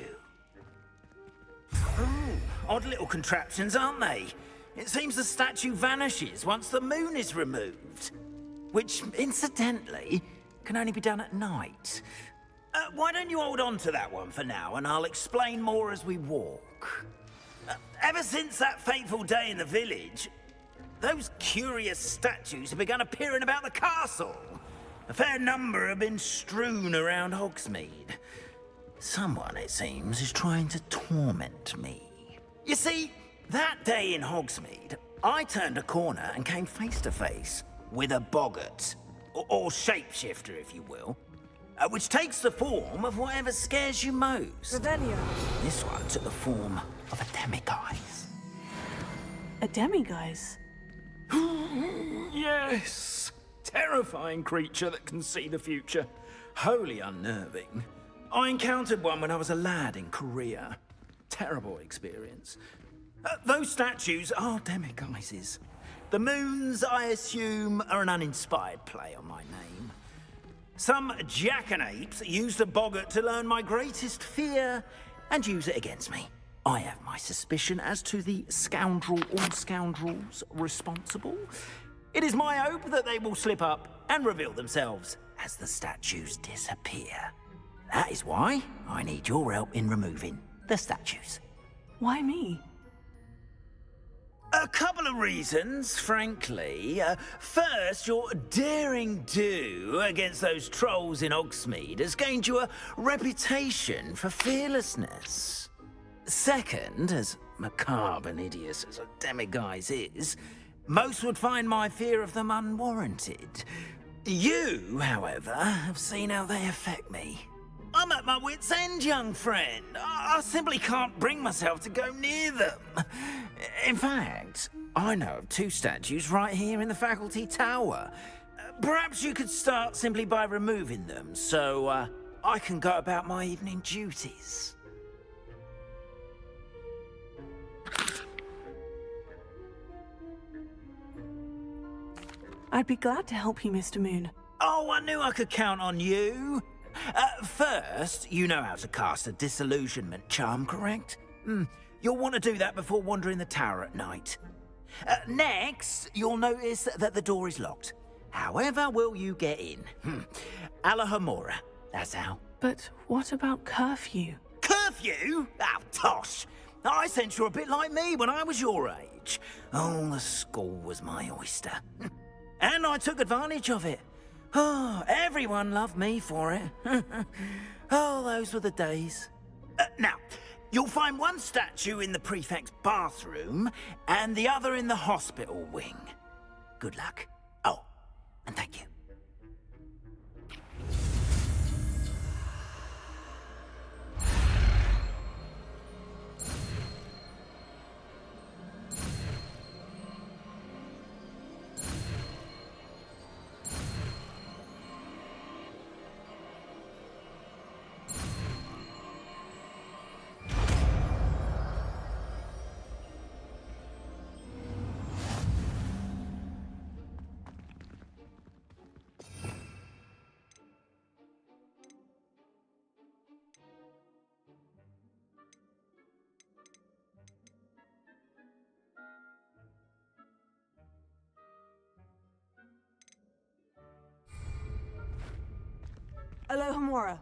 Odd little contraptions, aren't they? It seems the statue vanishes once the moon is removed. Which, incidentally, can only be done at night. Why don't you hold on to that one for now, and I'll explain more as we walk. Ever since that fateful day in the village, those curious statues have begun appearing about the castle. A fair number have been strewn around Hogsmeade. Someone, it seems, is trying to torment me. You see, that day in Hogsmeade, I turned a corner and came face to face with a boggart, or shapeshifter, if you will, which takes the form of whatever scares you most. Revelio. This one took the form of a demiguise. A demiguise? Yes! Terrifying creature that can see the future. Wholly unnerving. I encountered one when I was a lad in Korea. Terrible experience. Those statues are demiguises. The moons, I assume, are an uninspired play on my name. Some jackanapes used a boggart to learn my greatest fear and use it against me. I have my suspicion as to the scoundrel or scoundrels responsible. It is my hope that they will slip up and reveal themselves as the statues disappear. That is why I need your help in removing the statues. Why me? A couple of reasons, frankly. First, your daring do against those trolls in Hogsmeade has gained you a reputation for fearlessness. Second, as macabre and hideous as a demiguise is, most would find my fear of them unwarranted. You, however, have seen how they affect me. I'm at my wit's end, young friend. I simply can't bring myself to go near them. In fact, I know of two statues right here in the faculty tower. Perhaps you could start simply by removing them, so I can go about my evening duties. I'd be glad to help you, Mr. Moon. Oh, I knew I could count on you. First, you know how to cast a disillusionment charm, correct? You'll want to do that before wandering the tower at night. Next, you'll notice that the door is locked. However will you get in? Alahomora, that's how. But what about curfew? Curfew? Oh, tosh. I sense you're a bit like me when I was your age. Oh, the school was my oyster. And I took advantage of it. Oh, everyone loved me for it. Oh, those were the days. Now, you'll find one statue in the prefect's bathroom and the other in the hospital wing. Good luck. Oh, and thank you. Alohomora.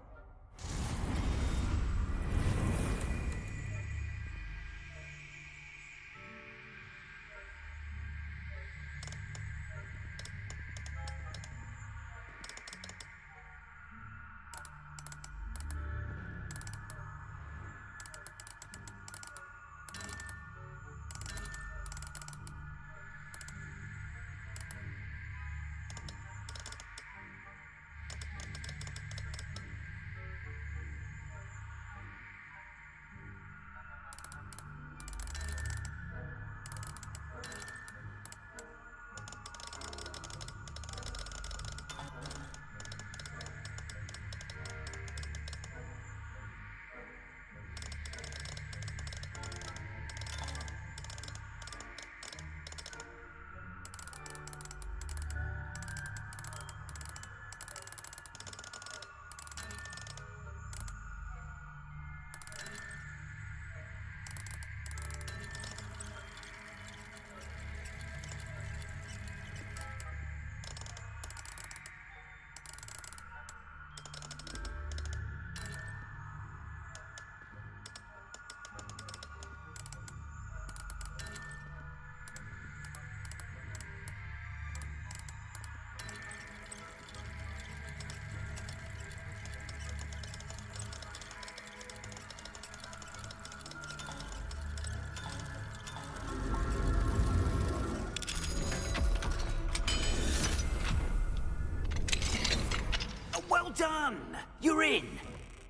Well done! You're in.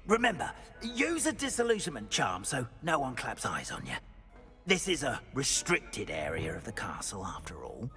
Remember, use a disillusionment charm so no one claps eyes on you. This is a restricted area of the castle, after all.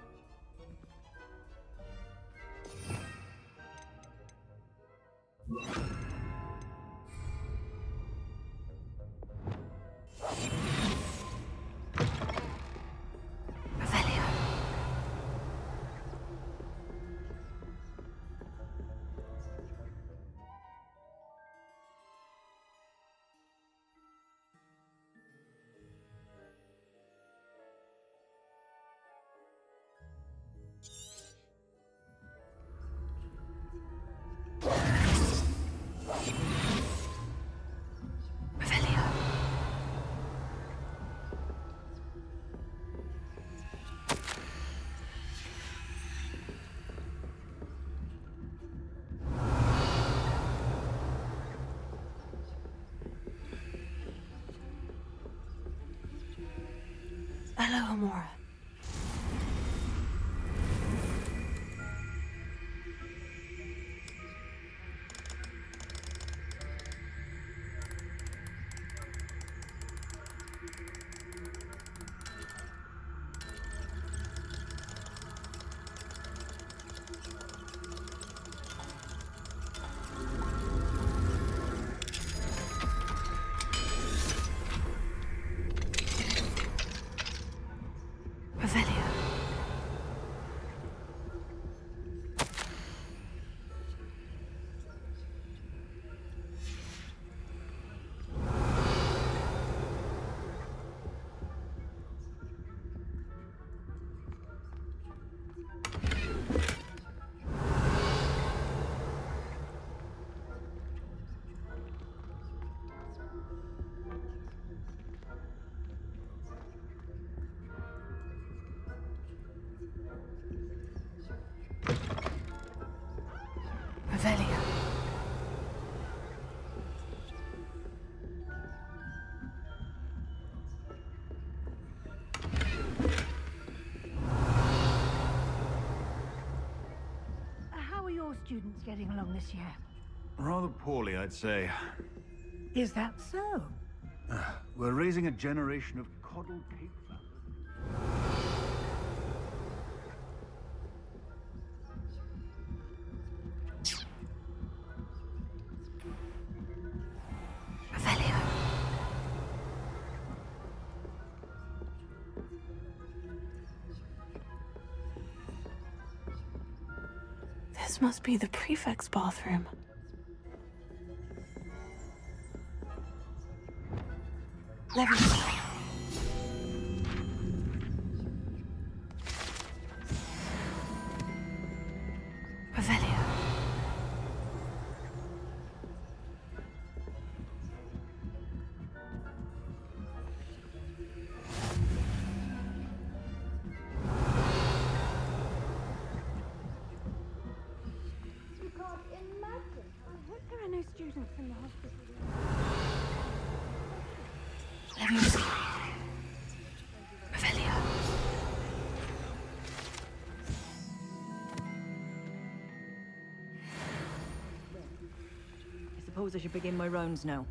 Alohomora. Revelio. How are your students getting along this year? Rather poorly, I'd say. Is that so? We're raising a generation of coddled cake flappers. This must be the prefect's bathroom. Levy. Revelio. from the hospital. Leviosa. Revelio. I suppose I should begin my rounds now.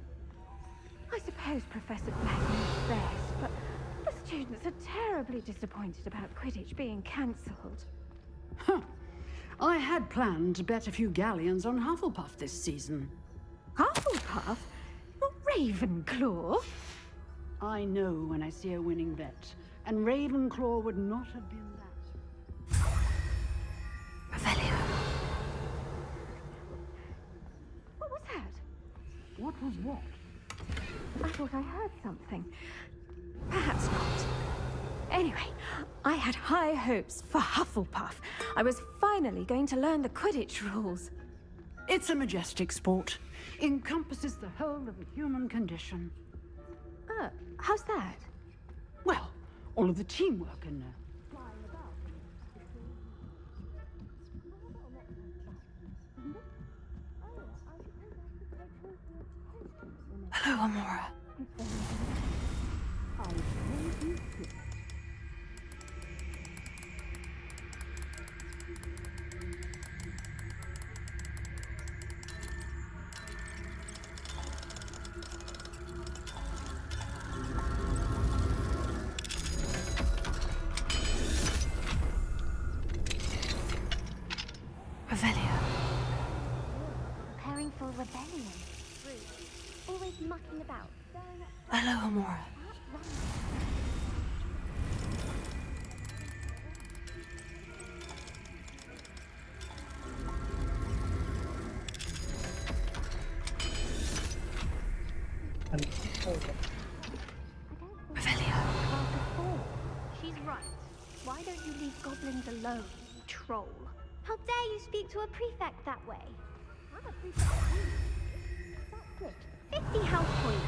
I suppose Professor Black knows best, but the students are terribly disappointed about Quidditch being cancelled. Huh. I had planned to bet a few galleons on Hufflepuff this season. Hufflepuff? Not Ravenclaw? I know when I see a winning bet, and Ravenclaw would not have been that. Revelio. What was that? What was what? I thought I heard something. Perhaps not. Anyway, I had high hopes for Hufflepuff. I was finally going to learn the Quidditch rules. It's a majestic sport. Encompasses the whole of the human condition. How's that? Well, all of the teamwork in there. Hello, Amora. Revelio. Preparing for rebellion. Always mucking about. Hello, Amora. Revelio. She's right. Why don't you leave goblins alone, troll? How dare you speak to a prefect that way? I'm a prefect too. That's it. 50 house points.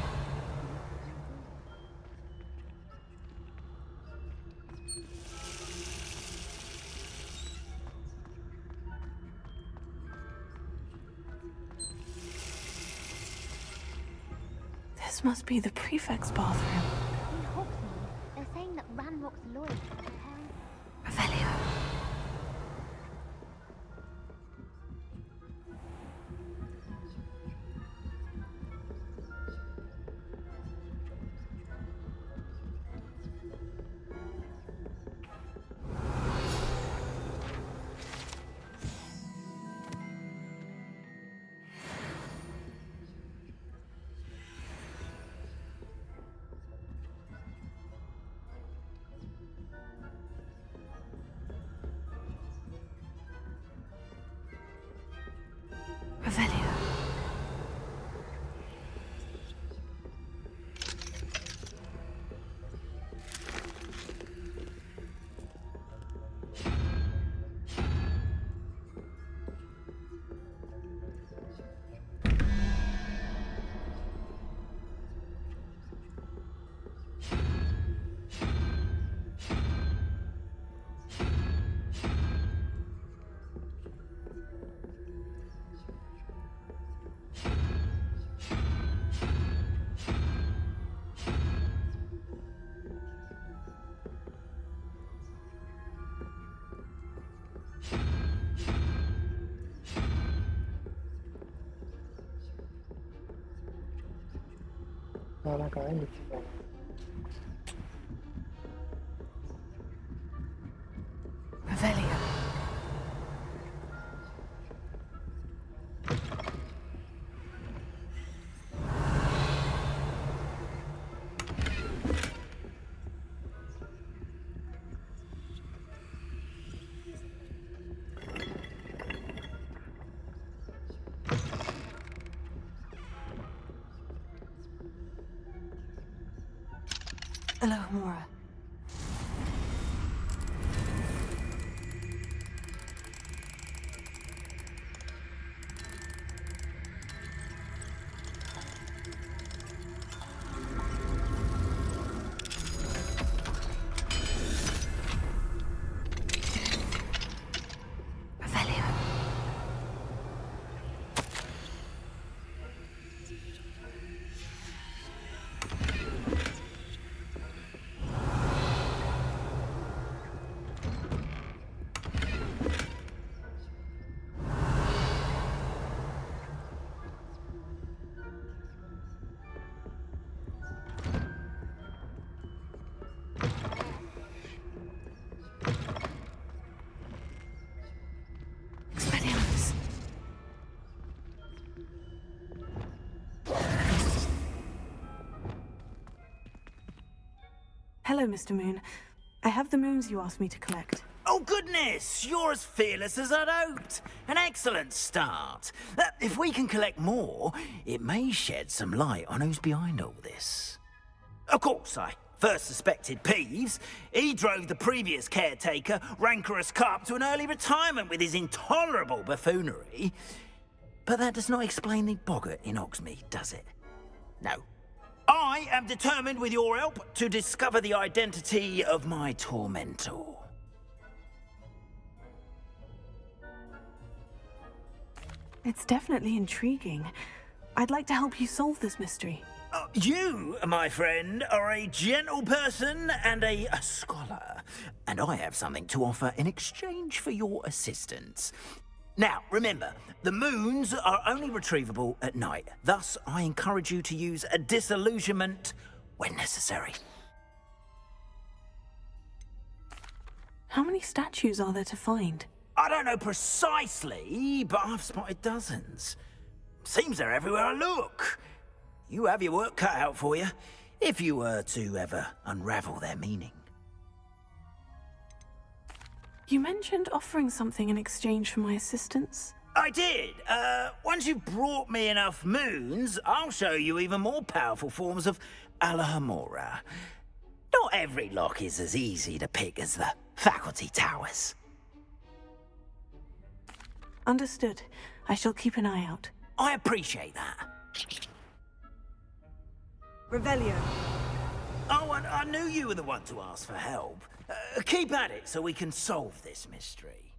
This must be the prefect's bathroom. In Hogsmeade, they're saying that Ranrock's lawyers are preparing... Revelio. Revelio. गाना कहाँ है नीचे गाना Revelio. Hello, Mora. Hello, Mr. Moon. I have the moons you asked me to collect. Oh, goodness! You're as fearless as I'd hoped. An excellent start. If we can collect more, it may shed some light on who's behind all this. Of course, I first suspected Peeves. He drove the previous caretaker, Rancorous Carp, to an early retirement with his intolerable buffoonery. But that does not explain the boggart in Hogsmeade, does it? No. I am determined, with your help, to discover the identity of my tormentor. It's definitely intriguing. I'd like to help you solve this mystery. You, my friend, are a gentle person and a scholar, and I have something to offer in exchange for your assistance. Now, remember, the moons are only retrievable at night. Thus, I encourage you to use a disillusionment when necessary. How many statues are there to find? I don't know precisely, but I've spotted dozens. Seems they're everywhere I look. You have your work cut out for you, if you were to ever unravel their meaning. You mentioned offering something in exchange for my assistance. I did. Once you've brought me enough moons, I'll show you even more powerful forms of Alohomora. Not every lock is as easy to pick as the faculty towers. Understood. I shall keep an eye out. I appreciate that. Revelio. Oh, I knew you were the one to ask for help. Keep at it so we can solve this mystery.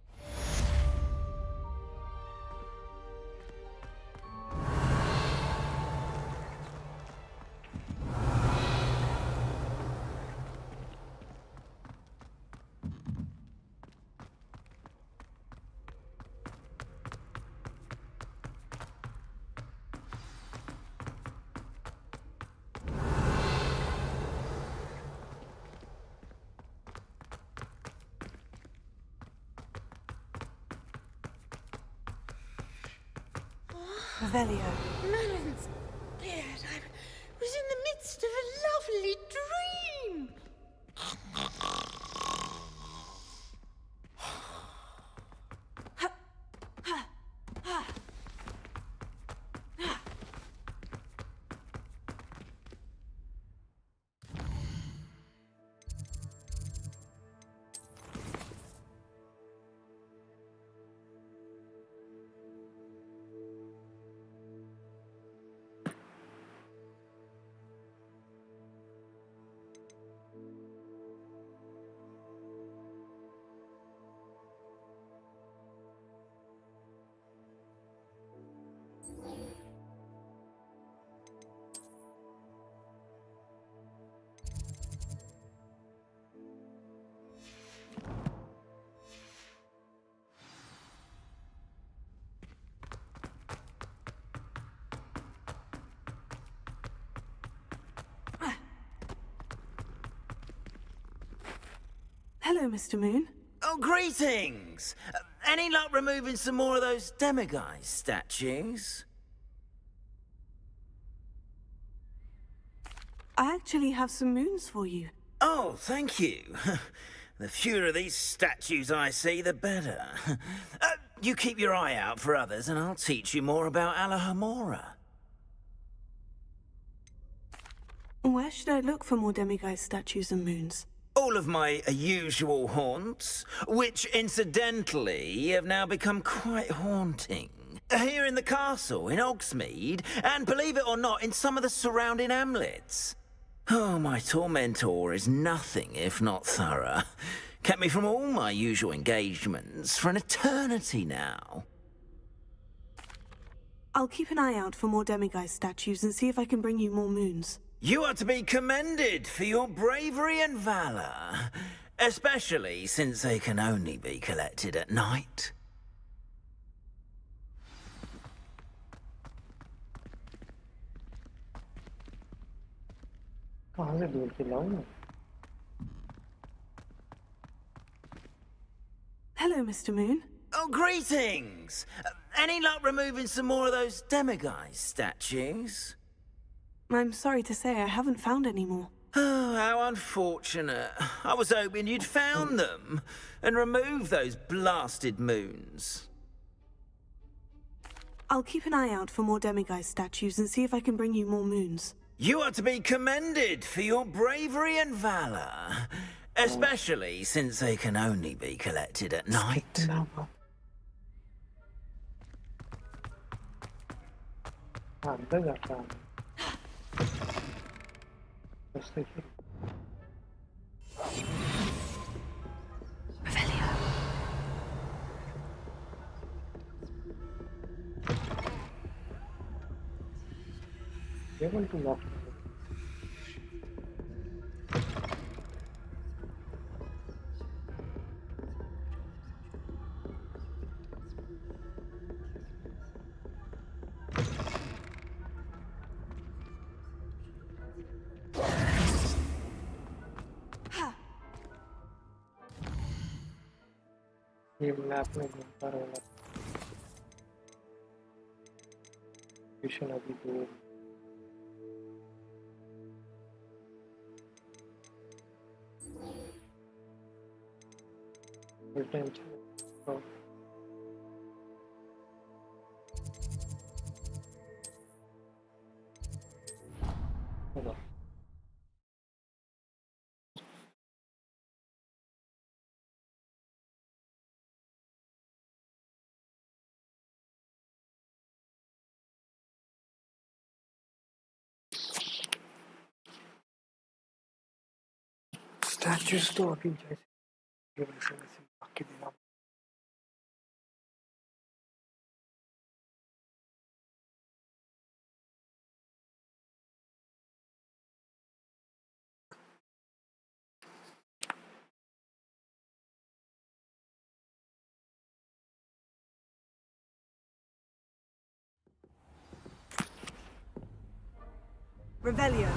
Revelio. Melon's beard. I was in the midst of a lovely dream. Hello, Mr. Moon. Oh, greetings! Any luck removing some more of those demiguise statues? I actually have some moons for you. Oh, thank you. The fewer of these statues I see, the better. You keep your eye out for others, and I'll teach you more about Alohomora. Where should I look for more demiguise statues and moons? All of my usual haunts, which incidentally have now become quite haunting. Here in the castle, in Hogsmeade, and believe it or not, in some of the surrounding hamlets. Oh, my tormentor is nothing if not thorough. Kept me from all my usual engagements for an eternity now. I'll keep an eye out for more demiguise statues and see if I can bring you more moons. You are to be commended for your bravery and valor, especially since they can only be collected at night. कहाँ से दूर के लाऊं मैं? Hello, Mr. Moon. Oh, greetings! Any luck removing some more of those demiguise statues? I'm sorry to say I haven't found any more. Oh, how unfortunate. I was hoping you'd found them and removed those blasted moons. I'll keep an eye out for more demiguise statues and see if I can bring you more moons. You are to be commended for your bravery and valor, especially since they can only be collected at night. अंदर जाता हूँ रास्ते की able to lock it. ये map में घूमता रहना mission अभी दूर टेंशन स्टैचूज तो अभी जैसे वैसे बाकी देना Revelio.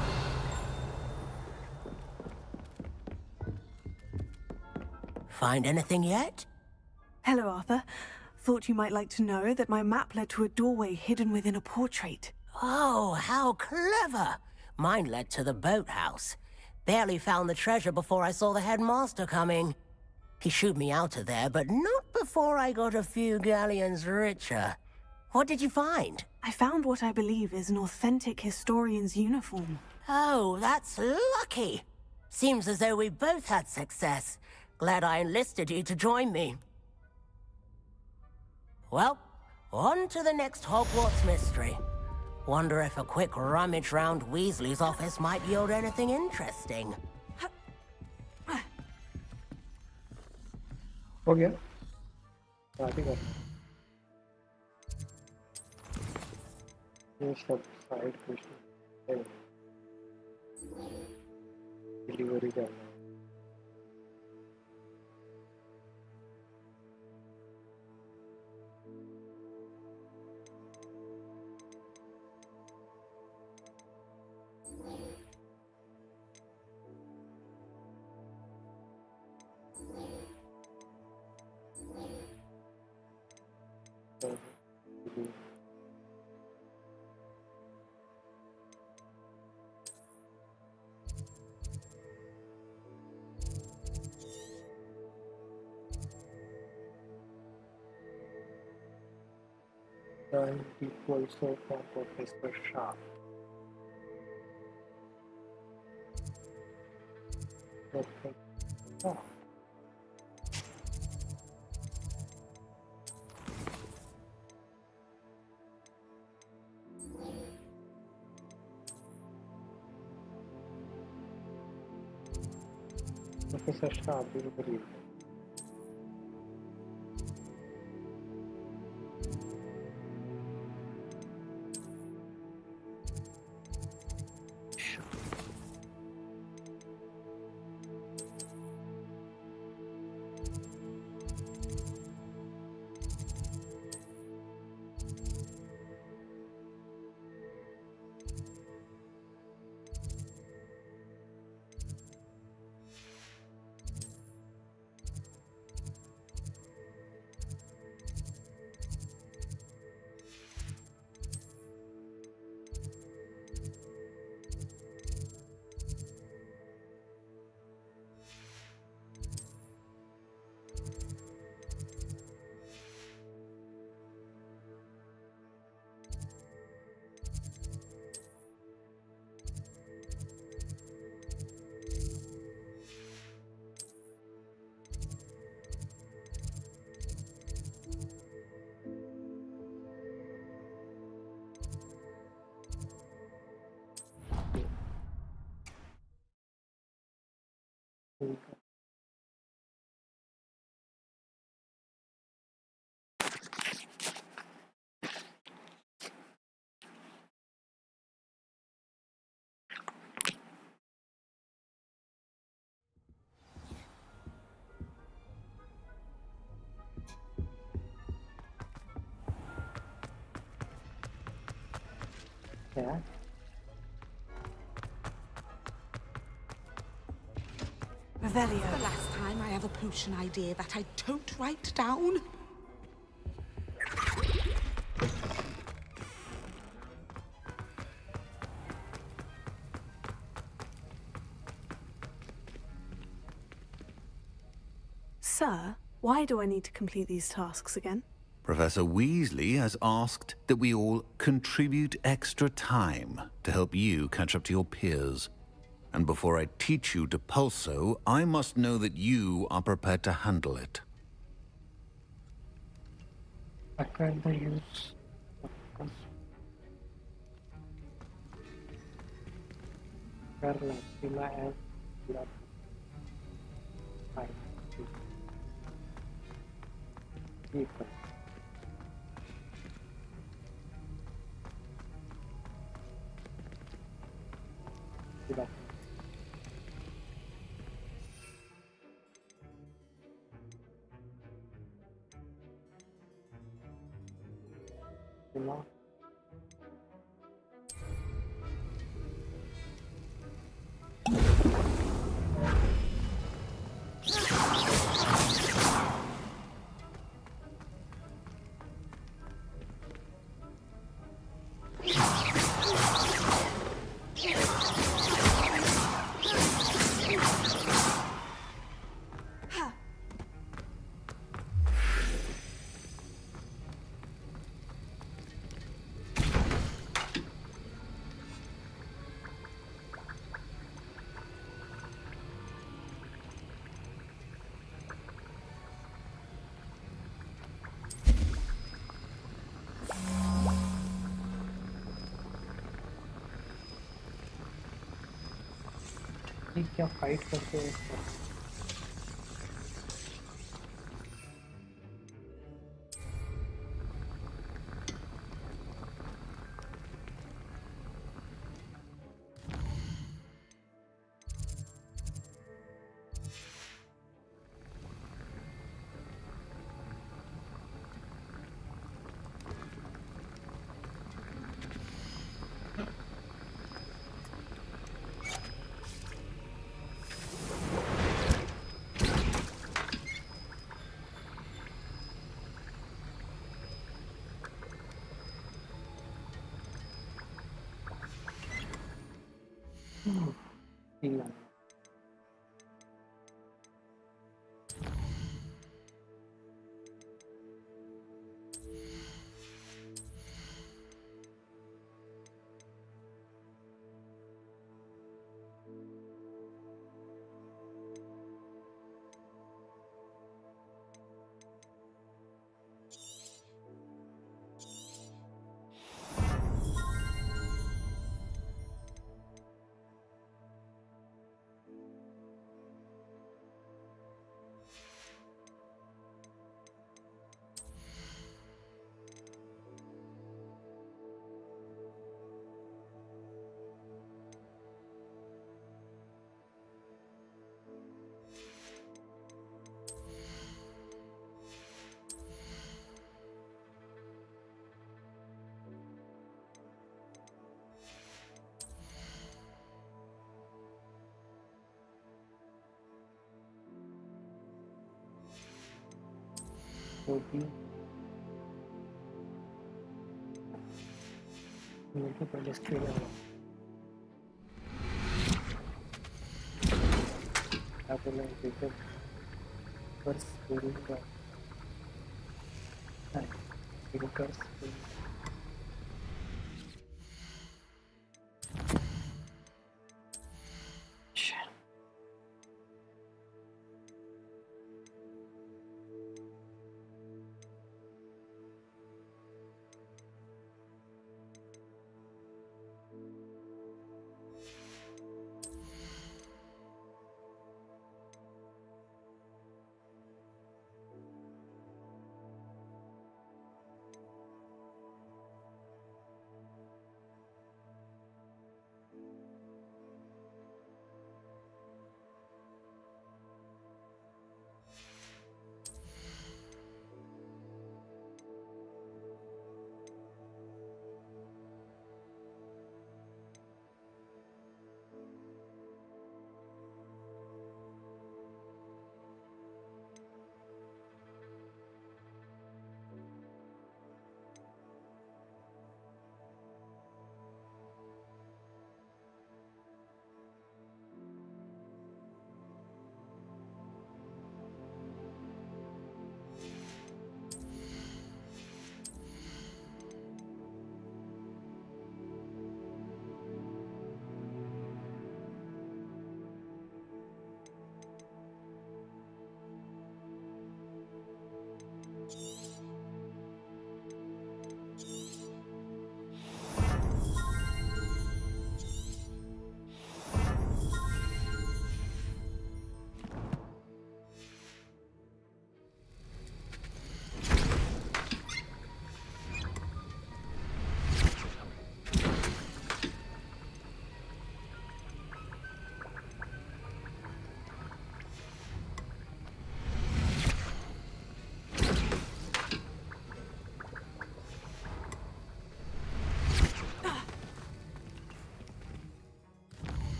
Find anything yet? Hello, Arthur. Thought you might like to know that my map led to a doorway hidden within a portrait. Oh, how clever! Mine led to the boathouse. Barely found the treasure before I saw the headmaster coming. He shooed me out of there, but not before I got a few galleons richer. What did you find? I found what I believe is an authentic historian's uniform. Oh, that's lucky. Seems as though we both had success. Glad I enlisted you to join me. Well, on to the next Hogwarts mystery. Wonder if a quick rummage round Weasley's office might yield anything interesting. हो गया शादी कर ये सब side question delivery करना Nine equals so from Professor Sharp. Okay. Oh. Professor Sharp will believe. है Revelio. The last time I have a potion idea that I don't write down. Sir, why do I need to complete these tasks again? Professor Weasley has asked that we all contribute extra time to help you catch up to your peers. And before I teach you to pulso, I must know that you are prepared to handle it. Acquire the use of Carla, Sila, and Blood. People. Sila. Sila. ये क्या fight करते हैं Sila. होती मिलके पहले straight आया आप बोले देखो बस पूरी का कर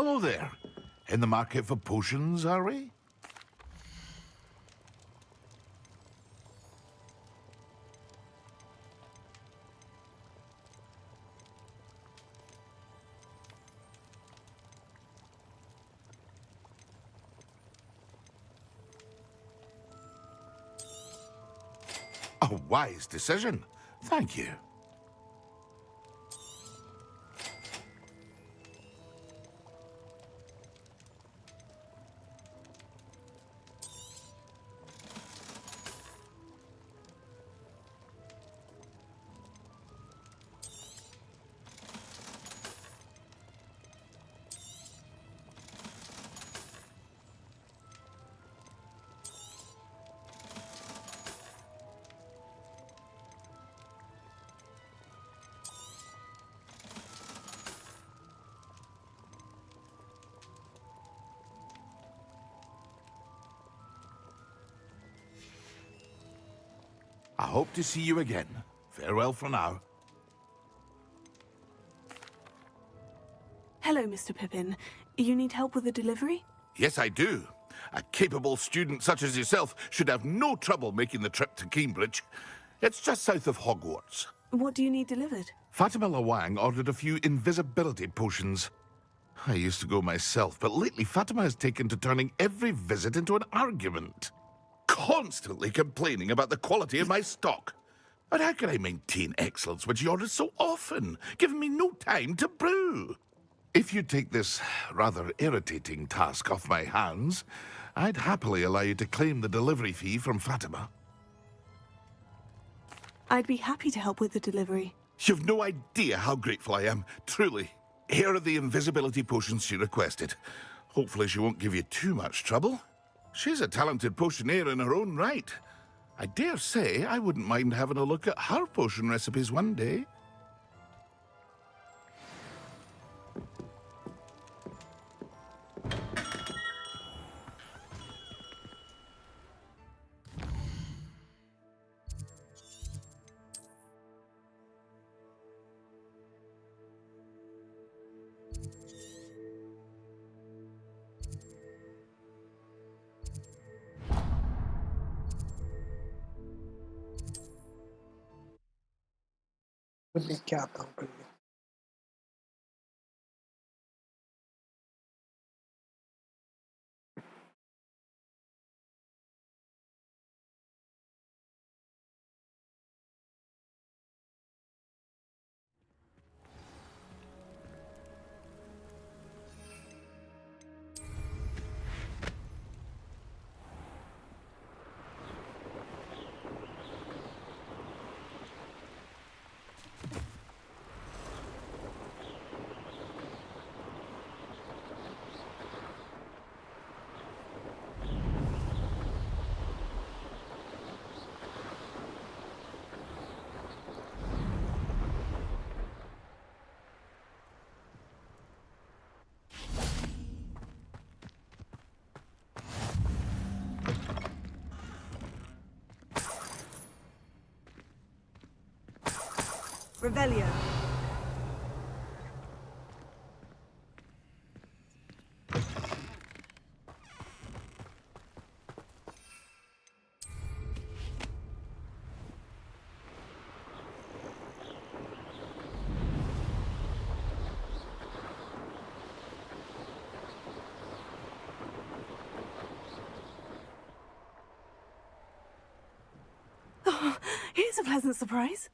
Hello there. In the market for potions, are we? A wise decision. Thank you. I hope to see you again. Farewell for now. Hello, Mr. Pippin. You need help with a delivery? Yes, I do. A capable student such as yourself should have no trouble making the trip to Cambridge. It's just south of Hogwarts. What do you need delivered? Fatima Lawang ordered a few invisibility potions. I used to go myself, but lately Fatima has taken to turning every visit into an argument. Constantly complaining about the quality of my stock. But how can I maintain excellence when she orders so often, giving me no time to brew? If you take this rather irritating task off my hands, I'd happily allow you to claim the delivery fee from Fatima. I'd be happy to help with the delivery. You've no idea how grateful I am, truly. Here are the invisibility potions she requested. Hopefully she won't give you too much trouble. She's a talented potioneer in her own right. I dare say I wouldn't mind having a look at her potion recipes one day. तो देख के आता हूँ पहले। Revelio. Oh, here's a pleasant surprise.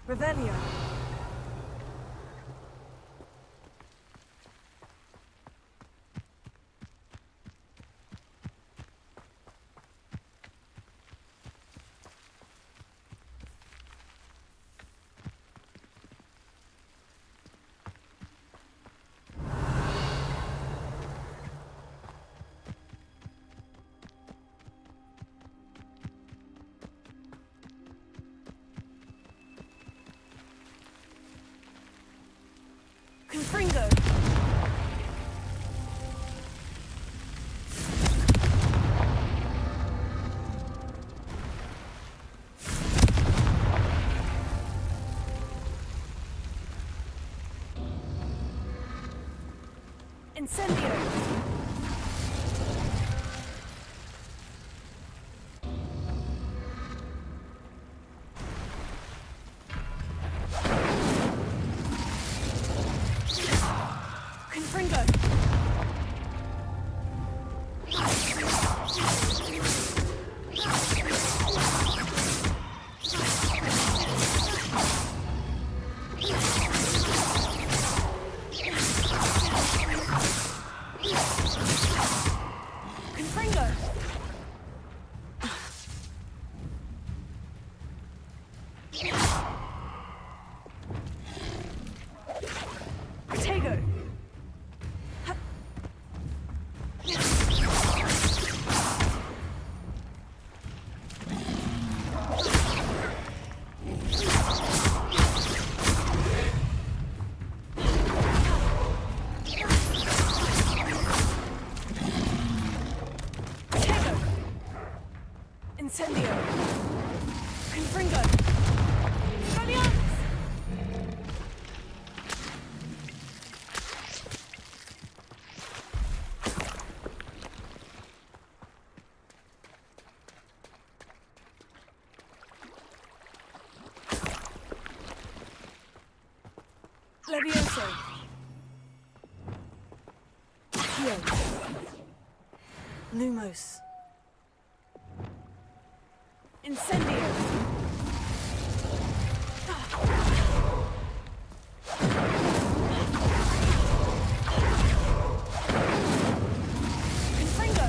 Revelio. Incendio! Confringo! Confringo! Protego! Incendio! Confringo! Expelliarmus! Levioso! Pio! Lumos! Incendio! Confringo!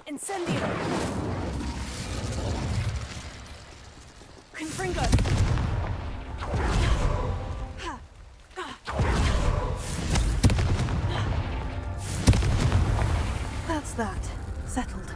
Incendio! Confringo! That's that. Settled.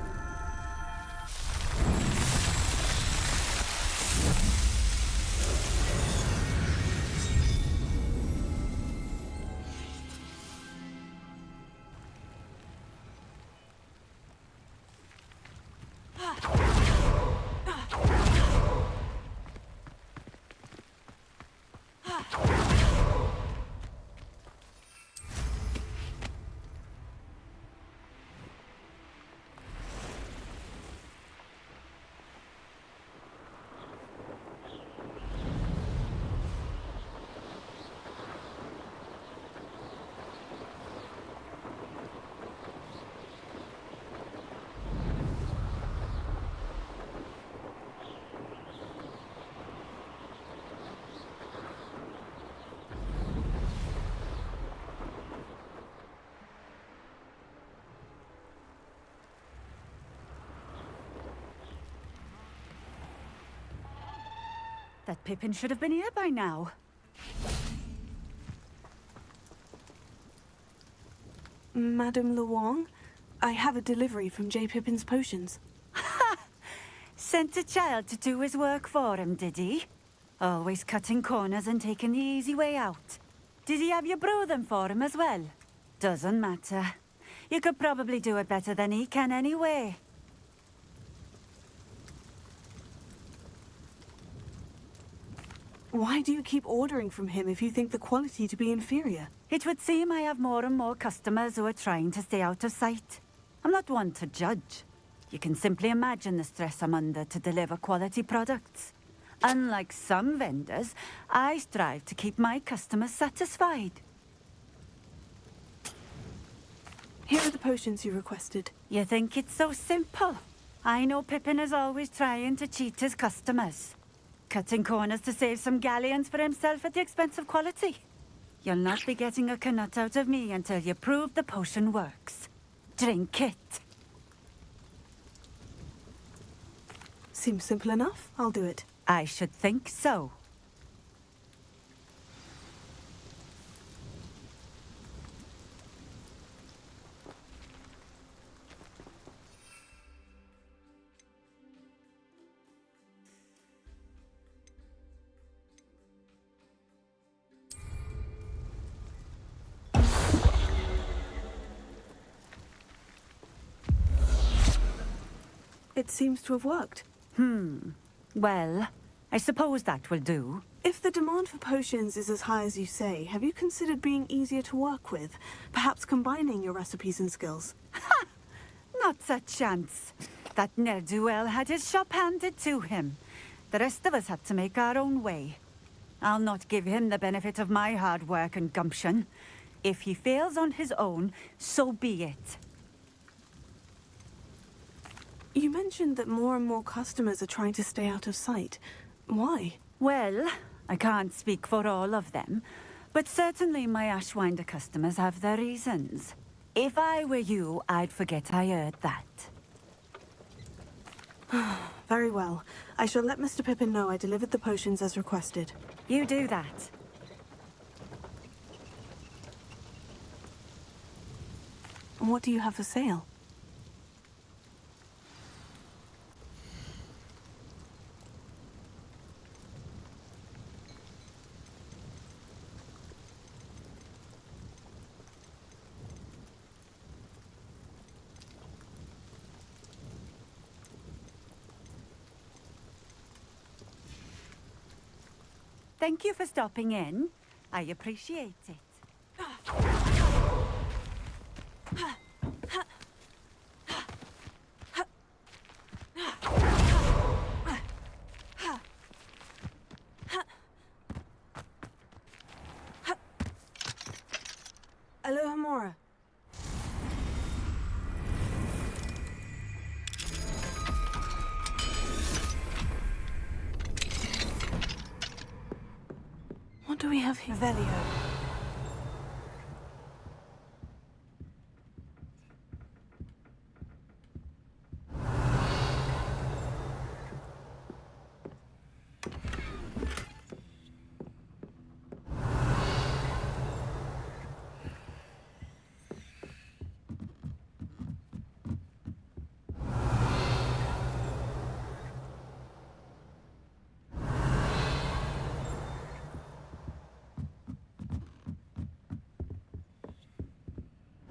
That Pippin should have been here by now. Madame Luong, I have a delivery from J. Pippin's potions. Sent a child to do his work for him, did he? Always cutting corners and taking the easy way out. Did he have you brew them for him as well? Doesn't matter. You could probably do it better than he can anyway. Why do you keep ordering from him if you think the quality to be inferior? It would seem I have more and more customers who are trying to stay out of sight. I'm not one to judge. You can simply imagine the stress I'm under to deliver quality products. Unlike some vendors, I strive to keep my customers satisfied. Here are the potions you requested. You think it's so simple? I know Pippin is always trying to cheat his customers. Cutting corners to save some galleons for himself at the expense of quality. You'll not be getting a knut out of me until you prove the potion works. Drink it. Seems simple enough. I'll do it. I should think so. It seems to have worked. Well, I suppose that will do. If the demand for potions is as high as you say, have you considered being easier to work with? Perhaps combining your recipes and skills? Not a chance. That ne'er-do-well had his shop handed to him. The rest of us had to make our own way. I'll not give him the benefit of my hard work and gumption. If he fails on his own, so be it. You mentioned that more and more customers are trying to stay out of sight. Why? Well, I can't speak for all of them, but certainly my Ashwinder customers have their reasons. If I were you, I'd forget I heard that. Very well. I shall let Mr. Pippin know I delivered the potions as requested. You do that. What do you have for sale? Thank you for stopping in. I appreciate it. Alohomora. What do we have here? Velio.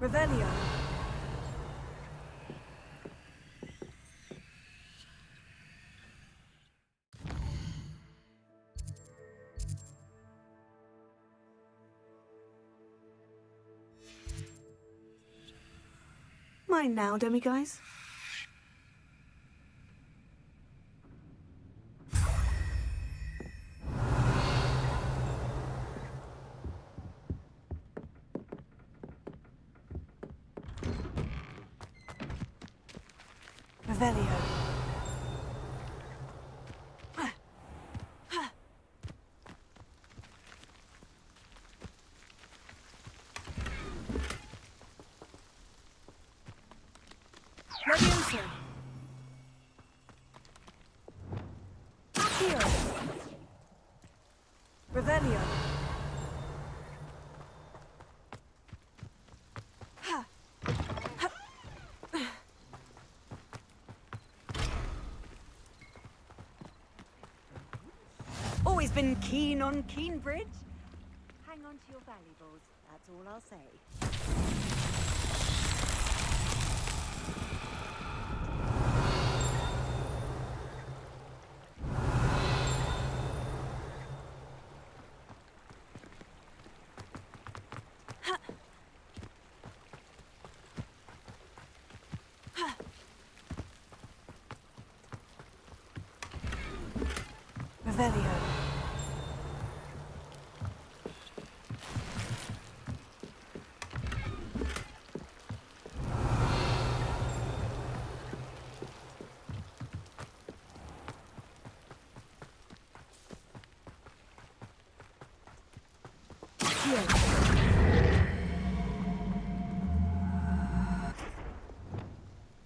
Revelio. Mine now, demiguise. Revelio. Levioso. Accio. Revelio. Always been keen on Keenbridge. Hang on to your valuables, that's all I'll say. Revelio.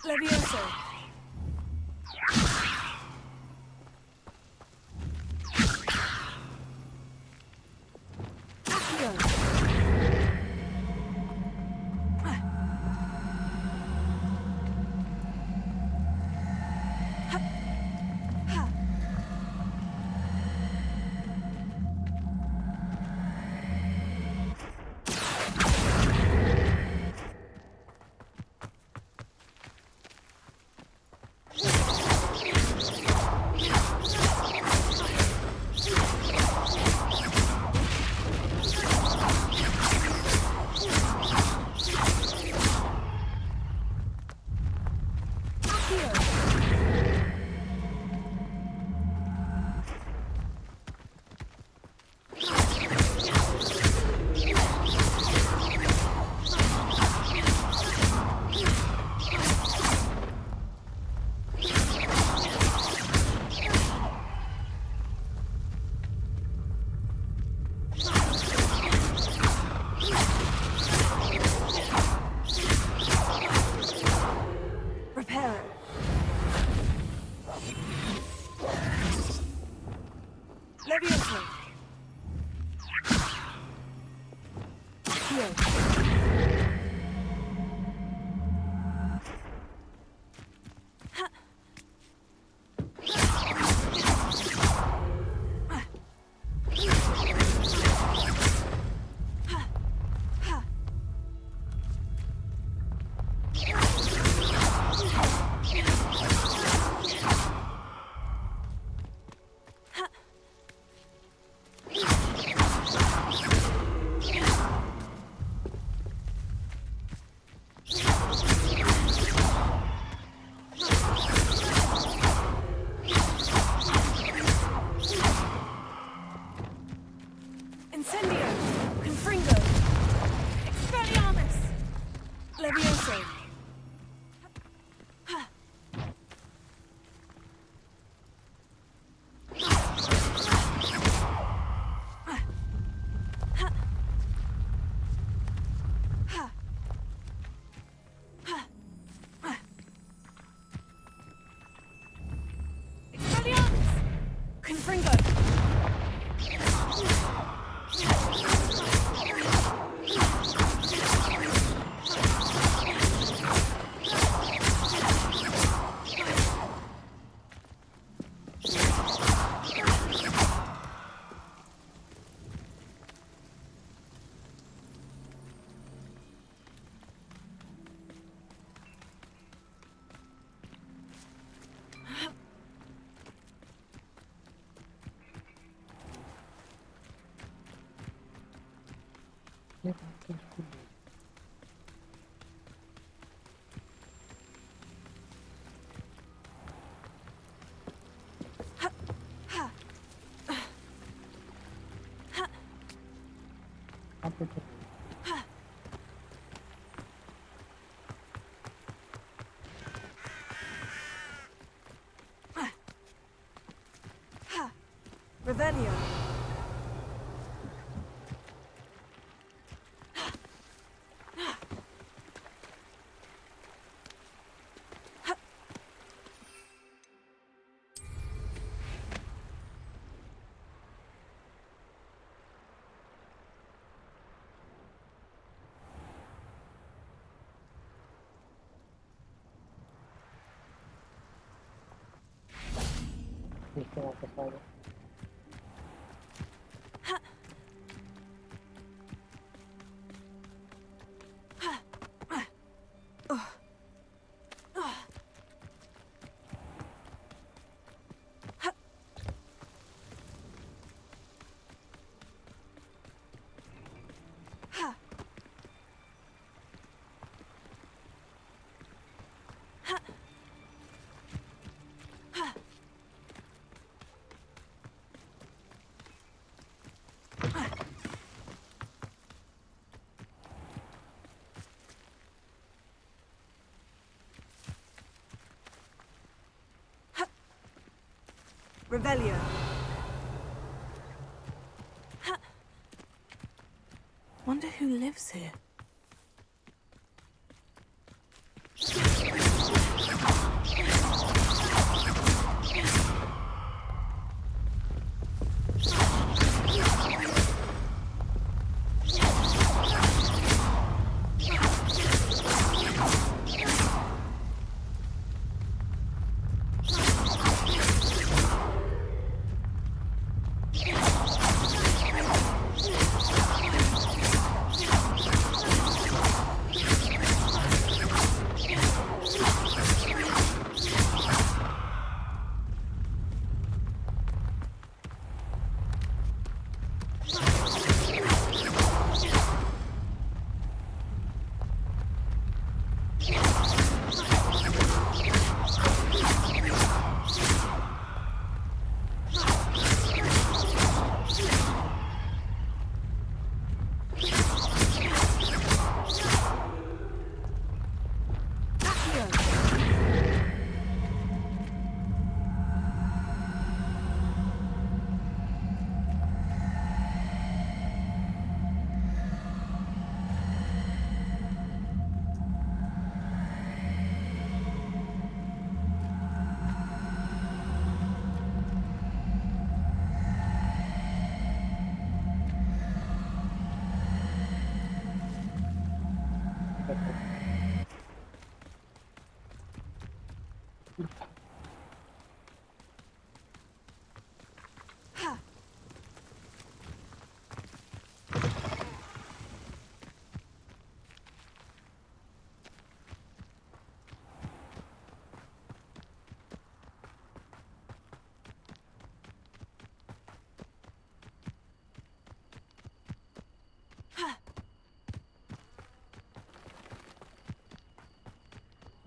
Levioso. Incendio! Confringo! Expelliarmus! Levioso! Expelliarmus! Confringo! Revelio. Revelio. Wonder who lives here.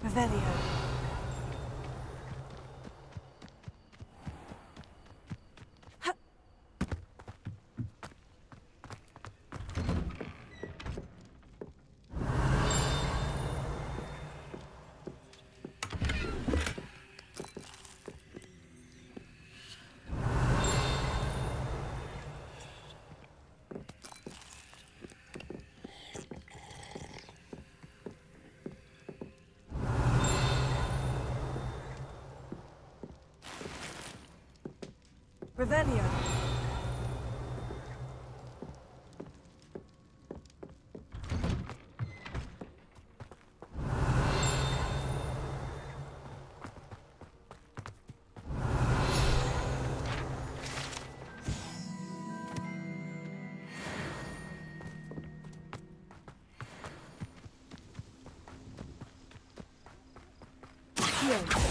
Revelio. Revelio. Revelio.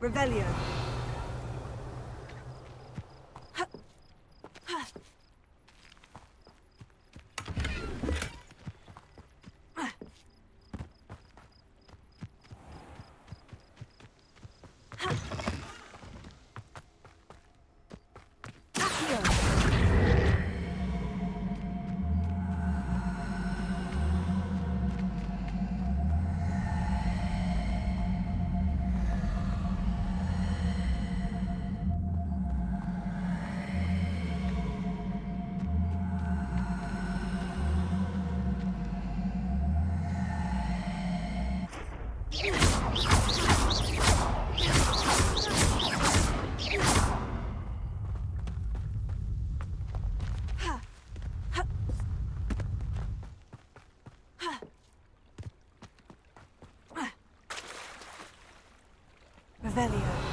Revelio. Revelio.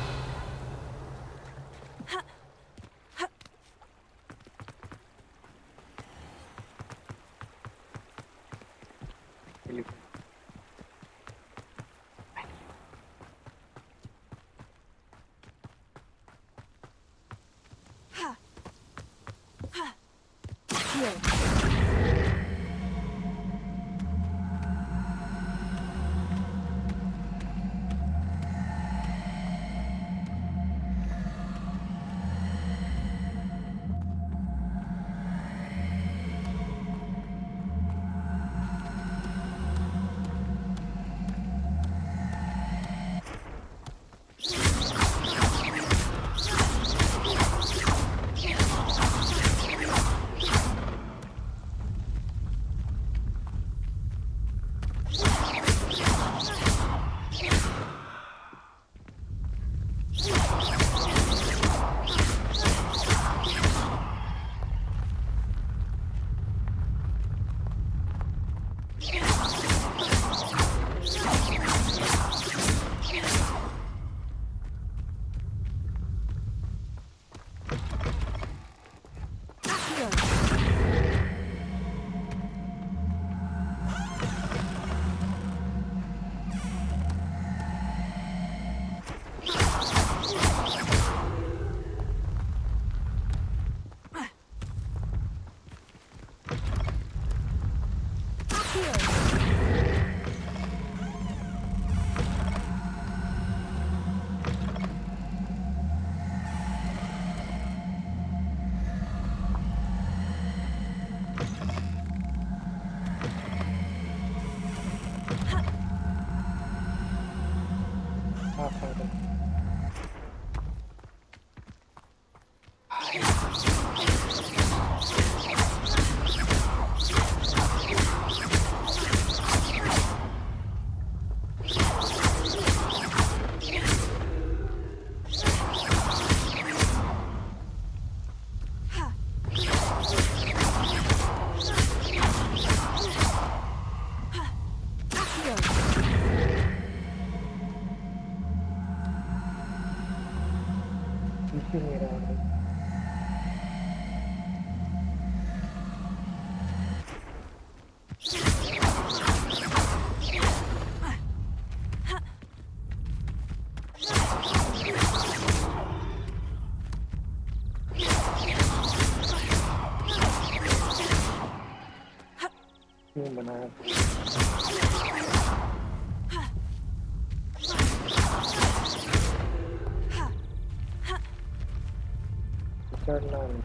क्यों नहीं रहा है? क्यों बनाया? चढ़ना नहीं।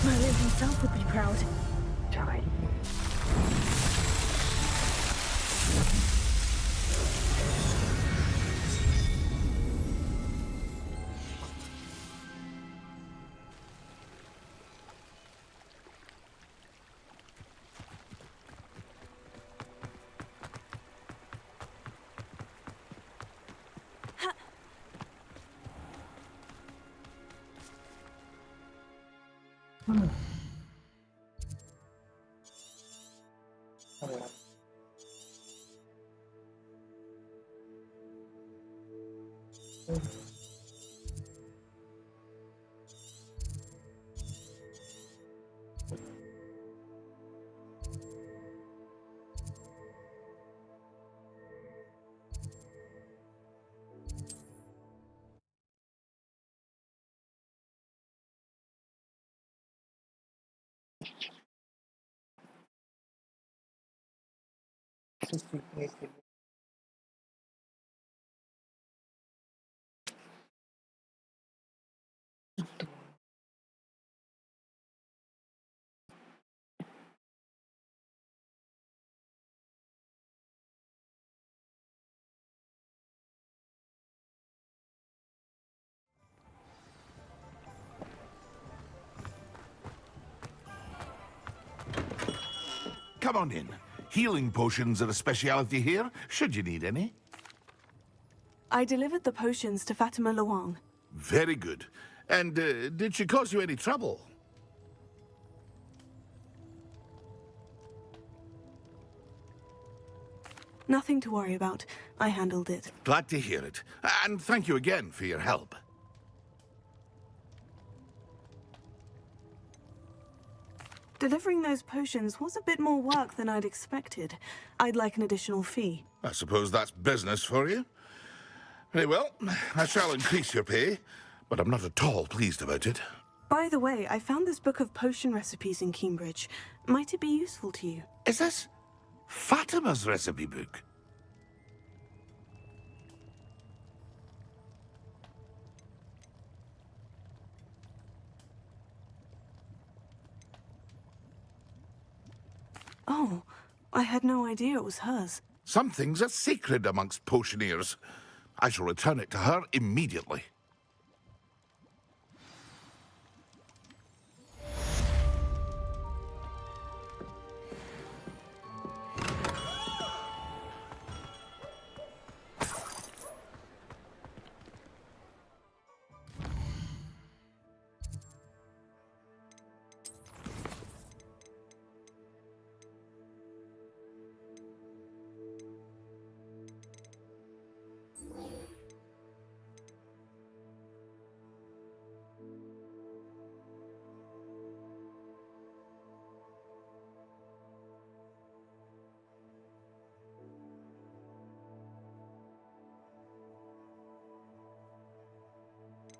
Merlin himself would be proud. Come on in. Healing potions are a speciality here, should you need any. I delivered the potions to Fatima Luang. Very good. And did she cause you any trouble? Nothing to worry about. I handled it. Glad to hear it. And thank you again for your help. Delivering those potions was a bit more work than I'd expected. I'd like an additional fee. I suppose that's business for you. Very well, I shall increase your pay, but I'm not at all pleased about it. By the way, I found this book of potion recipes in Cambridge. Might it be useful to you? Is this Fatima's recipe book? Oh, I had no idea it was hers. Some things are sacred amongst potioneers. I shall return it to her immediately.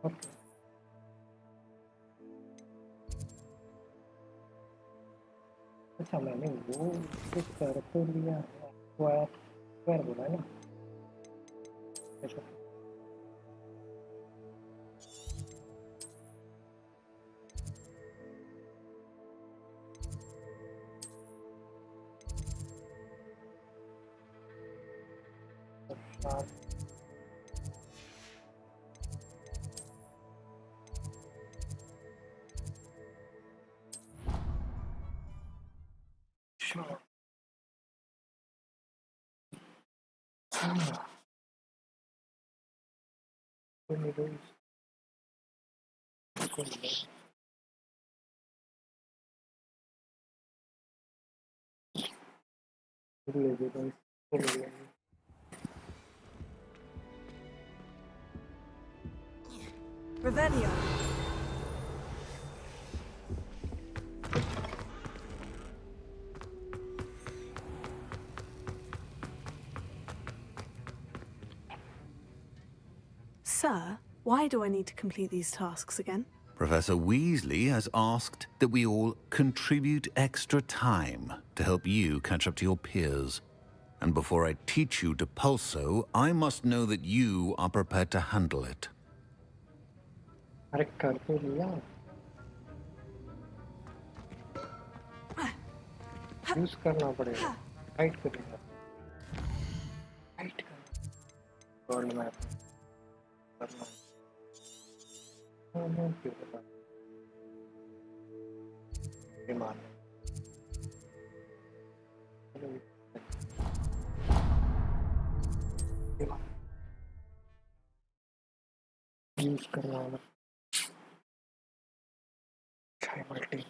Okay. अच्छा मैंने वो कुछ कर तो लिया है square square बोला है ना अच्छा Sure. Revelio. Sir, why do I need to complete these tasks again? Professor Weasley has asked that we all contribute extra time to help you catch up to your peers. And before I teach you to pulso, I must know that you are prepared to handle it. अरे कर तो लिया use करना पड़ेगा hide करेगा hide करना world map करना मैं क्यों बता विमान यूज करना है try multi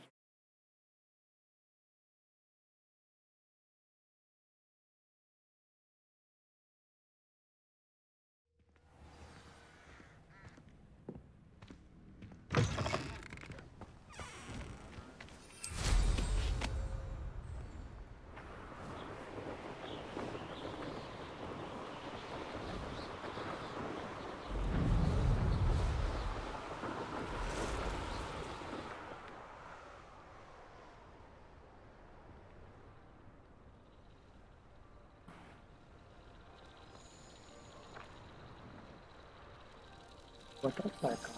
butterfly का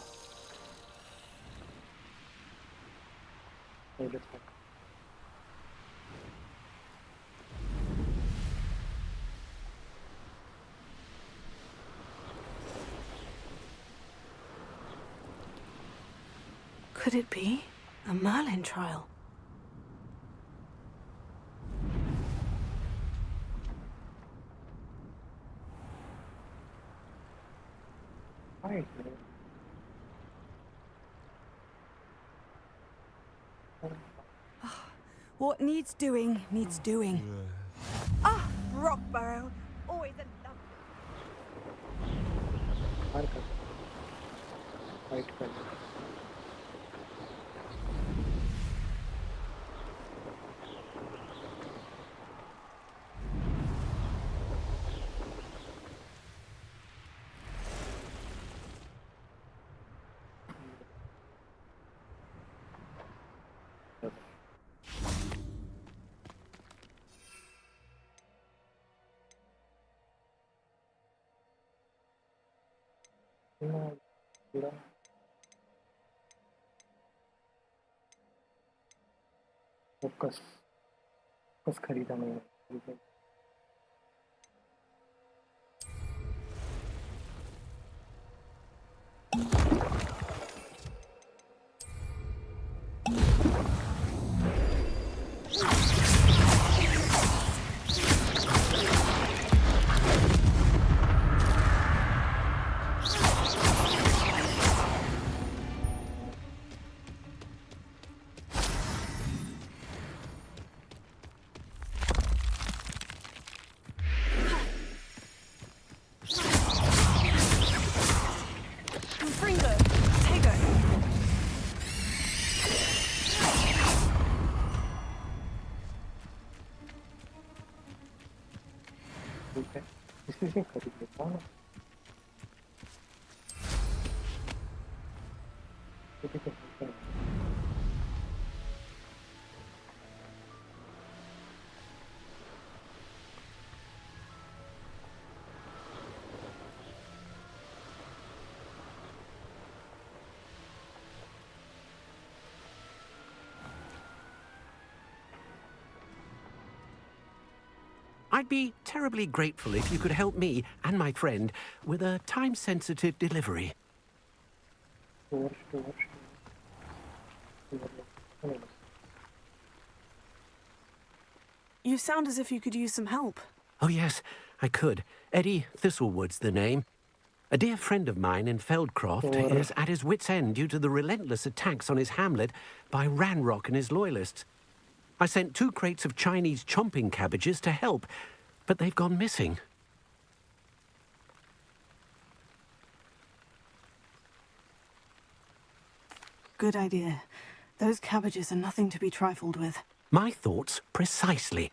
Could it be a Merlin trial? Right. What needs doing, needs doing. Ah, Rockborough. Always a love. Fight कर फोकस फोकस खरीदा नहीं इसी से खरीद लेता हूँ I'd be terribly grateful if you could help me and my friend with a time-sensitive delivery. You sound as if you could use some help. Oh yes, I could. Eddie Thistlewood's the name. A dear friend of mine in Feldcroft is at his wit's end due to the relentless attacks on his hamlet by Ranrock and his loyalists. I sent 2 crates of Chinese chomping cabbages to help, but they've gone missing. Good idea. Those cabbages are nothing to be trifled with. My thoughts precisely.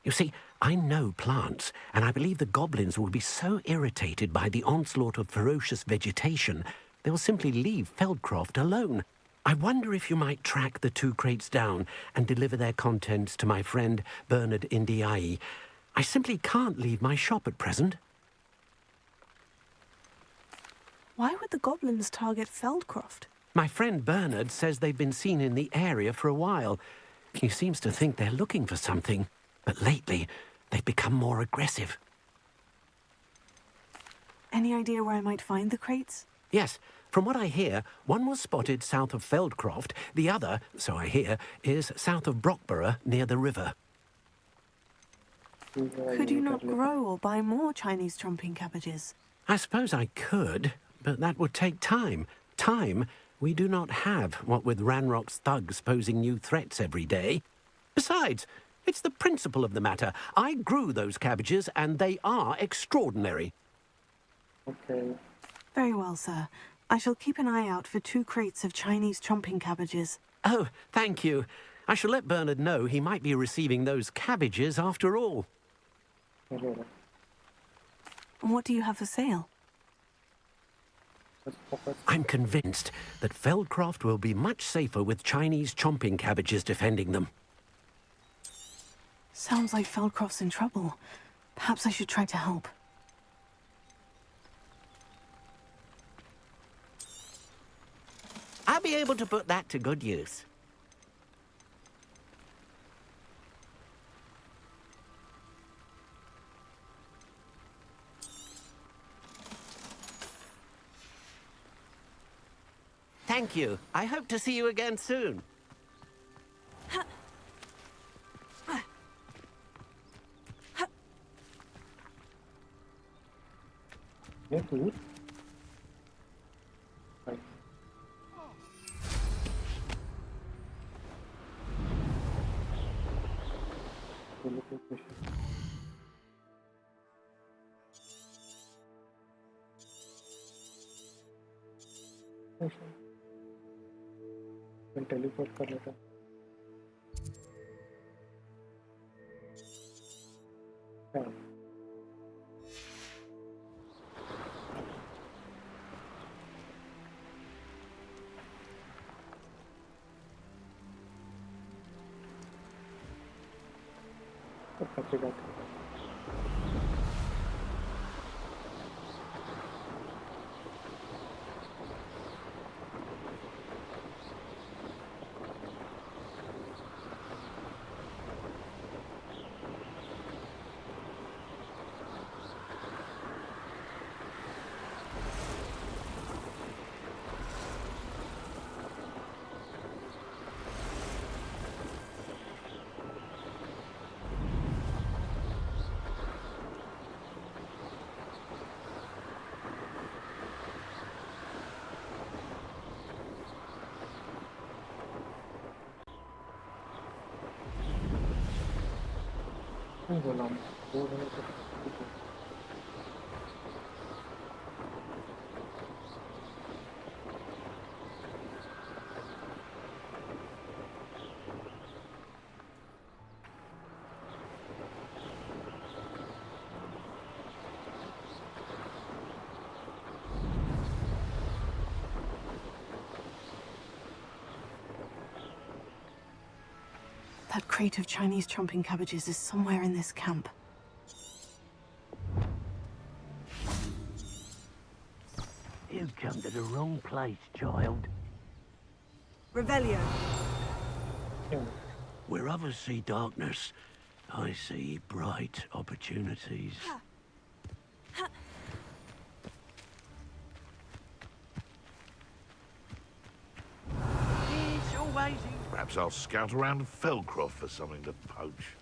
You see, I know plants, and I believe the goblins will be so irritated by the onslaught of ferocious vegetation, they'll simply leave Feldcroft alone. I wonder if you might track the 2 crates down and deliver their contents to my friend Bernard Indiai. I simply can't leave my shop at present. Why would the goblins target Feldcroft? My friend Bernard says they've been seen in the area for a while. He seems to think they're looking for something, but lately they've become more aggressive. Any idea where I might find the crates? Yes. From what I hear, one was spotted south of Feldcroft, the other, so I hear, is south of Brockborough near the river. Could you not grow or buy more Chinese chomping cabbages? I suppose I could, but that would take time. Time we do not have, what with Ranrock's thugs posing new threats every day. Besides, it's the principle of the matter. I grew those cabbages, and they are extraordinary. Okay. Very well, sir. I shall keep an eye out for 2 crates of Chinese chomping cabbages. Oh, thank you. I shall let Bernard know he might be receiving those cabbages after all. And what do you have for sale? I'm convinced that Feldcroft will be much safer with Chinese chomping cabbages defending them. Sounds like Feldcroft's in trouble. Perhaps I should try to help. I'll be able to put that to good use. Thank you. I hope to see you again soon. Yeah, cool. मैं teleport कर लेता हूँ। अच्छी बात है। बोला वो That crate of Chinese chomping cabbages is somewhere in this camp. You've come to the wrong place, child. Revelio. Where others see darkness, I see bright opportunities. It's always easy. Perhaps I'll scout around Feldcroft for something to poach.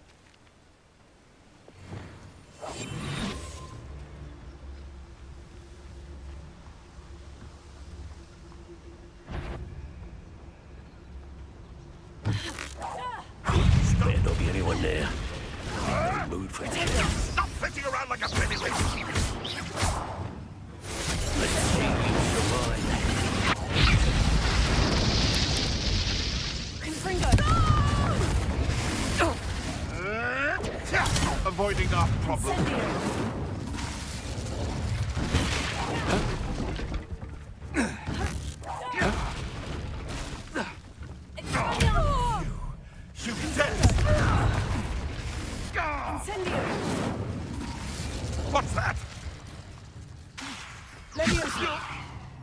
Better not be anyone there. I'm in the mood for a chat. Stop flitting around like a pennyweight! Let's see you survive. Avoiding our problem. You dead! What's that?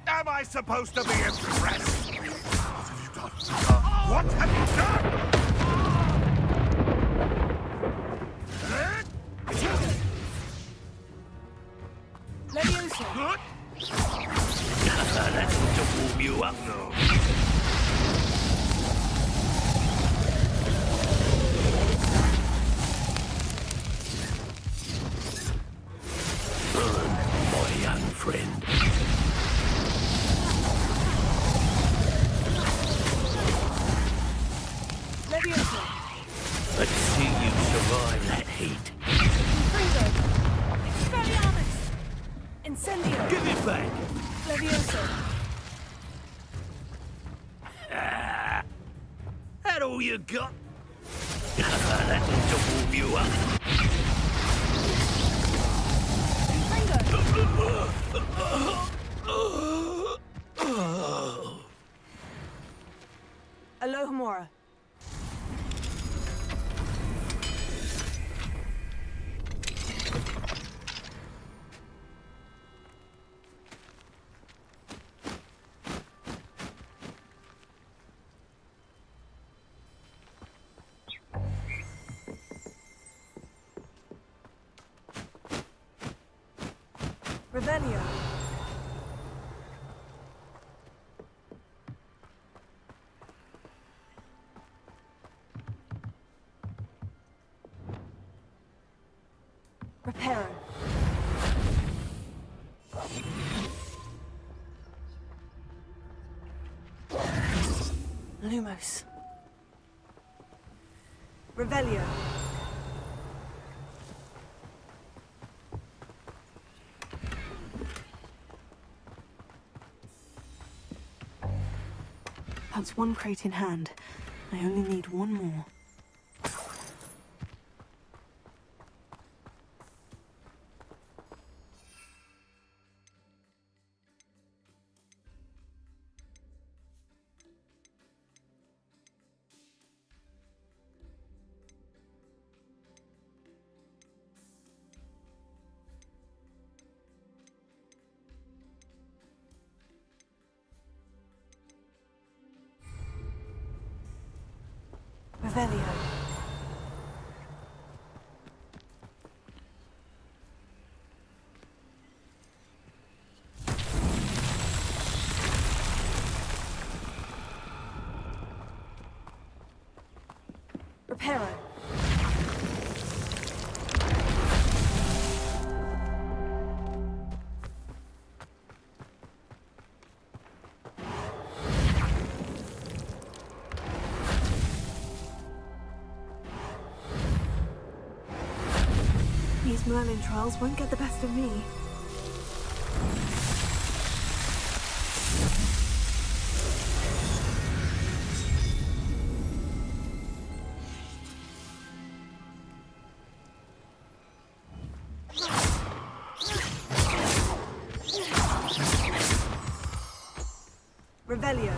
Am I supposed to be impressed? What have you done? What have you done? That's to warm you up. No. My young friend. Let's see you survive that heat. Incendio. Give it back. Levioso. That all you got? That to warm you up. Alohomora. Revelio. Reparo. Lumos. Revelio. That's one crate in hand. I only need one more. Revelio. Reparo. These Merlin trials won't get the best of me. Revelio.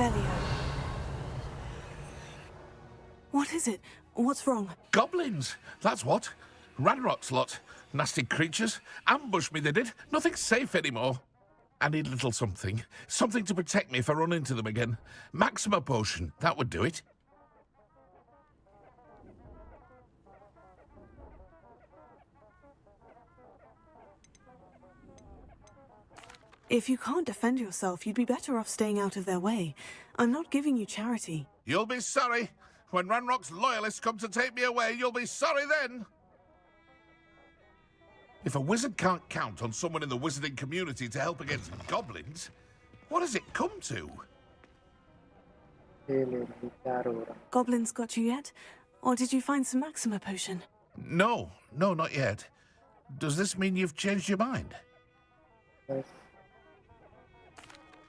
Revelio. What is it? What's wrong? Goblins, that's what. Ranrock's lot. Nasty creatures. Ambushed me, they did. Nothing's safe anymore. I need a little something. Something to protect me if I run into them again. Maxima potion, that would do it. If you can't defend yourself, you'd be better off staying out of their way. I'm not giving you charity. You'll be sorry. When Ranrock's loyalists come to take me away, you'll be sorry then. If a wizard can't count on someone in the wizarding community to help against goblins, what has it come to? Goblins got you yet? Or did you find some Maxima potion? No, not yet. Does this mean you've changed your mind?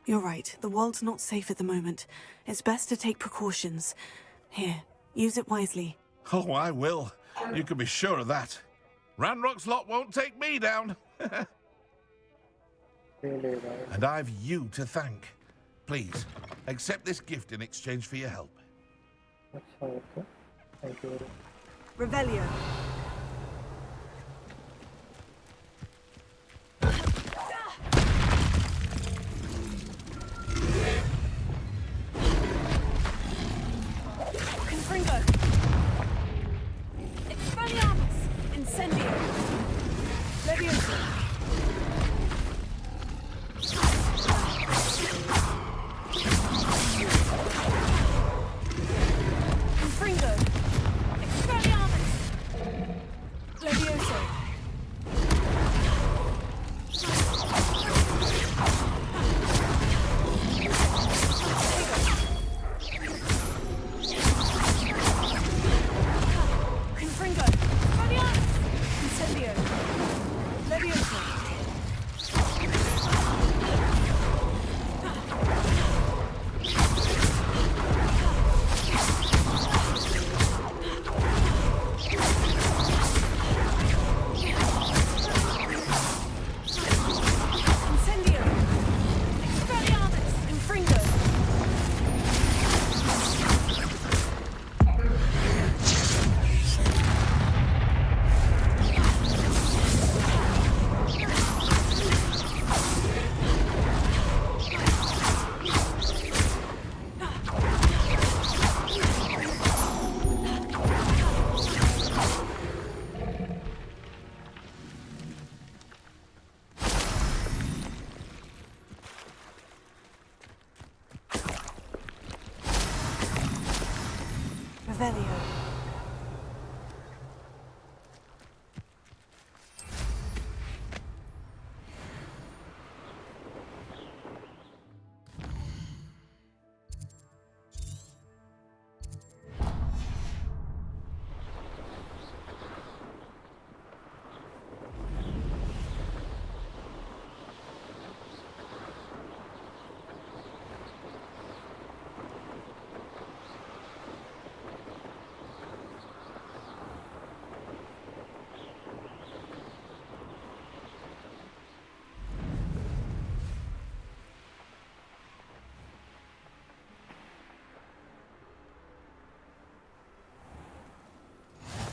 You're right. The world's not safe at the moment. It's best to take precautions. Here, use it wisely. Oh, I will. You can be sure of that. Ranrock's lot won't take me down. And I've you to thank. Please, accept this gift in exchange for your help. Thank you. Revelio. Confringo. Expelliarmus. Incendio. Leviosa. Confringo. Expelliarmus. Leviosa. Confringo. Expelliarmus. Incendio. Leviosa. Incendio. Expelliarmus. Confringo. Revelio.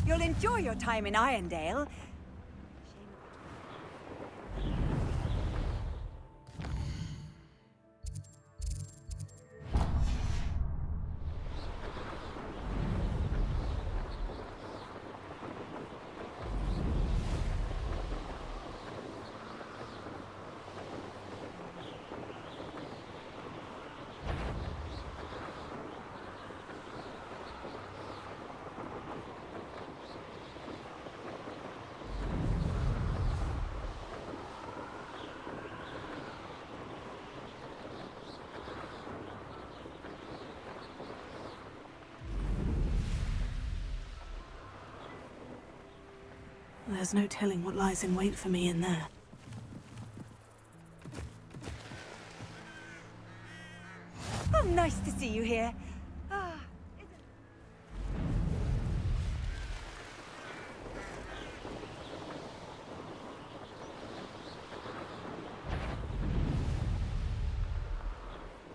You'll enjoy your time in Irondale. There's no telling what lies in wait for me in there. Oh, nice to see you here. Ah,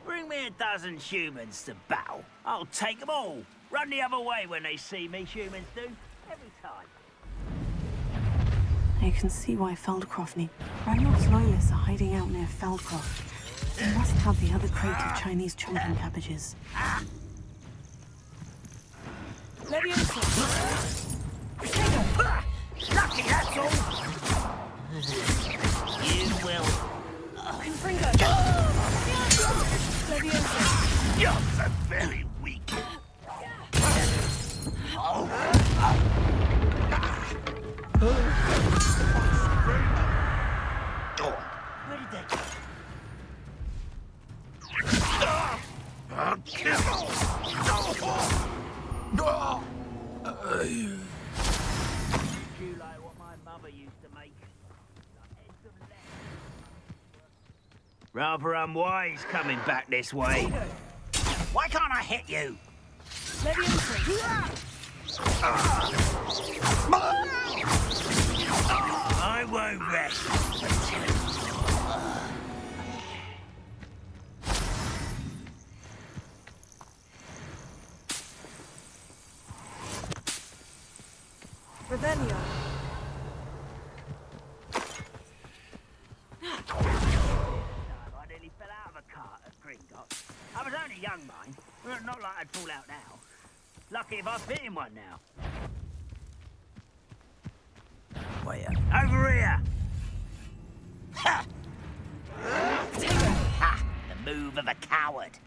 Bring me a dozen humans to battle, I'll take them all. Run the other way when they see me, humans do. Every time. I can see why Feldcroft need... Ranrock's loyalists are hiding out near Feldcroft. They must have the other crate of Chinese chomping cabbages. Leviosa! Lucky, that's all! You will... Confringo! Leviosa! You're so very weak. Where did they go? I'll kill you. You like what my mother used to make? Rather unwise coming back this way. Why can't I hit you? I won't rest until... Revelio. I nearly fell out of a cart at Gringotts. I was only young, mind. Well, not like I'd fall out now. Lucky if I fit in one now. Where? Over here! Ha! Ha! The move of a coward.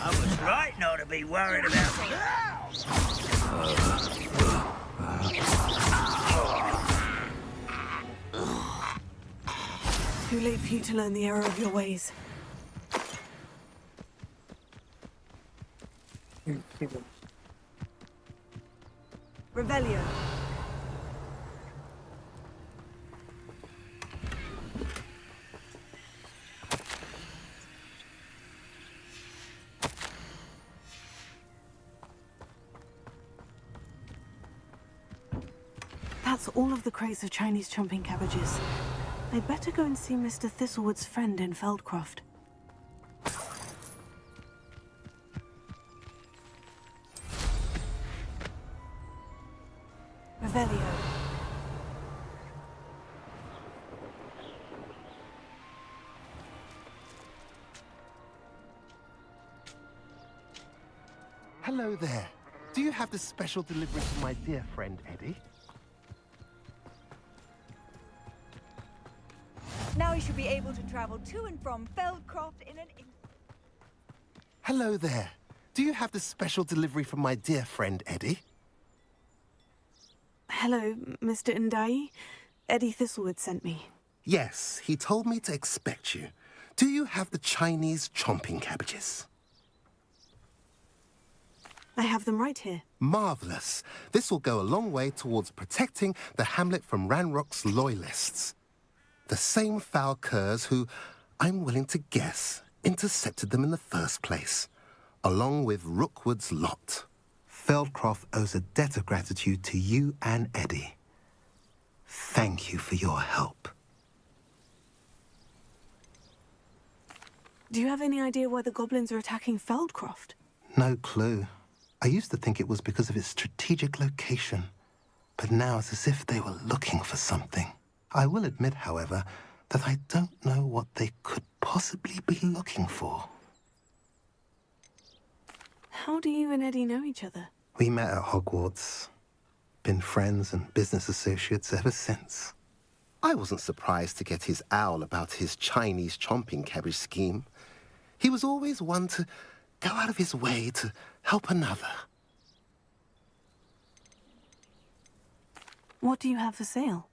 I was right not to be worried about... Too late for you to learn the error of your ways. Revelio. That's all of the crates of Chinese chomping cabbages. I'd better go and see Mr. Thistlewood's friend in Feldcroft. Revelio. Hello there. Do you have the special delivery for my dear friend Eddie? Now we should be able to travel to and from Feldcroft in an instant. Hello there. Do you have the special delivery for my dear friend Eddie? Hello, Mr. Ndai. Eddie Thistlewood sent me. Yes, he told me to expect you. Do you have the Chinese chomping cabbages? I have them right here. Marvelous. This will go a long way towards protecting the hamlet from Ranrock's loyalists. The same foul curs who, I'm willing to guess, intercepted them in the first place, along with Rookwood's lot. Feldcroft owes a debt of gratitude to you and Eddie. Thank you for your help. Do you have any idea why the goblins are attacking Feldcroft? No clue. I used to think it was because of its strategic location, but now it's as if they were looking for something. I will admit, however, that I don't know what they could possibly be looking for. How do you and Eddie know each other? We met at Hogwarts. Been friends and business associates ever since. I wasn't surprised to get his owl about his Chinese chomping cabbage scheme. He was always one to go out of his way to help another. What do you have for sale?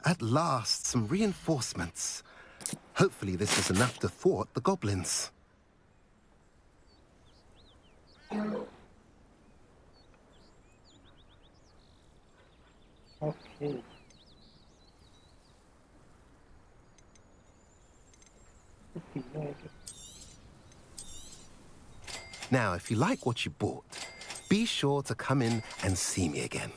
At last, some reinforcements. Hopefully this is enough to thwart the goblins. Okay. Now, if you like what you bought, be sure to come in and see me again.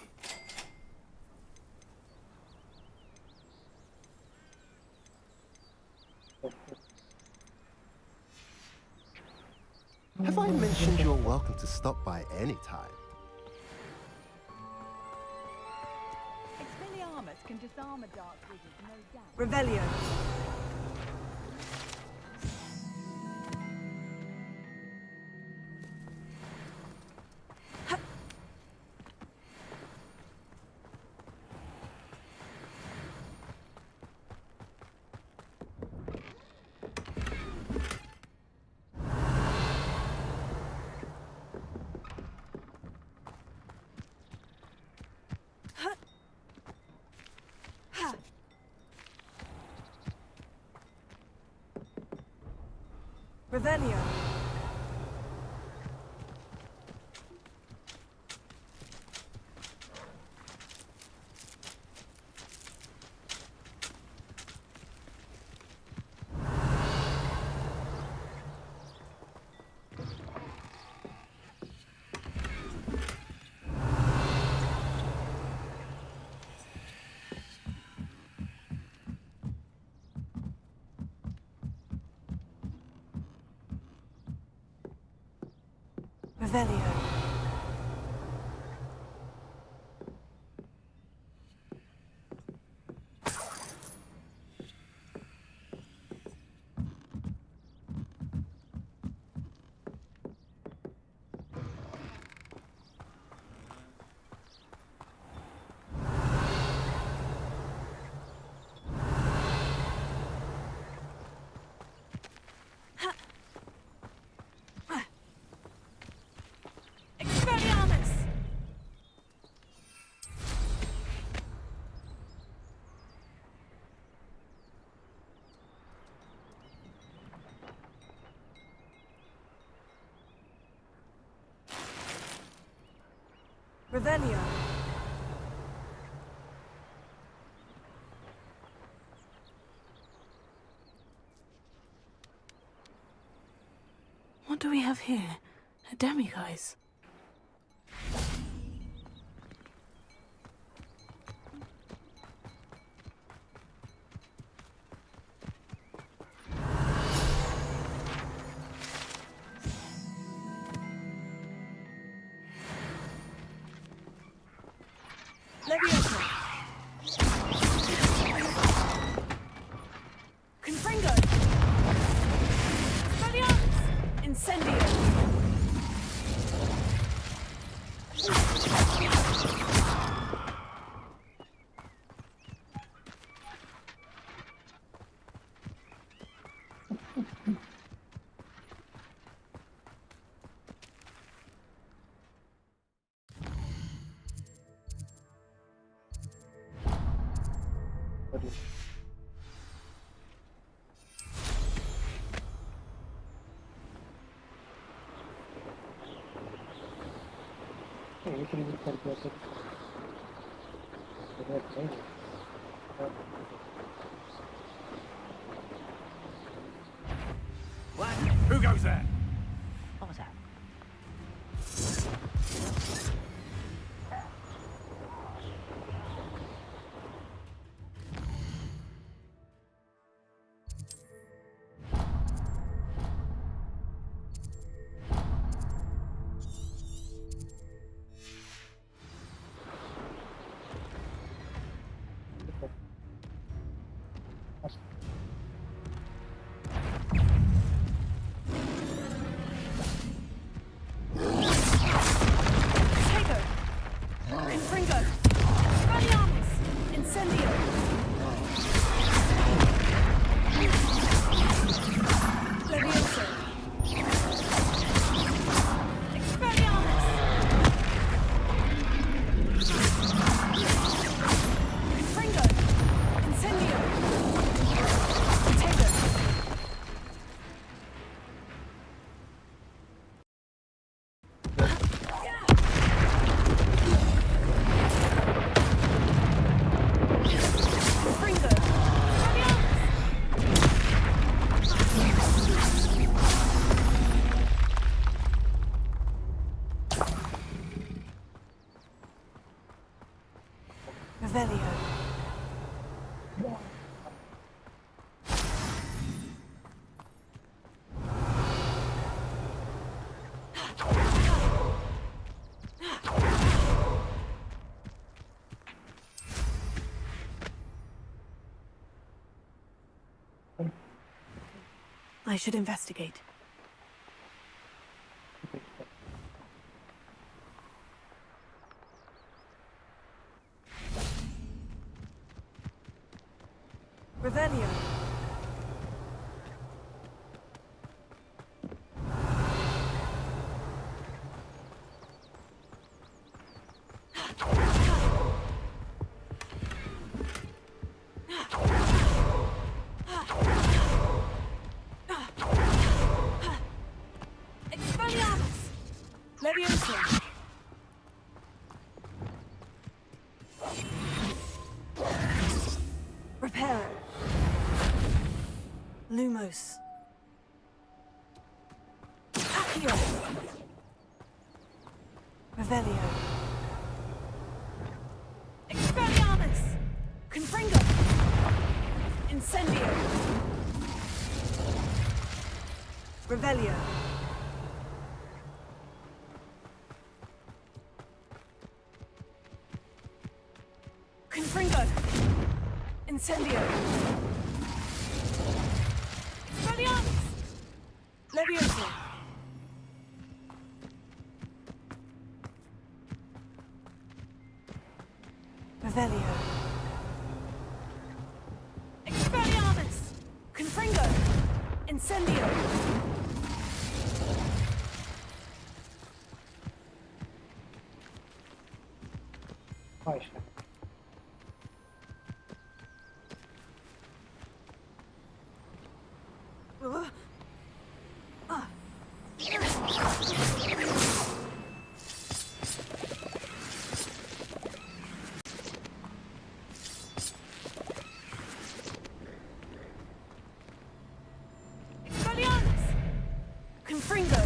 Have I mentioned you're welcome to stop by any time? Expelliarmus can disarm a dark wizard, no doubt. Revelio. Revelio. Revelio. Revelio. What do we have here? A demiguise? Leviosa. Confringo. Expelliarmus! Incendio! What? Who goes there? What was that? I should investigate. Revelio. Expelliarmus! Leviosa! Reparo. Lumos. Accio. Revelio. Expelliarmus! Confringo. Incendio. Revelio. Confringo. Incendio. Expelliarmus! Leviosa. Revelio. Expelliarmus! Confringo. Incendio. Baixa. Expelliarmus! Confringo.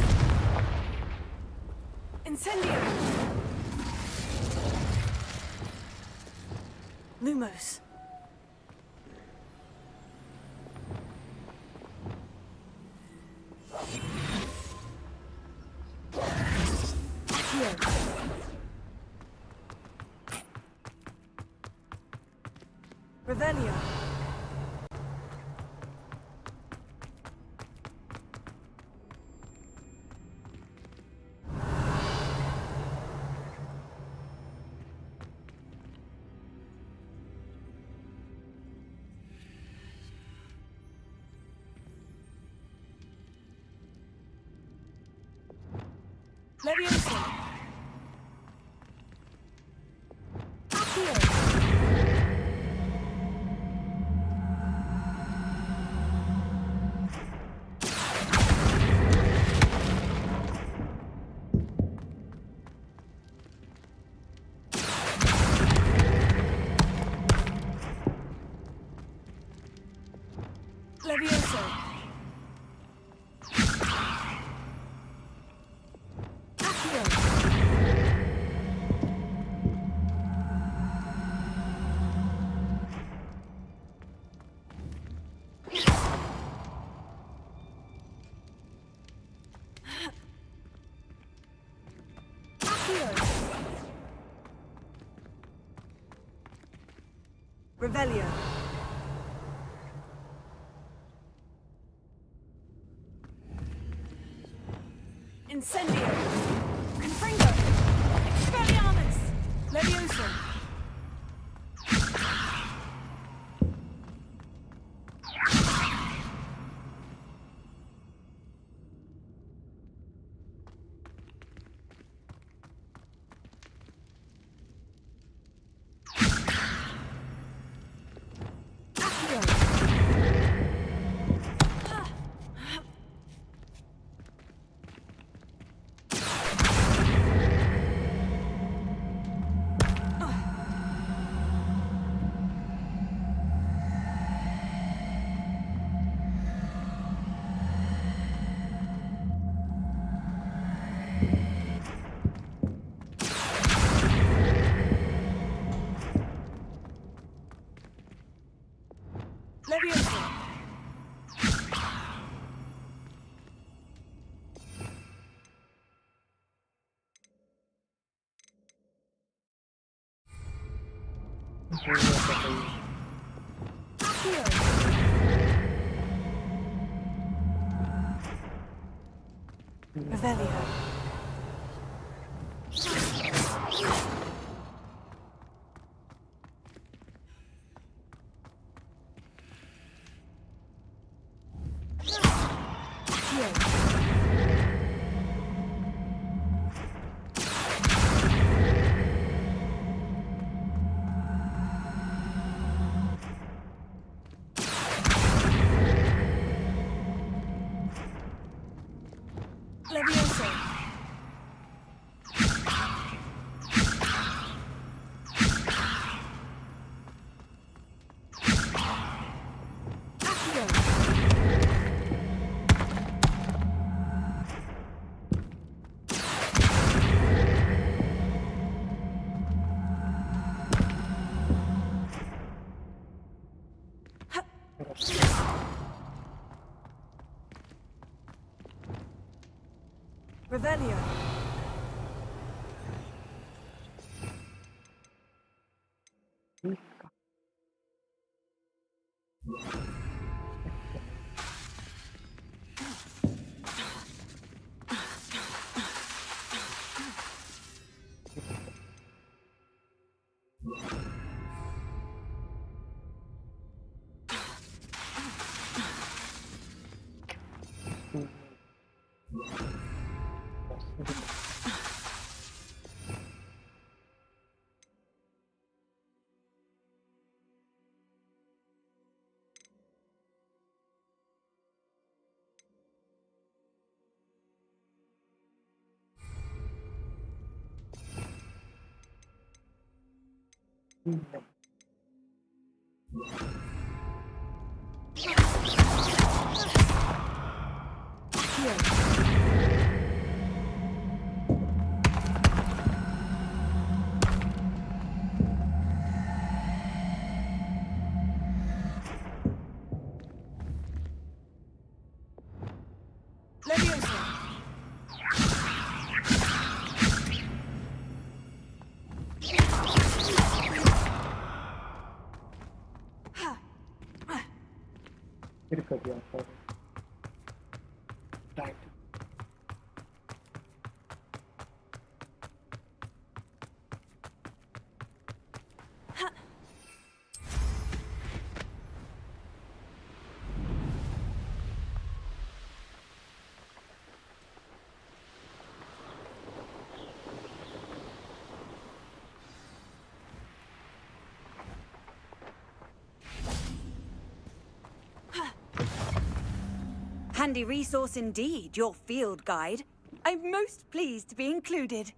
Incendio. Lumos. Accio. Revelio. Leviosa. Accio. Leviosa. Accio. Accio. Revelio. Incendio. Confringo. Expelliarmus. Leviosa. Accio. Leviosa. Accio. Revelio. Levioso. Revelio. Levioso. फिर कर दिया था right Handy resource indeed, your field guide. I'm most pleased to be included.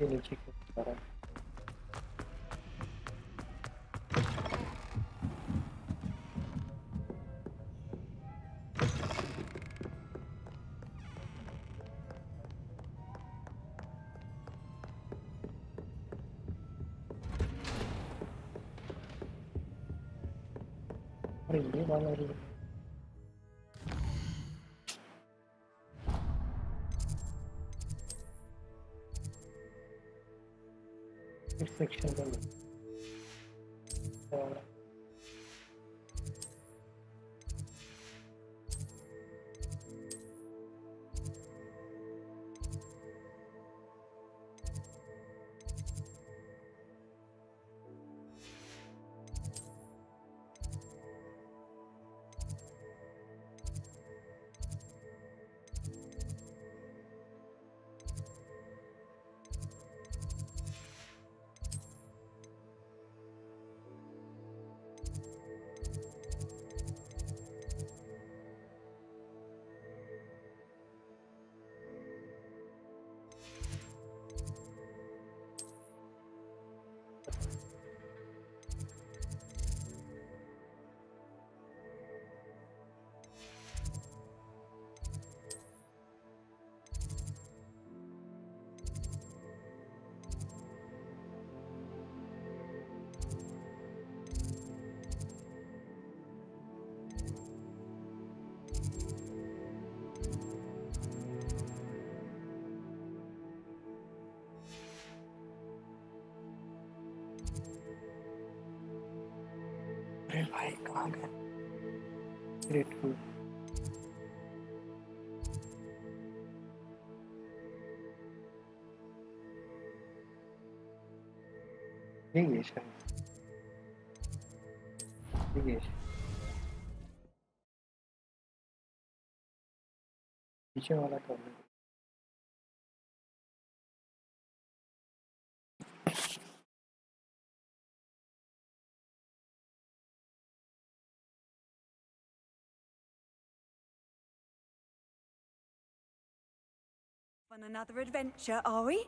नीचे की तरफ अरे ये वाला रूम इस सेक्शन में अरे भाई कहाँ गए ग्रेटफुल यही है शायद यही है पीछे वाला कर लो On another adventure, are we?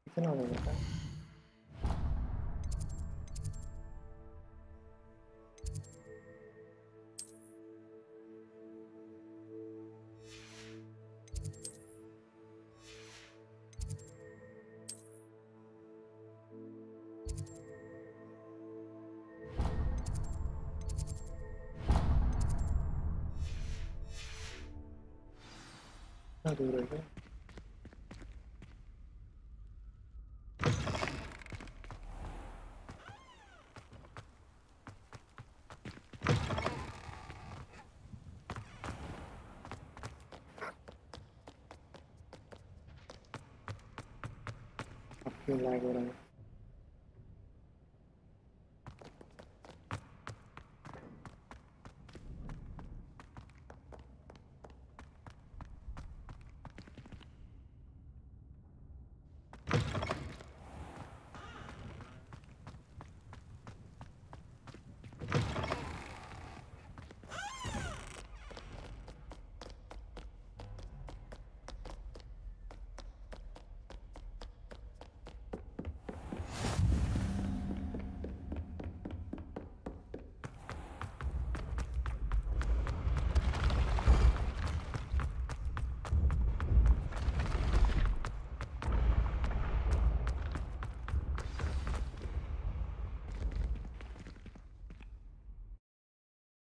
कितना हो गया था कितना दूर है क्यों लैग हो रहा है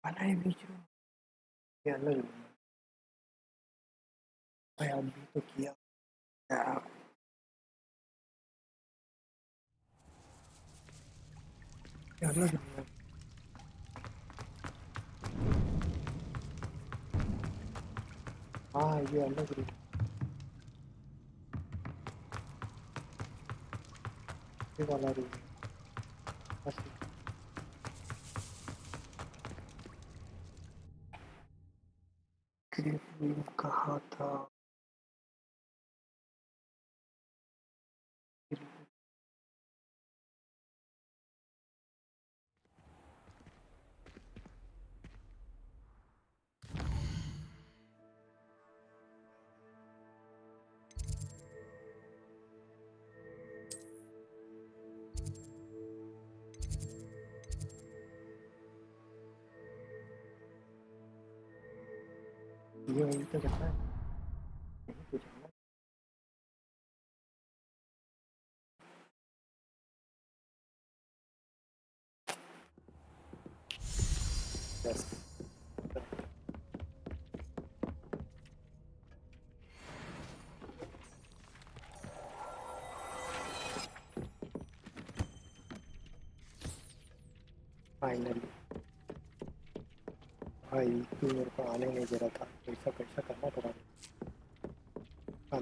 बनाए बीच में ये अलग भाई अभी तो किया यार ये अलग है हाँ ये अलग है ये वाला रूम बस रूम कहाँ था ये वही तो करना है, यही तो जाना है। Yes. फाइनली भाई तू मेरे को आने नहीं दे रहा था, कैसा कैसा करना पड़ा। हाँ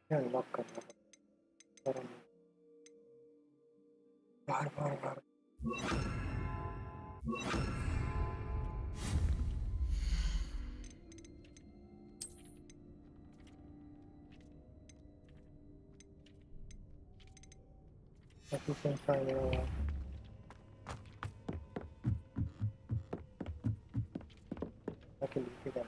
क्या लॉक करना पड़ा बार बार बार। You can find okay, leave it alone.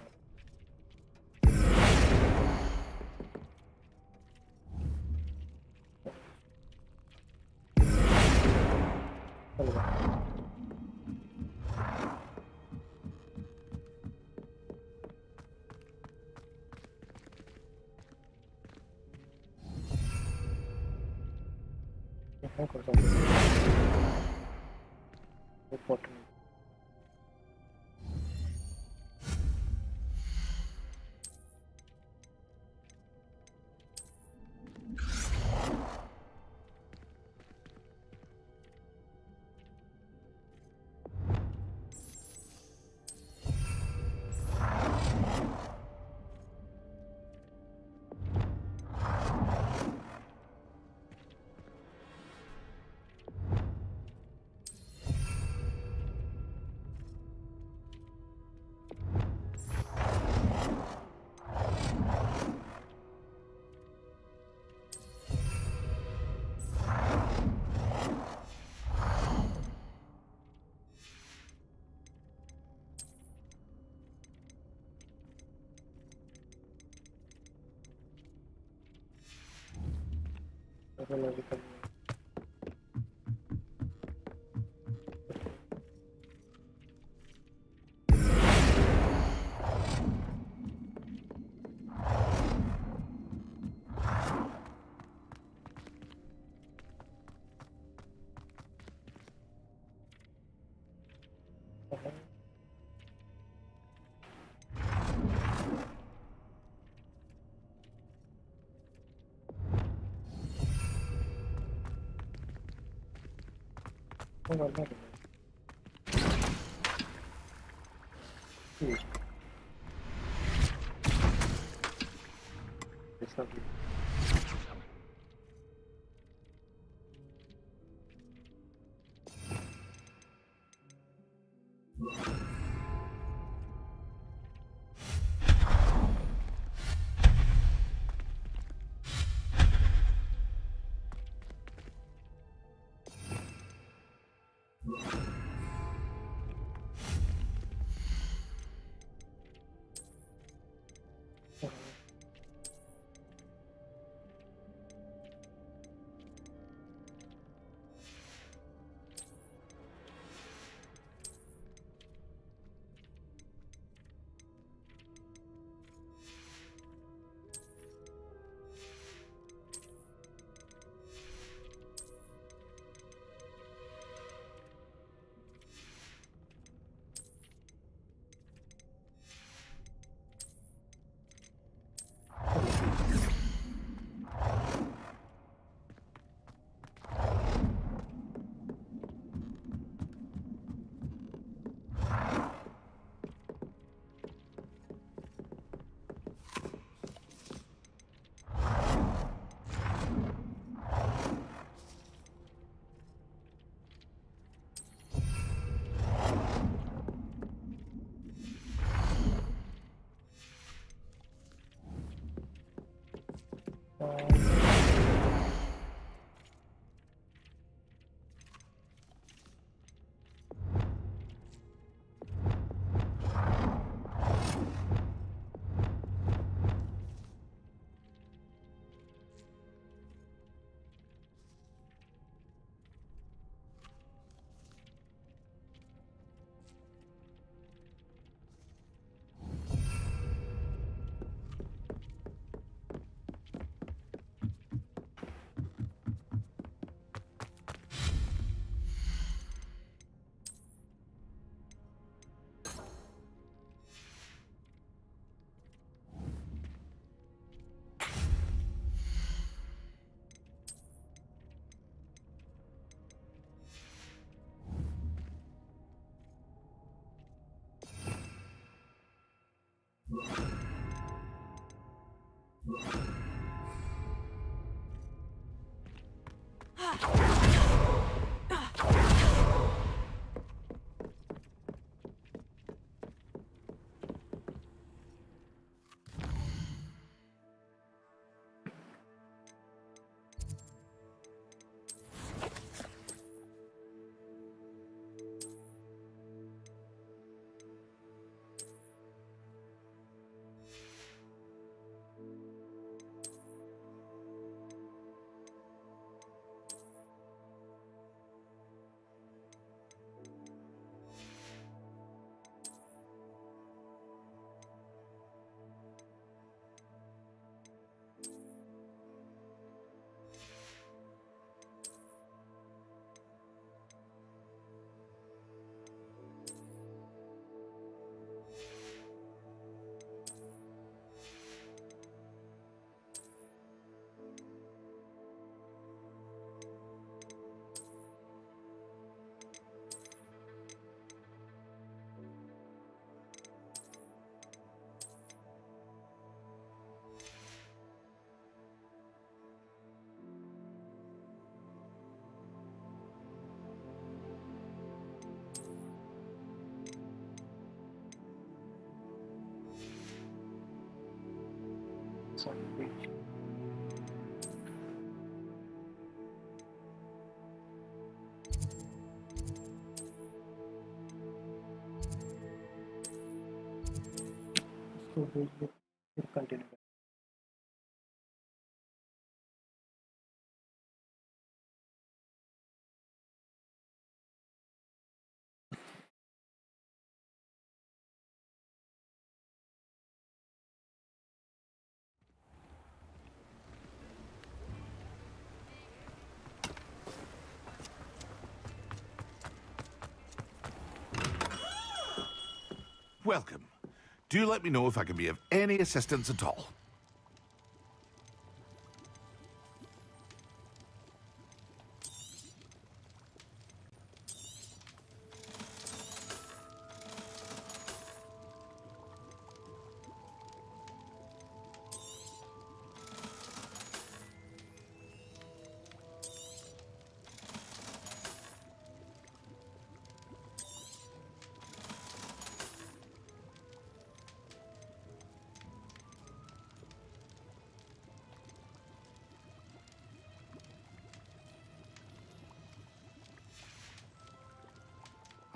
Logical. Oh, well, not it's lovely. फिर continue Welcome. Do let me know if I can be of any assistance at all.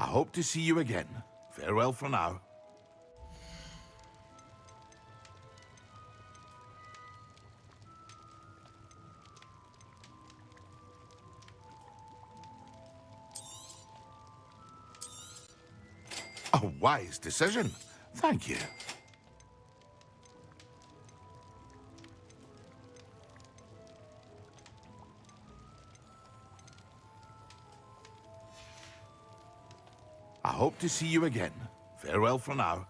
I hope to see you again. Farewell for now. A wise decision. Thank you. I hope to see you again. Farewell for now.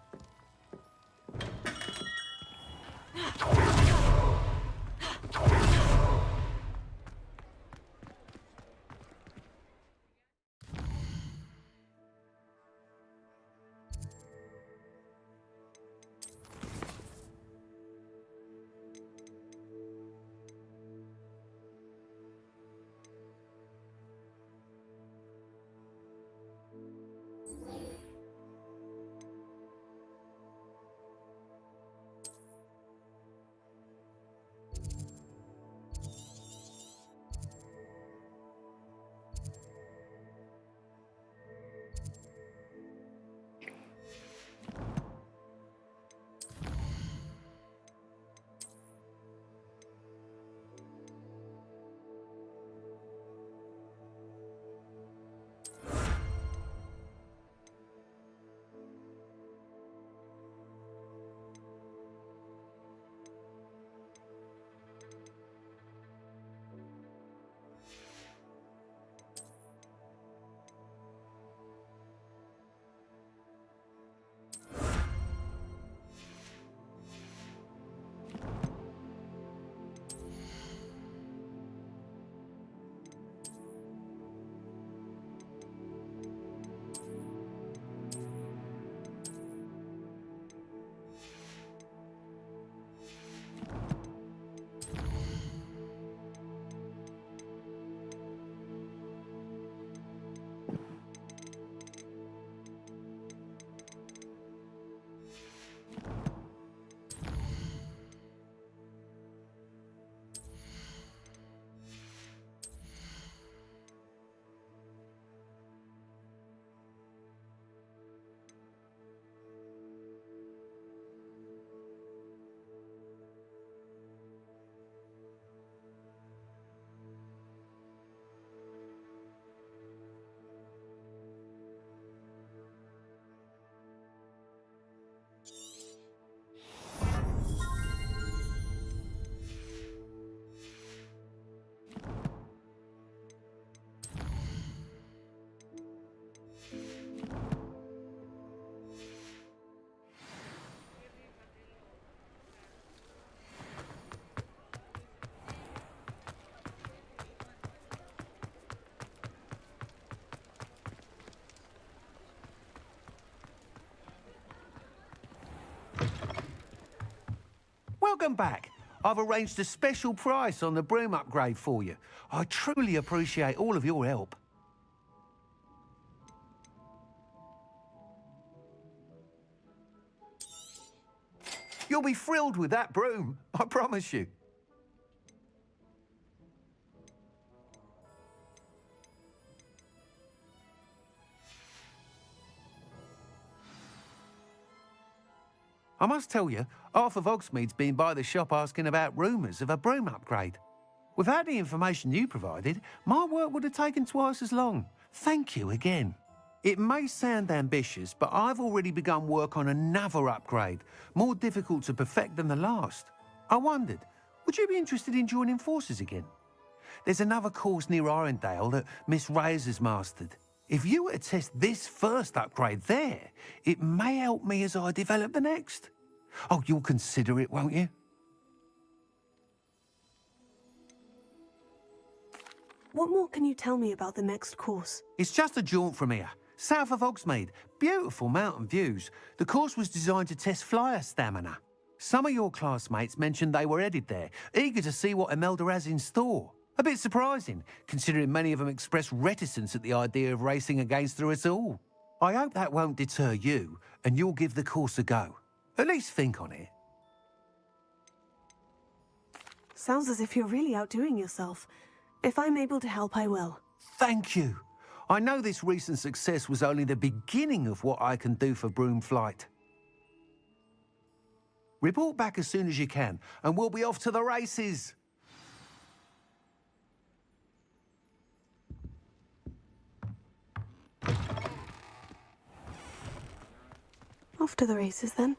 Welcome back. I've arranged a special price on the broom upgrade for you. I truly appreciate all of your help. You'll be thrilled with that broom, I promise you. I must tell you, half of Hogsmeade's been by the shop asking about rumours of a broom upgrade. Without the information you provided, my work would have taken twice as long. Thank you again. It may sound ambitious, but I've already begun work on another upgrade, more difficult to perfect than the last. I wondered, would you be interested in joining forces again? There's another course near Irondale that Miss Reyes has mastered. If you were to test this first upgrade there, it may help me as I develop the next. Oh, you'll consider it, won't you? What more can you tell me about the next course? It's just a jaunt from here, south of Hogsmeade. Beautiful mountain views. The course was designed to test flyer stamina. Some of your classmates mentioned they were headed there, eager to see what Imelda has in store. A bit surprising, considering many of them expressed reticence at the idea of racing against her at all. I hope that won't deter you, and you'll give the course a go. At least think on it. Sounds as if you're really outdoing yourself. If I'm able to help, I will. Thank you. I know this recent success was only the beginning of what I can do for broom flight. Report back as soon as you can, and we'll be off to the races. Off to the races, then.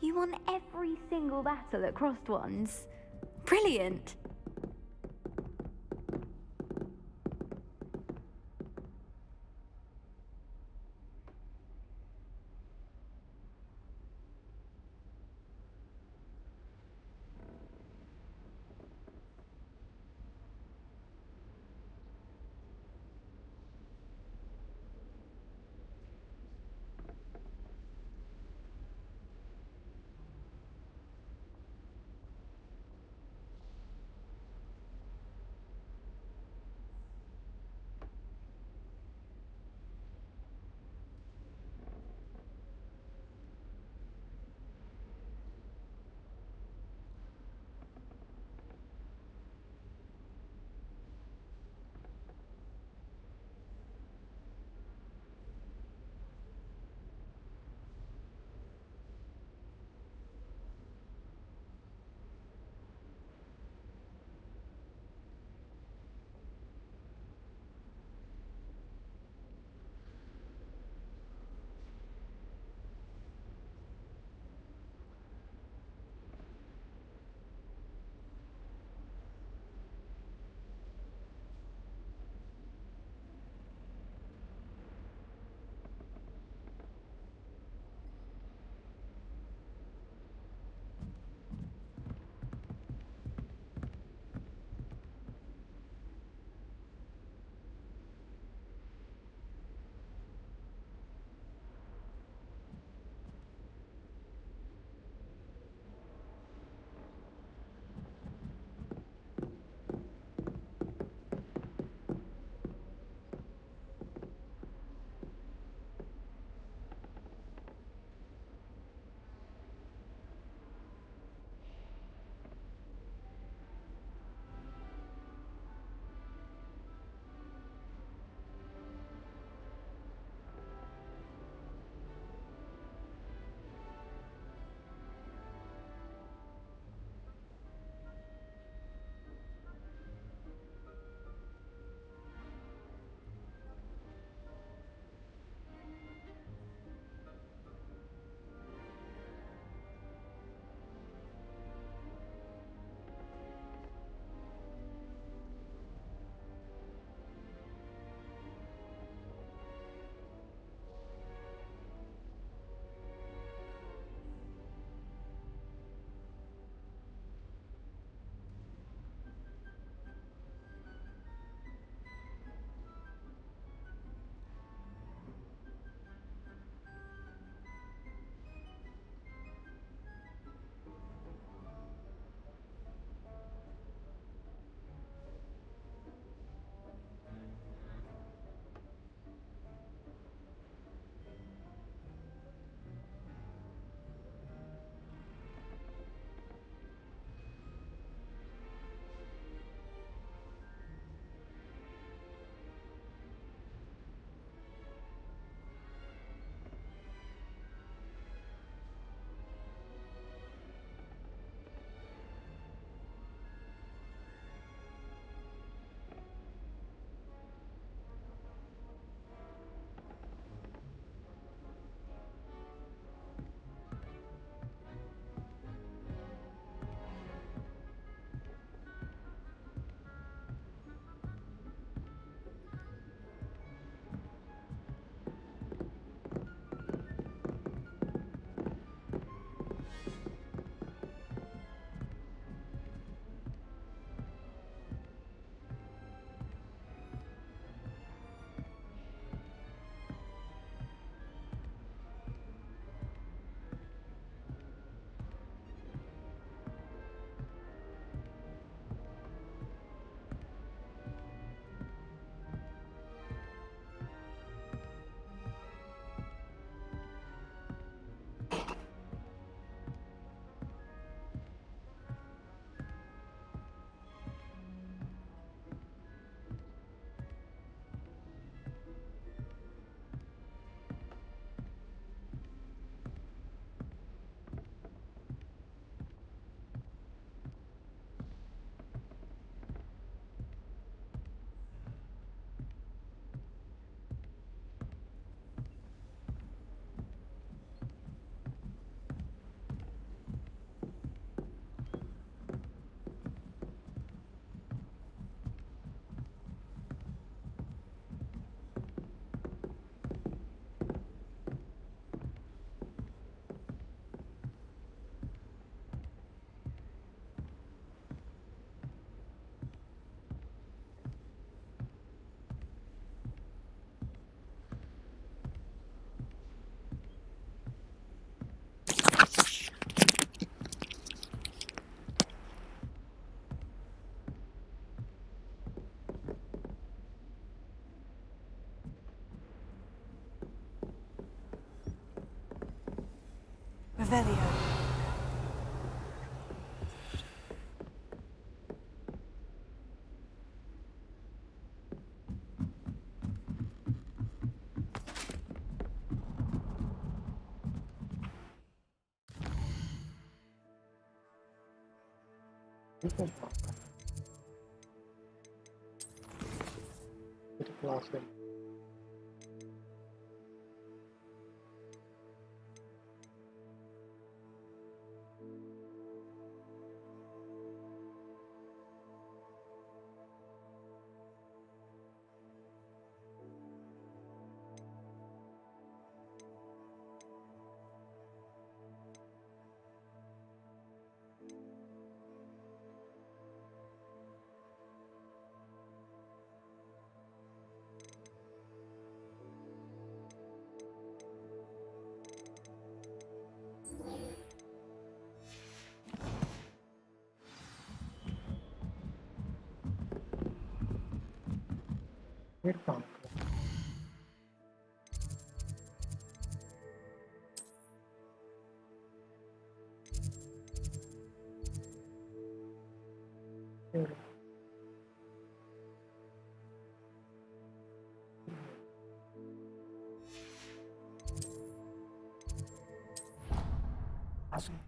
You won every single battle at Crossed Ones. Brilliant. Revelio. Classroom. Wait, come. Awesome.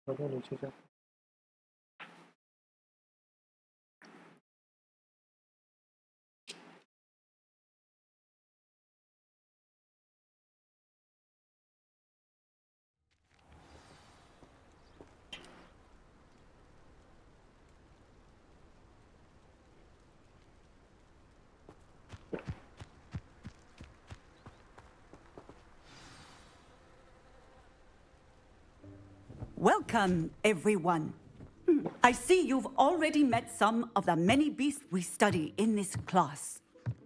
बढ़िया नीचे जा Welcome, everyone. I see you've already met some of the many beasts we study in this class.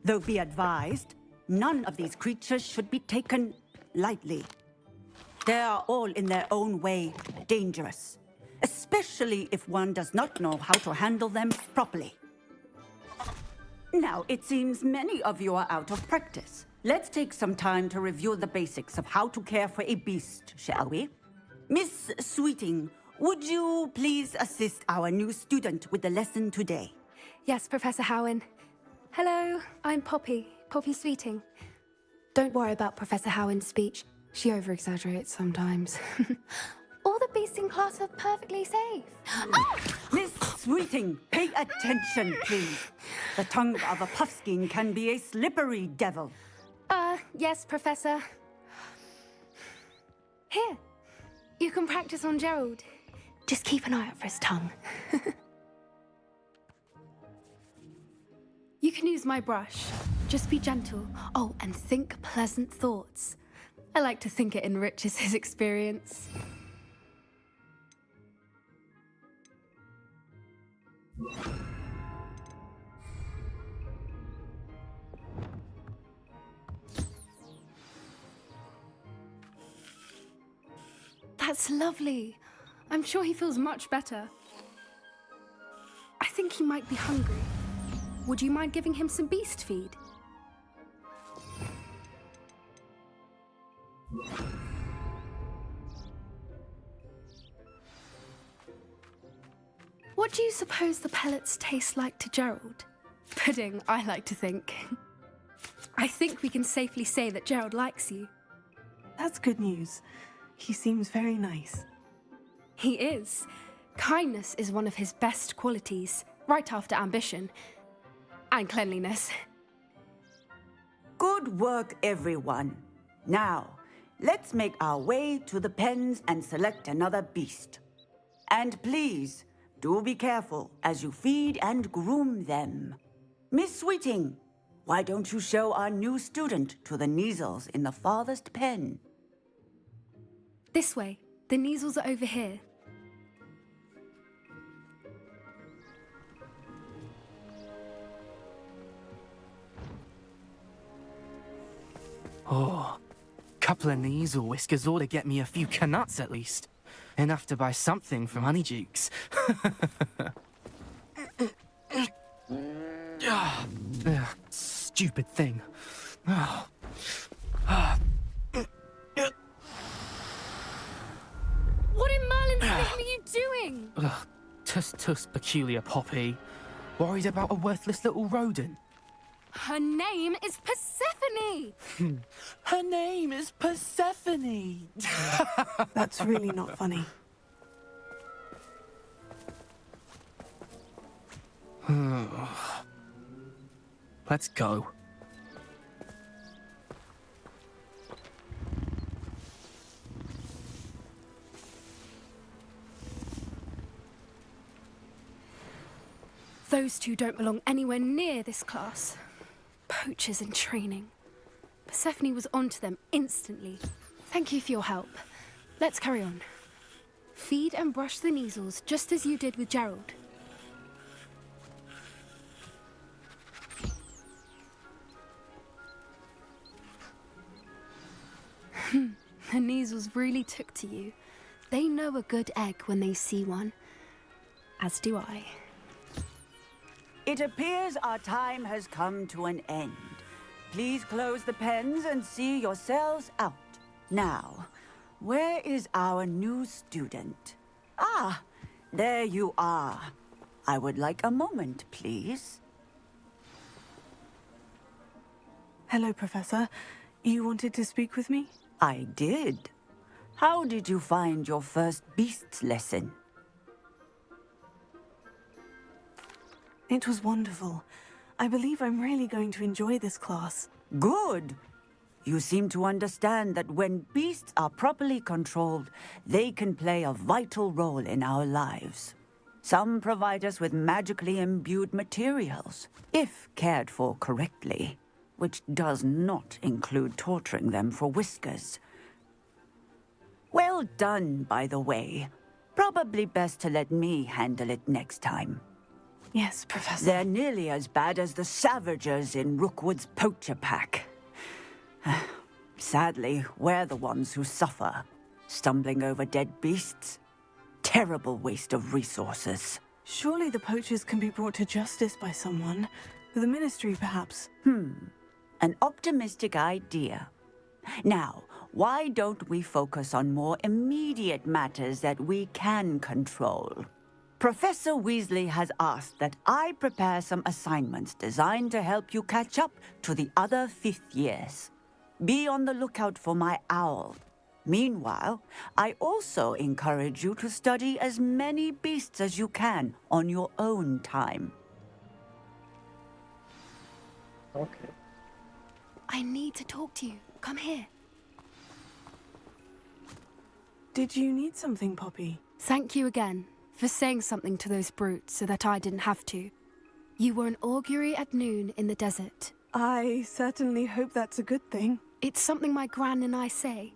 Though be advised, none of these creatures should be taken lightly. They are all in their own way dangerous, especially if one does not know how to handle them properly. Now, it seems many of you are out of practice. Let's take some time to review the basics of how to care for a beast, shall we? Miss Sweeting, would you please assist our new student with the lesson today? Yes, Professor Howen. Hello, I'm Poppy Sweeting. Don't worry about Professor Howen's speech. She over-exaggerates sometimes. All the beasts in class are perfectly safe. Oh! Miss Sweeting, pay attention, please. The tongue of a puffskein can be a slippery devil. Yes, Professor. Here. You can practice on Gerald. Just keep an eye out for his tongue. You can use my brush. Just be gentle. Oh, and think pleasant thoughts. I like to think it enriches his experience. That's lovely. I'm sure he feels much better. I think he might be hungry. Would you mind giving him some beast feed? What do you suppose the pellets taste like to Gerald? Pudding, I like to think. I think we can safely say that Gerald likes you. That's good news. He seems very nice. He is. Kindness is one of his best qualities, right after ambition. And cleanliness. Good work, everyone. Now, let's make our way to the pens and select another beast. And please, do be careful as you feed and groom them. Miss Sweeting, why don't you show our new student to the Neasels in the farthest pen? This way. The Neasels are over here. Oh, couple of Neasel whiskers ought to get me a few canuts at least. Enough to buy something from Honeydukes. Stupid thing. What in Merlin's name are you doing? Ugh, tuss, peculiar Poppy. Worried about a worthless little rodent? Her name is Persephone! Her name is Persephone! That's really not funny. Let's go. Those two don't belong anywhere near this class. Poachers in training. Persephone was onto them instantly. Thank you for your help. Let's carry on. Feed and brush the measles just as you did with Gerald. The measles really took to you. They know a good egg when they see one. As do I. It appears our time has come to an end. Please close the pens and see yourselves out. Now, where is our new student? Ah, there you are. I would like a moment, please. Hello, Professor. You wanted to speak with me? I did. How did you find your first beasts lesson? It was wonderful. I believe I'm really going to enjoy this class. Good. You seem to understand that when beasts are properly controlled, they can play a vital role in our lives. Some provide us with magically imbued materials, if cared for correctly, which does not include torturing them for whiskers. Well done, by the way. Probably best to let me handle it next time. Yes, Professor. They're nearly as bad as the Savagers in Rookwood's poacher pack. Sadly, we're the ones who suffer, stumbling over dead beasts. Terrible waste of resources. Surely the poachers can be brought to justice by someone. The Ministry, perhaps. An optimistic idea. Now, why don't we focus on more immediate matters that we can control? Professor Weasley has asked that I prepare some assignments designed to help you catch up to the other 5th years. Be on the lookout for my owl. Meanwhile, I also encourage you to study as many beasts as you can on your own time. Okay. I need to talk to you. Come here. Did you need something, Poppy? Thank you again for saying something to those brutes so that I didn't have to. You were an augury at noon in the desert. I certainly hope that's a good thing. It's something my gran and I say.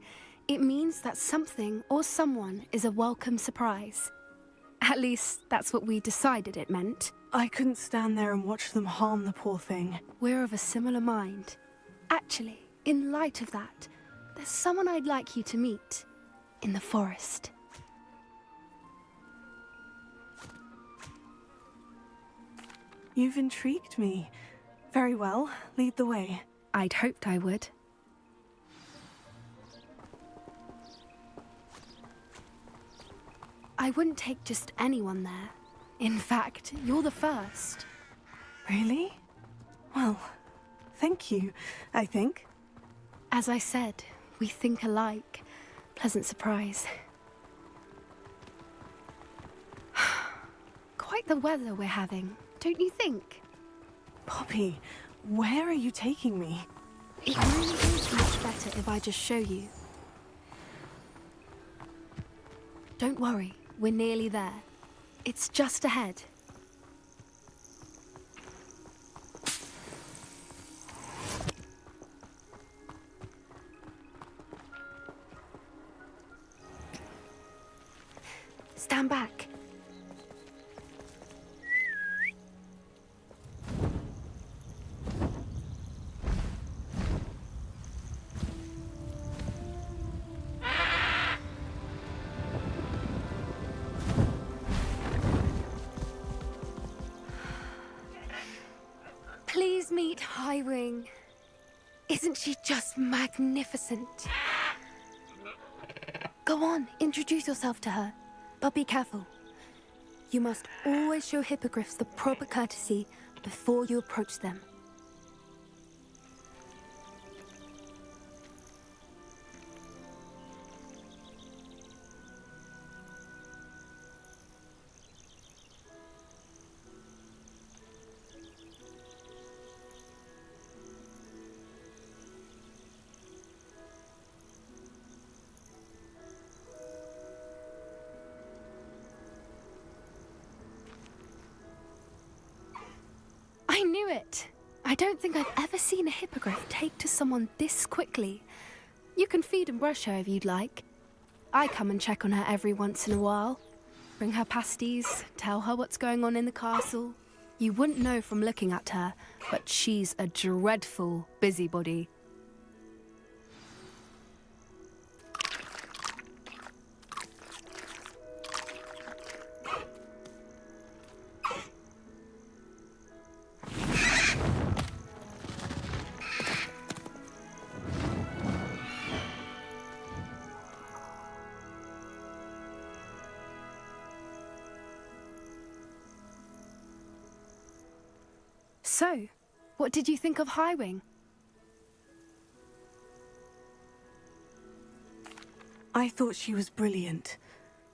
It means that something or someone is a welcome surprise. At least, that's what we decided it meant. I couldn't stand there and watch them harm the poor thing. We're of a similar mind. Actually, in light of that, there's someone I'd like you to meet. In the forest. You've intrigued me. Very well, lead the way. I'd hoped I would. I wouldn't take just anyone there. In fact, you're the first. Really? Well, thank you, I think. As I said, we think alike. Pleasant surprise. Quite the weather we're having, don't you think? Poppy, where are you taking me? It really is much better if I just show you. Don't worry, we're nearly there. It's just ahead. Stand back. Please meet Highwing. Isn't she just magnificent? Go on, introduce yourself to her. But be careful. You must always show hippogriffs the proper courtesy before you approach them. I knew it! I don't think I've ever seen a hippogriff take to someone this quickly. You can feed and brush her if you'd like. I come and check on her every once in a while. Bring her pasties, tell her what's going on in the castle. You wouldn't know from looking at her, but she's a dreadful busybody. So, what did you think of Highwing? I thought she was brilliant.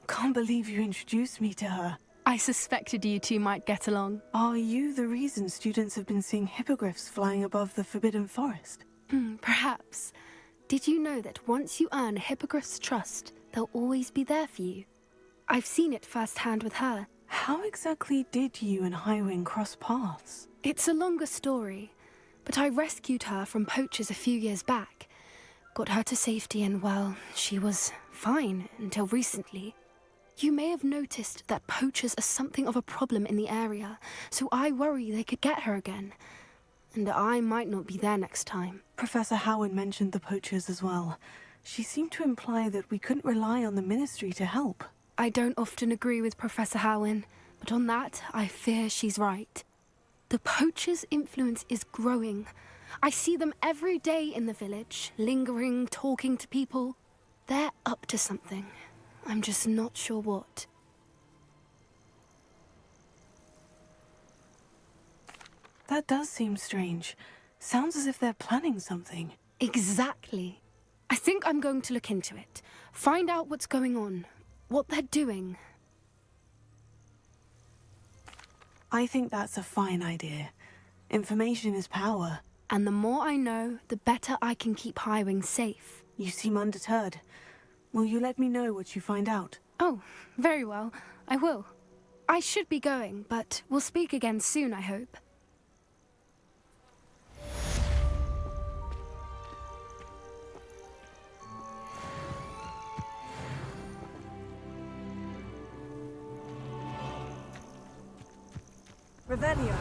Can't believe you introduced me to her. I suspected you two might get along. Are you the reason students have been seeing hippogriffs flying above the Forbidden Forest? Perhaps. Did you know that once you earn a hippogriff's trust, they'll always be there for you? I've seen it firsthand with her. How exactly did you and Highwing cross paths? It's a longer story, but I rescued her from poachers a few years back. Got her to safety and, well, she was fine until recently. You may have noticed that poachers are something of a problem in the area, so I worry they could get her again. And I might not be there next time. Professor Howard mentioned the poachers as well. She seemed to imply that we couldn't rely on the Ministry to help. I don't often agree with Professor Howin, but on that, I fear she's right. The poachers' influence is growing. I see them every day in the village, lingering, talking to people. They're up to something. I'm just not sure what. That does seem strange. Sounds as if they're planning something. Exactly. I think I'm going to look into it. Find out what's going on. What they're doing. I think that's a fine idea. Information is power. And the more I know, the better I can keep Highwing safe. You seem undeterred. Will you let me know what you find out? Oh, very well. I will. I should be going, but we'll speak again soon, I hope. Revelio.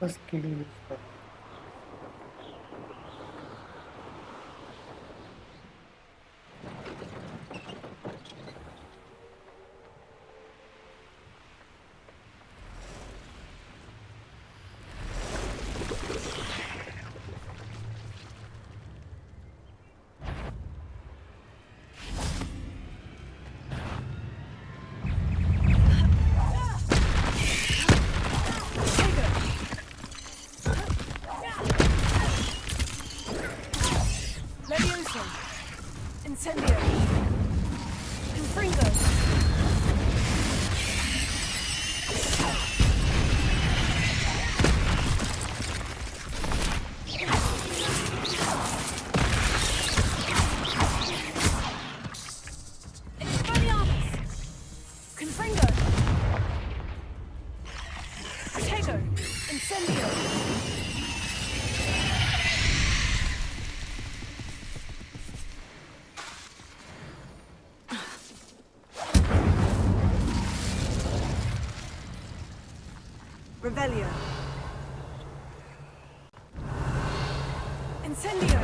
बस के लिए use कर। Levioso. Incendio. Confringo. Expelliarmus. Confringo. Protego. Incendio. Revelio. Incendio.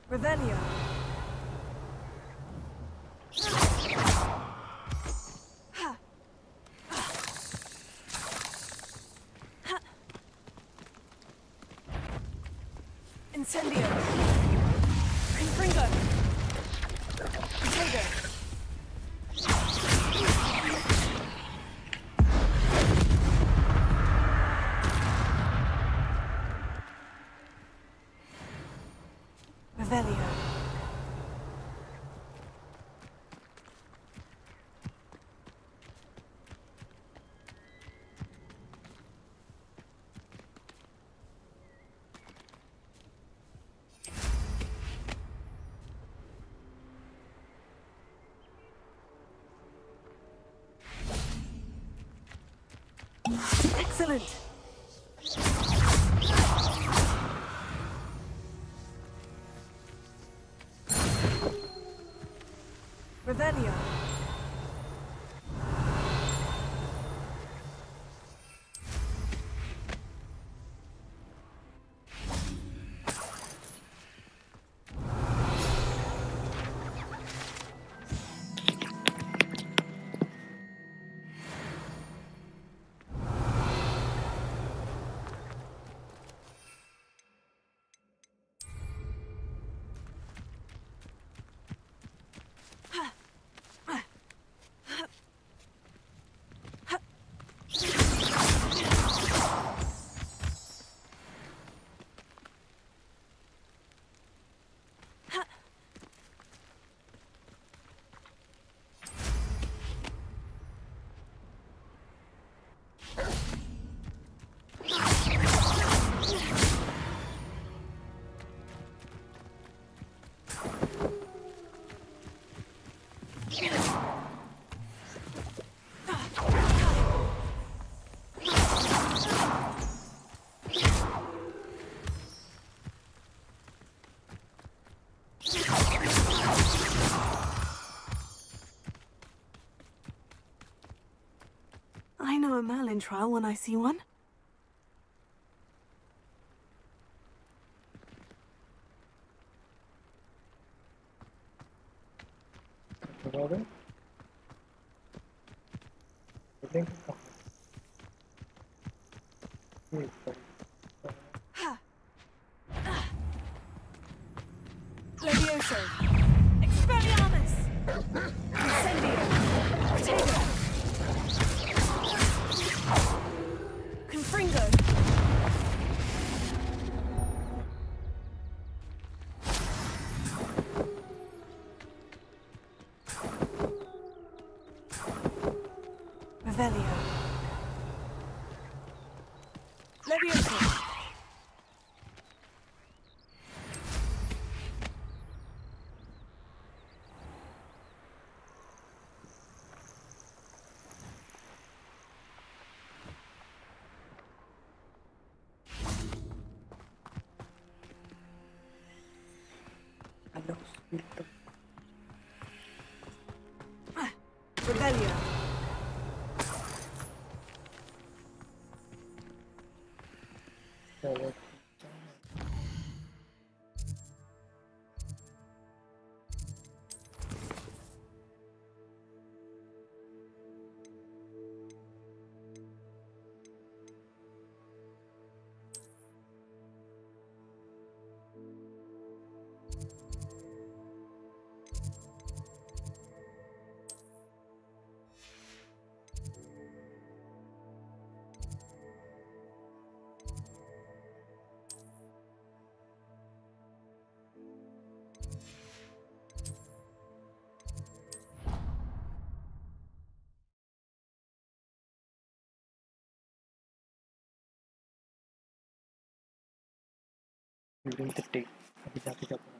Revelio. Incendio. Confringo. Potato. Revelio. Excellent. Revelio. I know a Merlin trial when I see one. Robin? I think Levioso. Expelliarmus. Incendio. Potato. Confringo. Revelio. Levioso. Rebellion. Building the take. अभी जाके क्या पढ़ा?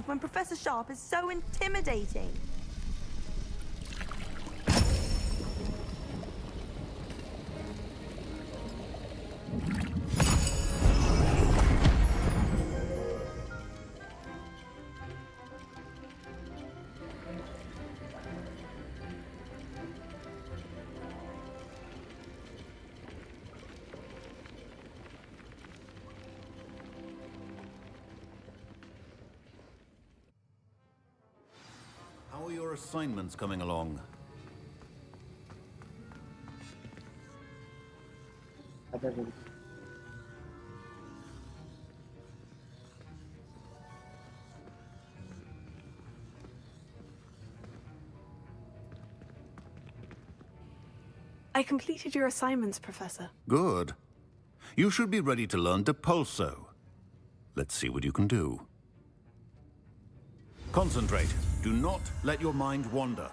When Professor Sharp is so intimidating. How are your assignments coming along? I completed your assignments, Professor. Good. You should be ready to learn Depulso. Let's see what you can do. Concentrate. Do not let your mind wander.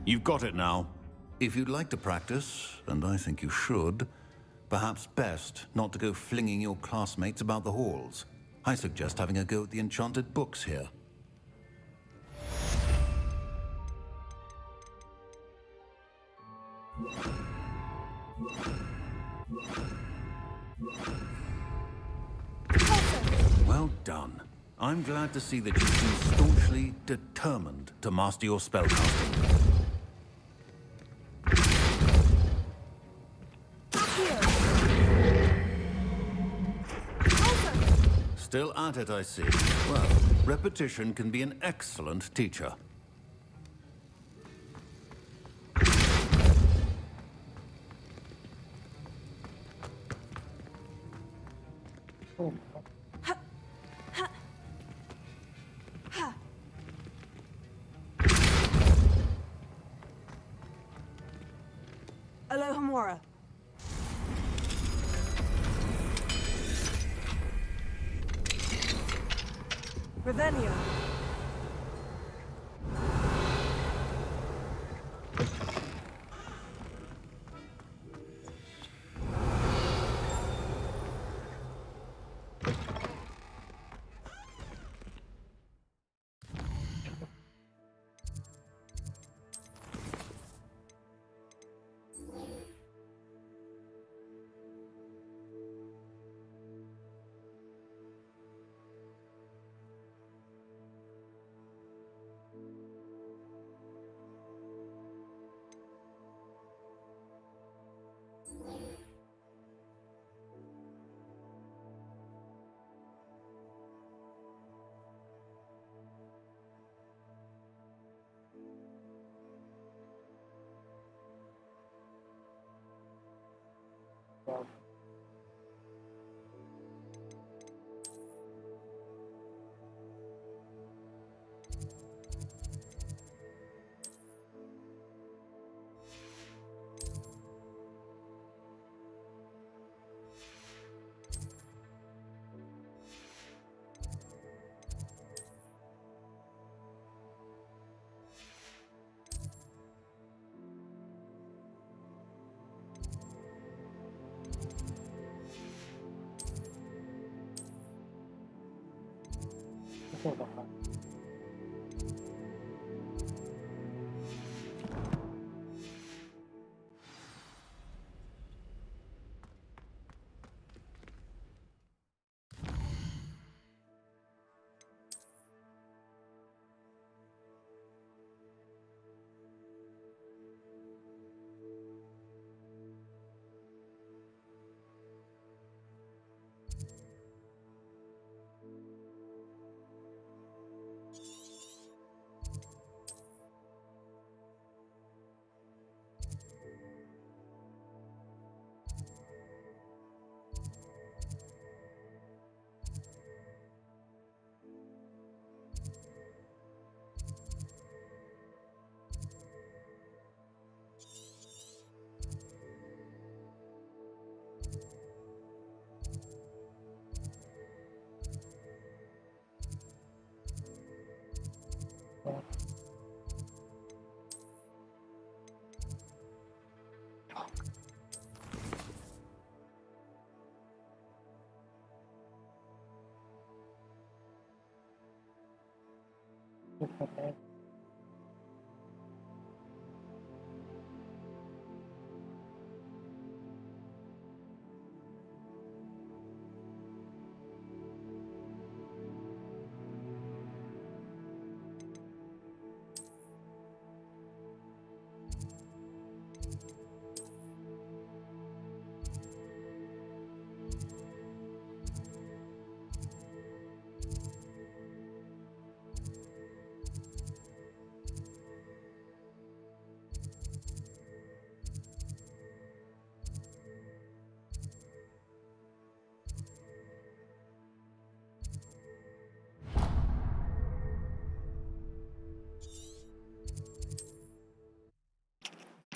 You've got it now. If you'd like to practice, and I think you should, perhaps best not to go flinging your classmates about the halls. I suggest having a go at the enchanted books here. Well done. I'm glad to see that you seem staunchly determined to master your spellcasting. Still at it, I see. Well, repetition can be an excellent teacher. Alohomora. Revelio.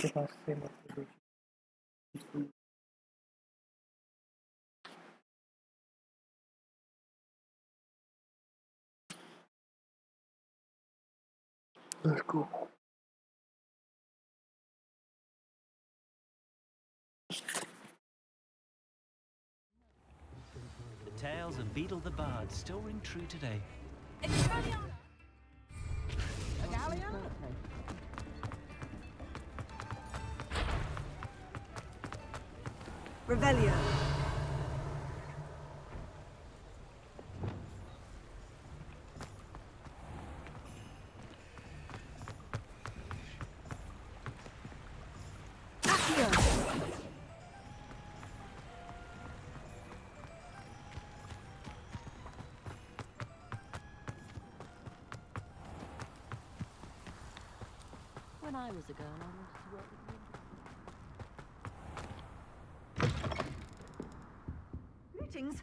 के पास से मतलब let's go. The tales of Beetle the Bard still ring true today. Revelio. When I was a girl, I wanted to work with Greetings.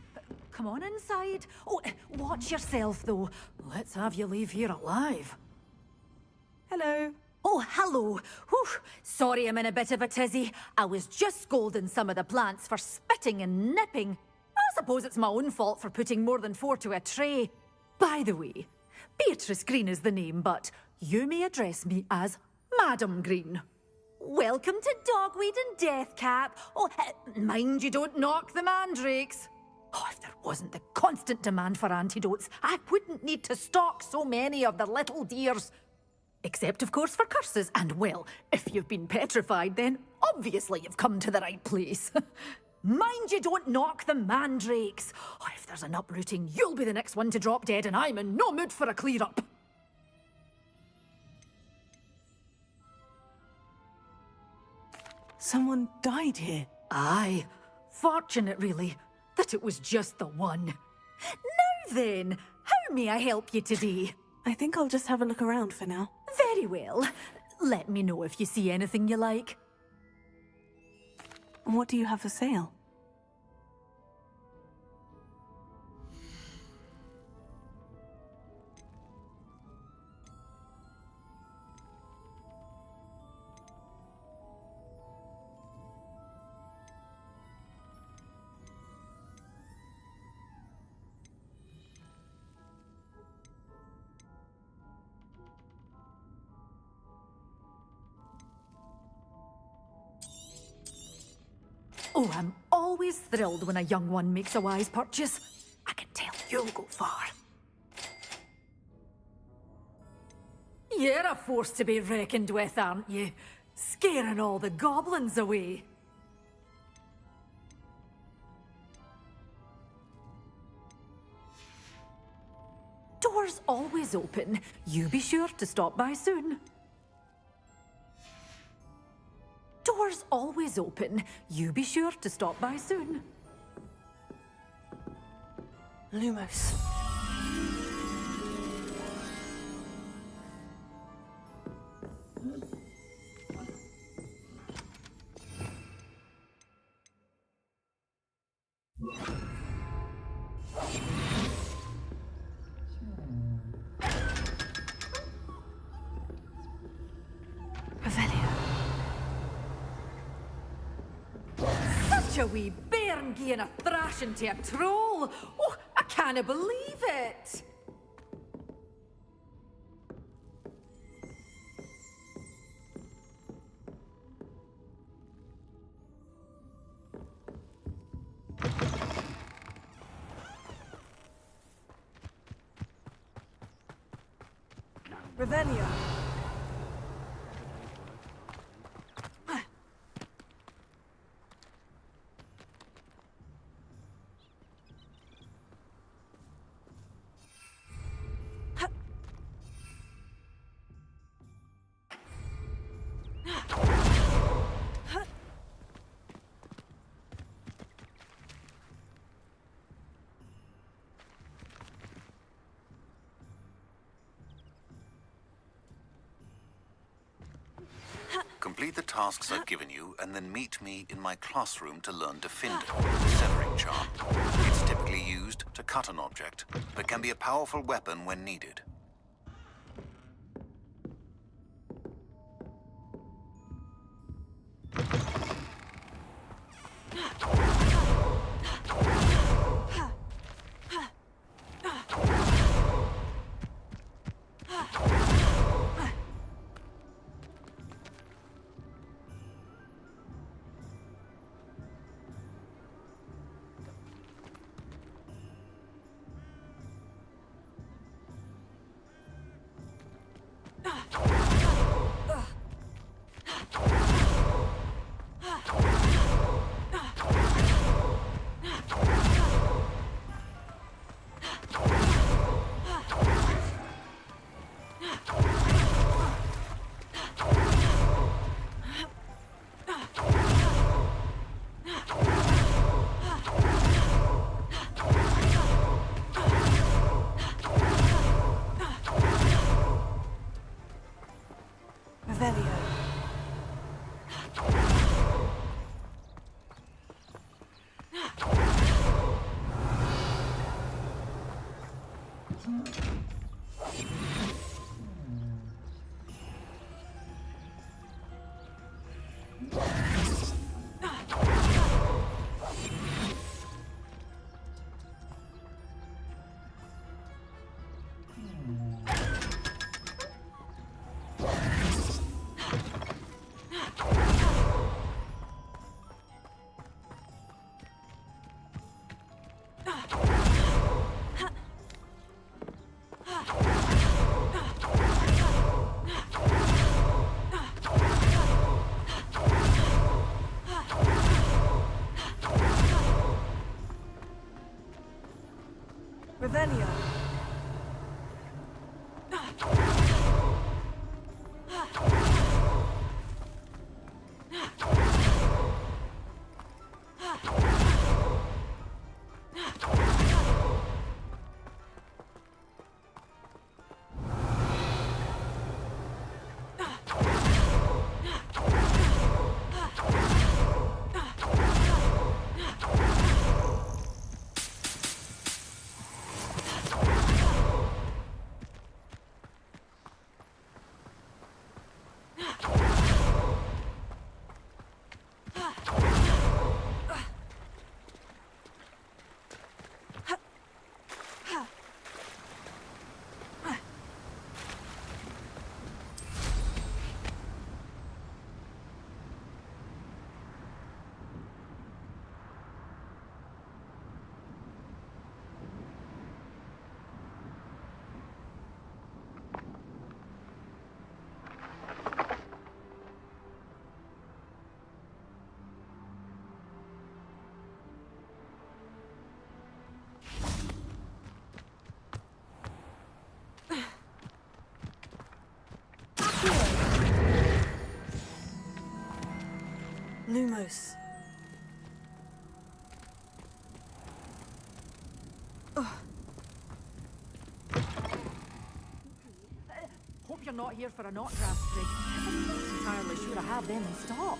Come on inside. Oh, watch yourself, though. Let's have you leave here alive. Hello. Oh, hello. Whew. Sorry I'm in a bit of a tizzy. I was just scolding some of the plants for spitting and nipping. I suppose it's my own fault for putting more than 4 to a tray. By the way, Beatrice Green is the name, but you may address me as Madam Green. Welcome to Dogweed and Deathcap. Oh, mind you don't knock the mandrakes. Oh, if there wasn't the constant demand for antidotes, I wouldn't need to stock so many of the little dears. Except, of course, for curses. And, well, if you've been petrified, then obviously you've come to the right place. Mind you don't knock the mandrakes. Oh, if there's an uprooting, you'll be the next one to drop dead, and I'm in no mood for a clear-up. Someone died here. Aye. Fortunate, really, that it was just the one. Now then, how may I help you today? I think I'll just have a look around for now. Very well. Let me know if you see anything you like. What do you have for sale? Oh, I'm always thrilled when a young one makes a wise purchase. I can tell you'll go far. You're a force to be reckoned with, aren't you? Scaring all the goblins away. Doors always open. You be sure to stop by soon. Doors always open. You be sure to stop by soon. Lumos. Such a wee bairn gieing a thrashing to a troll. Oh, I can't believe it. Revelio. Complete the tasks I've given you, and then meet me in my classroom to learn Defender, the severing charm. It's typically used to cut an object, but can be a powerful weapon when needed. Revelio. Lumos. Hope you're not here for a knot draft, Greg. I'm not entirely sure I have them in stock.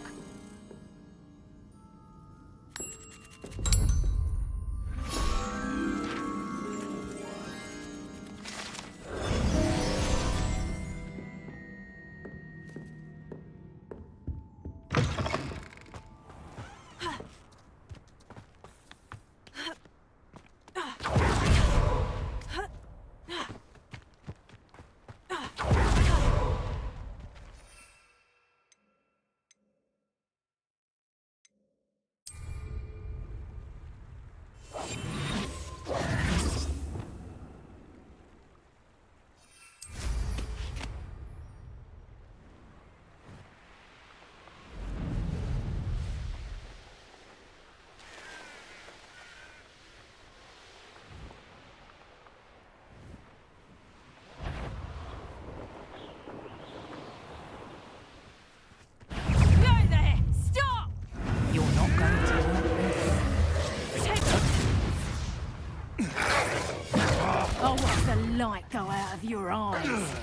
Light go out of your eyes.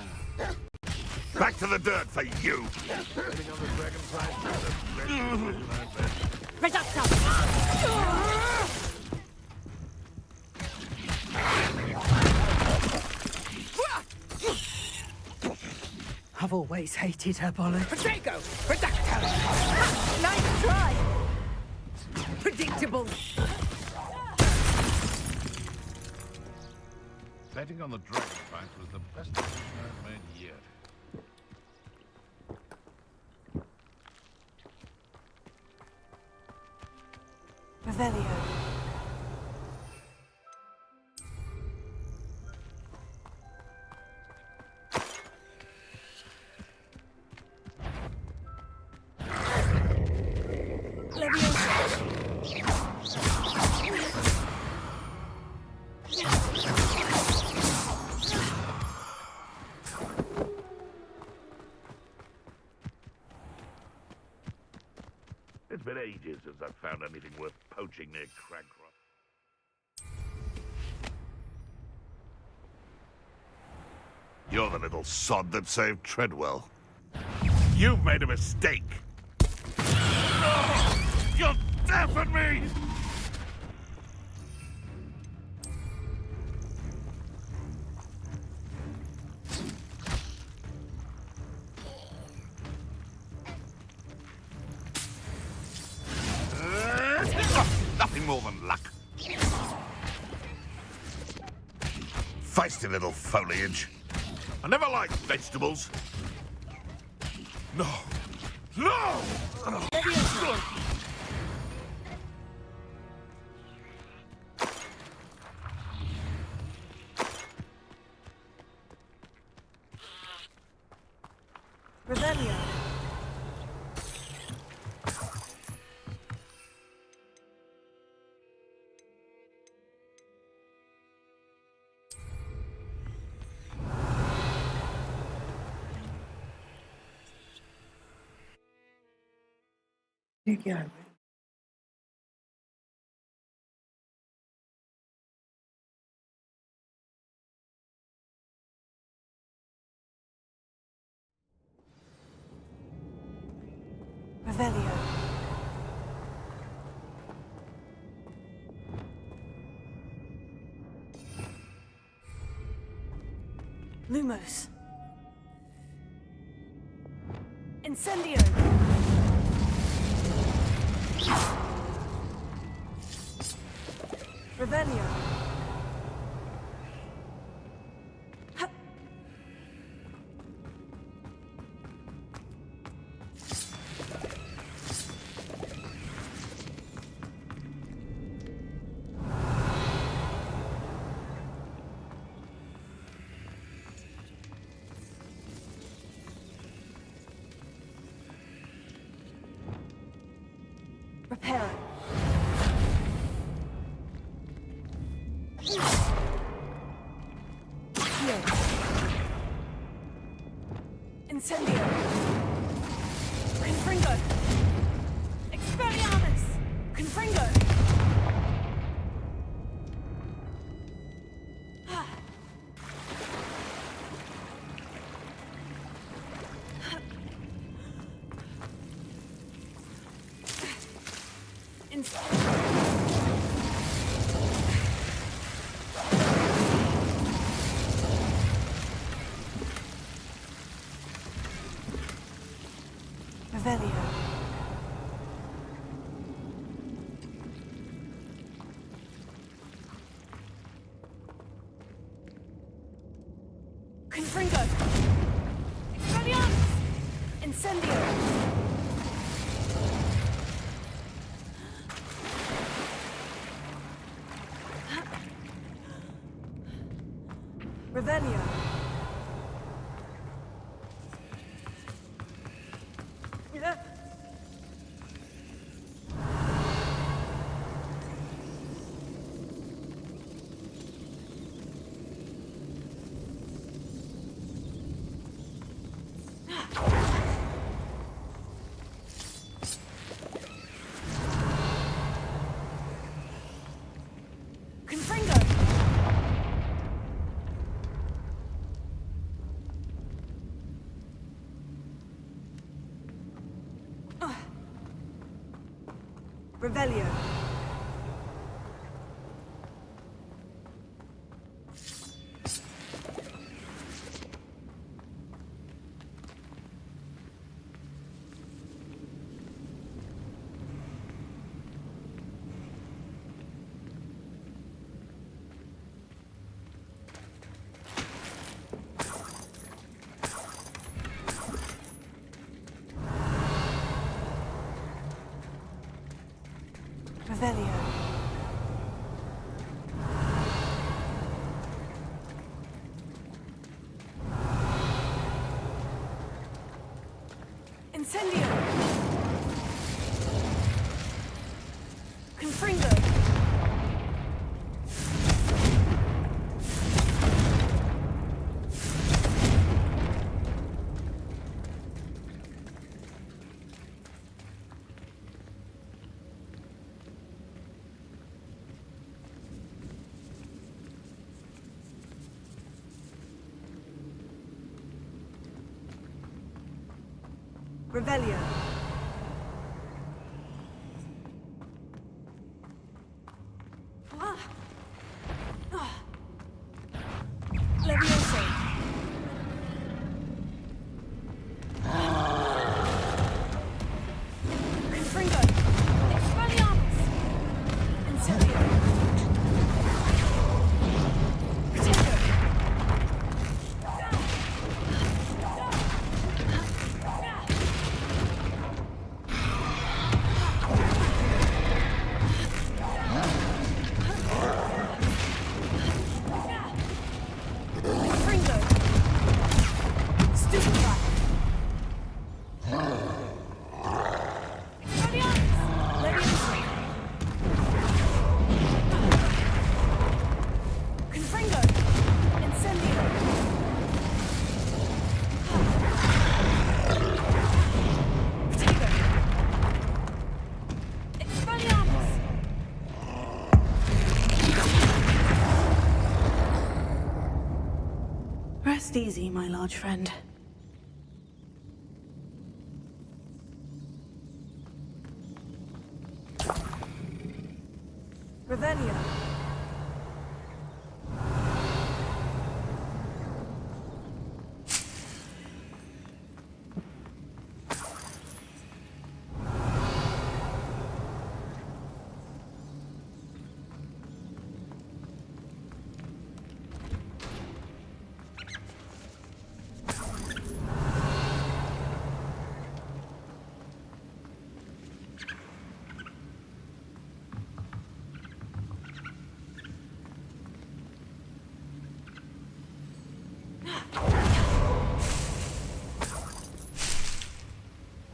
Back to the dirt for you! I've always hated her, Bolly. Potato! Reducto! Nice try! Predictable. Betting on the dragon fight was the best decision I've made yet. Revelio. It's been ages since I've found anything worth poaching near Cragcroft. You're the little sod that saved Treadwell. You've made a mistake! You'll deafen me! Nothing more than luck. Feisty little foliage. I never liked vegetables. No! No! Revelio. ये क्या है भाई? Revelio. Lumos. Incendio. Revelio. Reparo. Incendio. Confringo. Confringo! Revelio. Confringo! Expelliarmus! Incendio! Revelio. Confringo! Revelio. Revelio. Incendio. Confringo. Revelio. Levioso. Confringo. Expelliarmus. Incendio. Protego. Confringo. Stupefy. Expelliarmus. Levioso. Confringo. Incendio. Protego. Expelliarmus. Rest easy, my large friend. Revelio.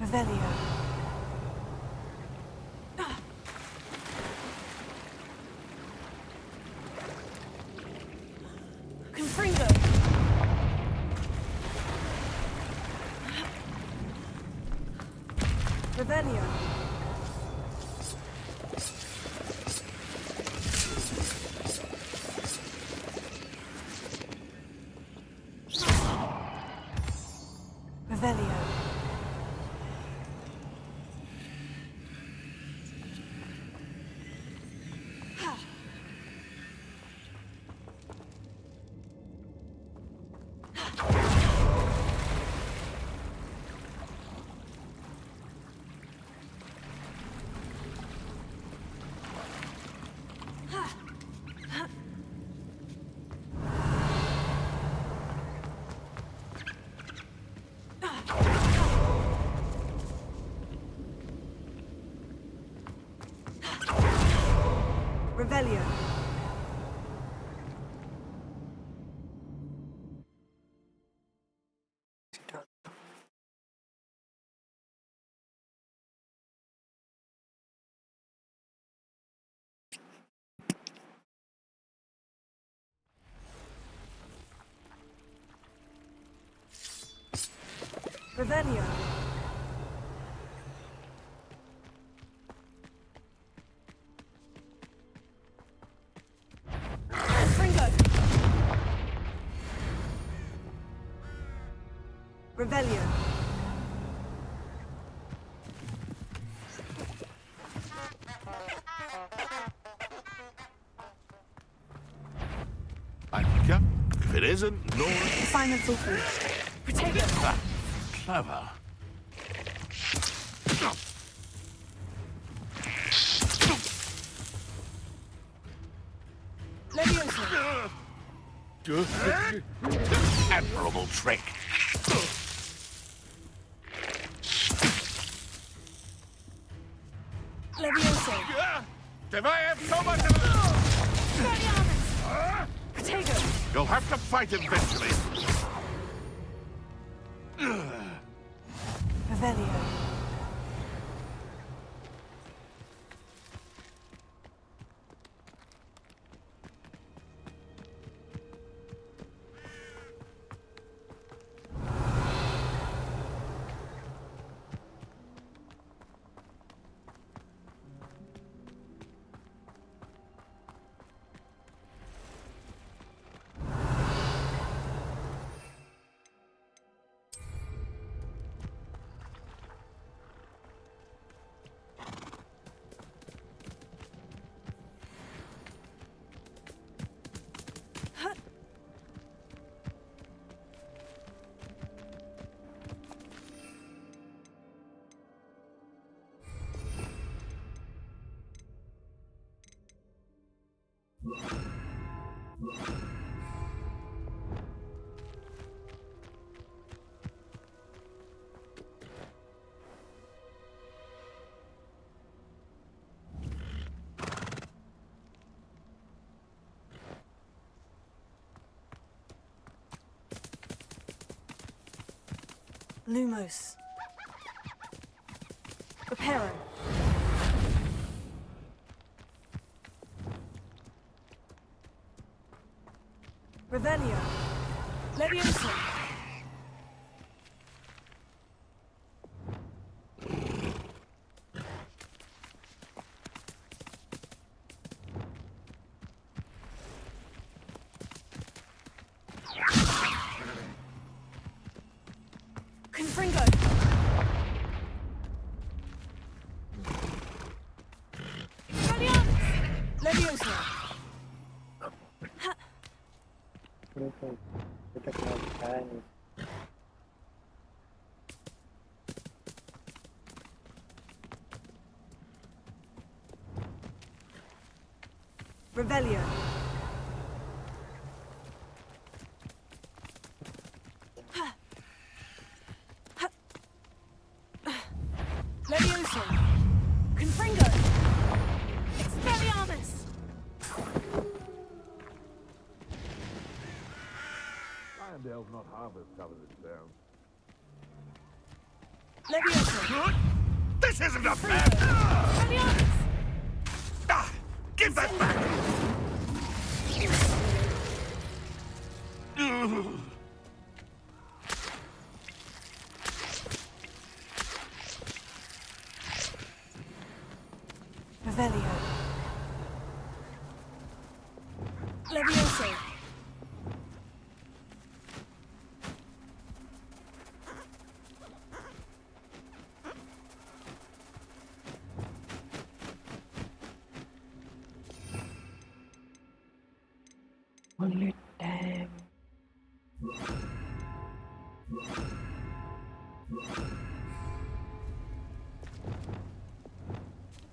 Revelio. Confringo. Revelio. Revelio. Revelio. Fringo. Revelio. Yeah, if it isn't, no. Assignment's all through. Protego. Clever. Levioso. Admirable trick. Levioso. If I have so much Protego. you'll have to fight eventually. Revelio. Lumos. Reparo. Revelio. Levioso. Confringo. Levioso. Revelio. Levioso. Confringo. Expelliarmus. Irondale's not half as tough as it sounds. Levioso. This isn't a fair. Expelliarmus. Give that back! Revelio. Levioso. Only damn.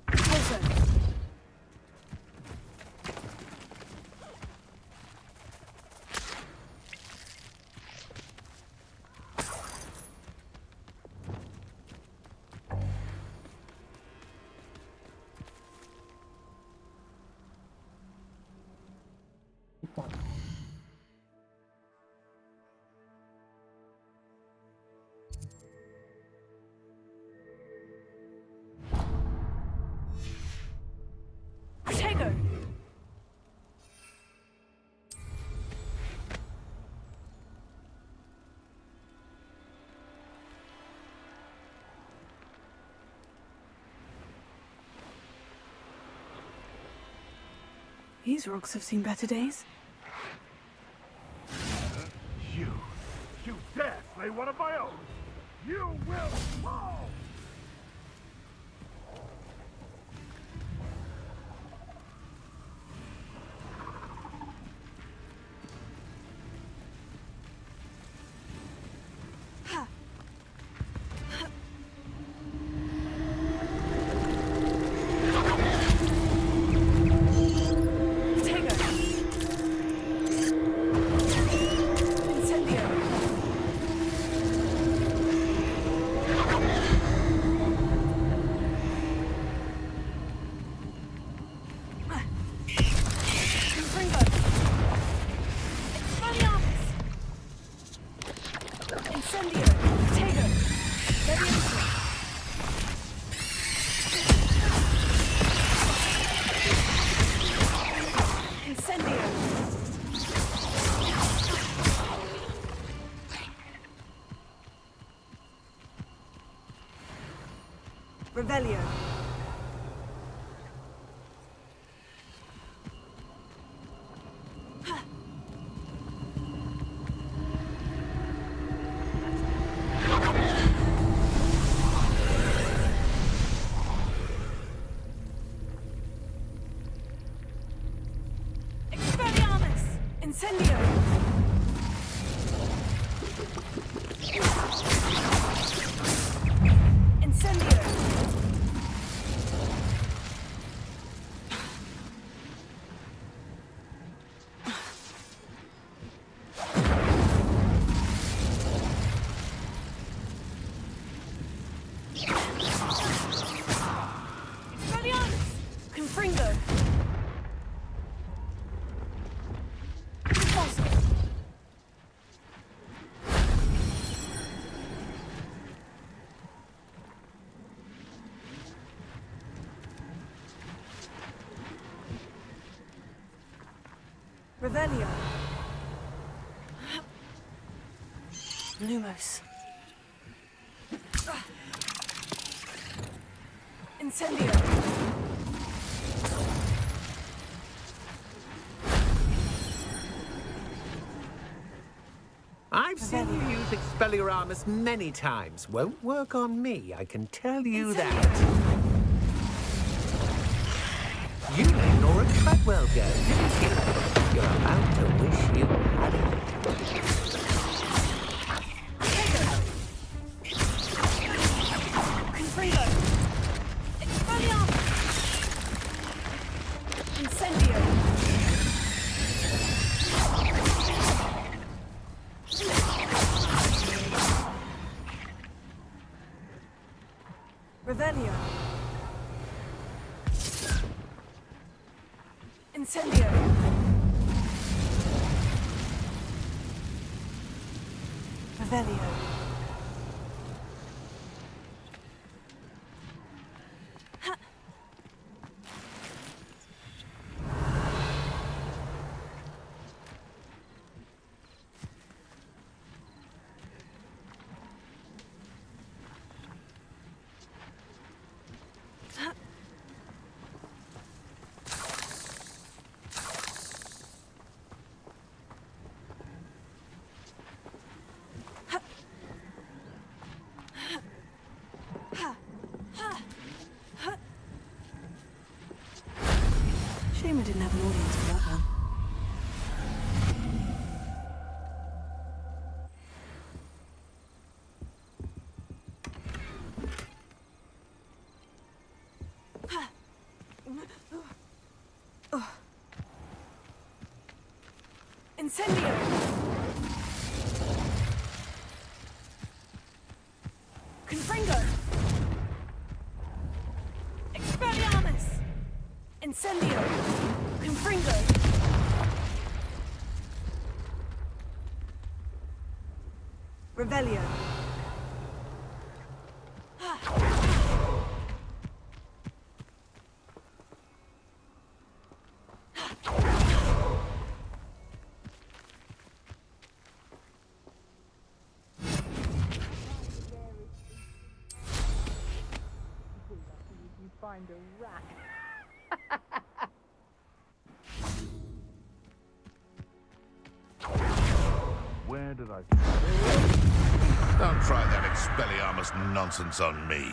Closer. Protego! These rocks have seen better days. You dare slay one of my own! You will fall! Revelio. Expelliarmus! Incendio! Incendio! Expelliarmus! Confringo! Impossible! Revelio. Lumos. Incendio. I've seen you use Expelliarmus many times. Won't work on me, I can tell you that. You let Laura Treadwell go, didn't you? You're about to wish you hadn't. Confringo. Expelliarmus. Incendio. Revelio. Incendio. Revelio. Shame I didn't have an audience for that one. Incendio! Confringo! Expelliarmus! Incendio! Confringo! Revelio. You find a rat. Where did I... Don't try that Expelliarmus nonsense on me.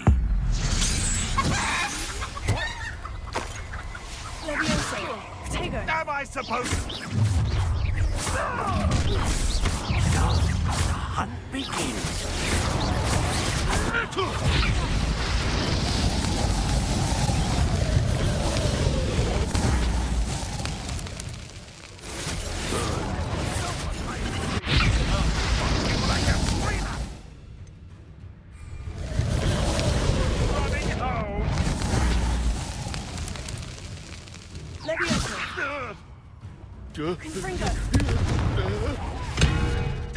Leviosa. Potato. Am I supposed to... Hunt begins. Confringo.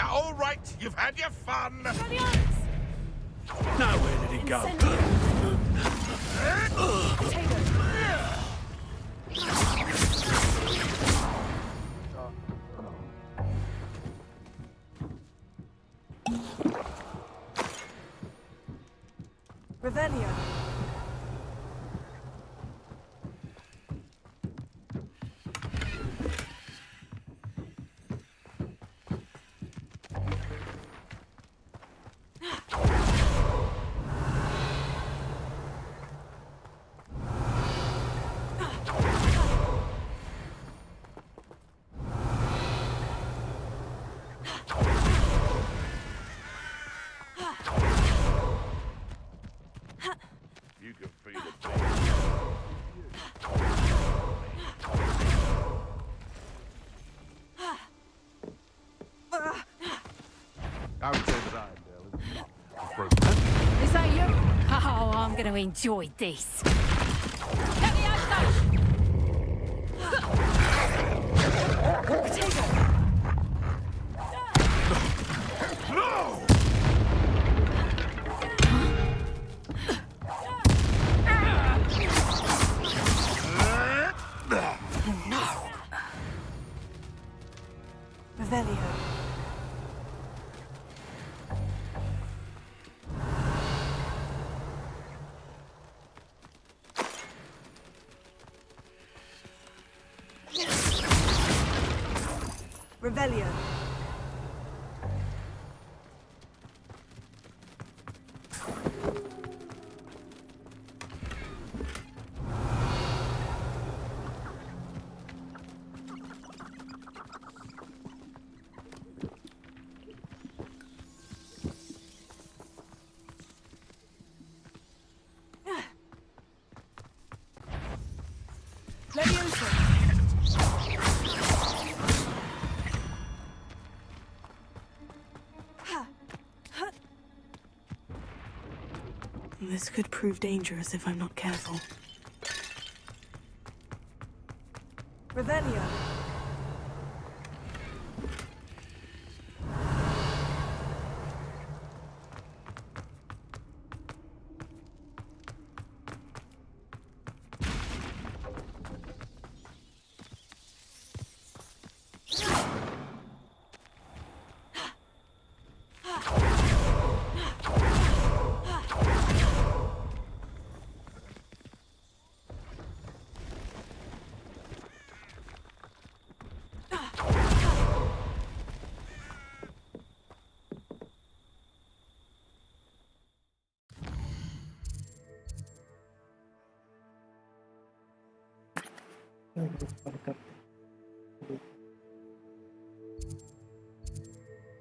All right, you've had your fun. Now where did it go? Revelio. You can feel it. I would say that Is that you? Oh, I'm going to enjoy this. No! Revelio. Revelio. This could prove dangerous if I'm not careful. Revelio.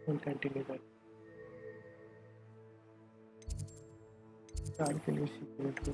We'll continue that. Calculus equal to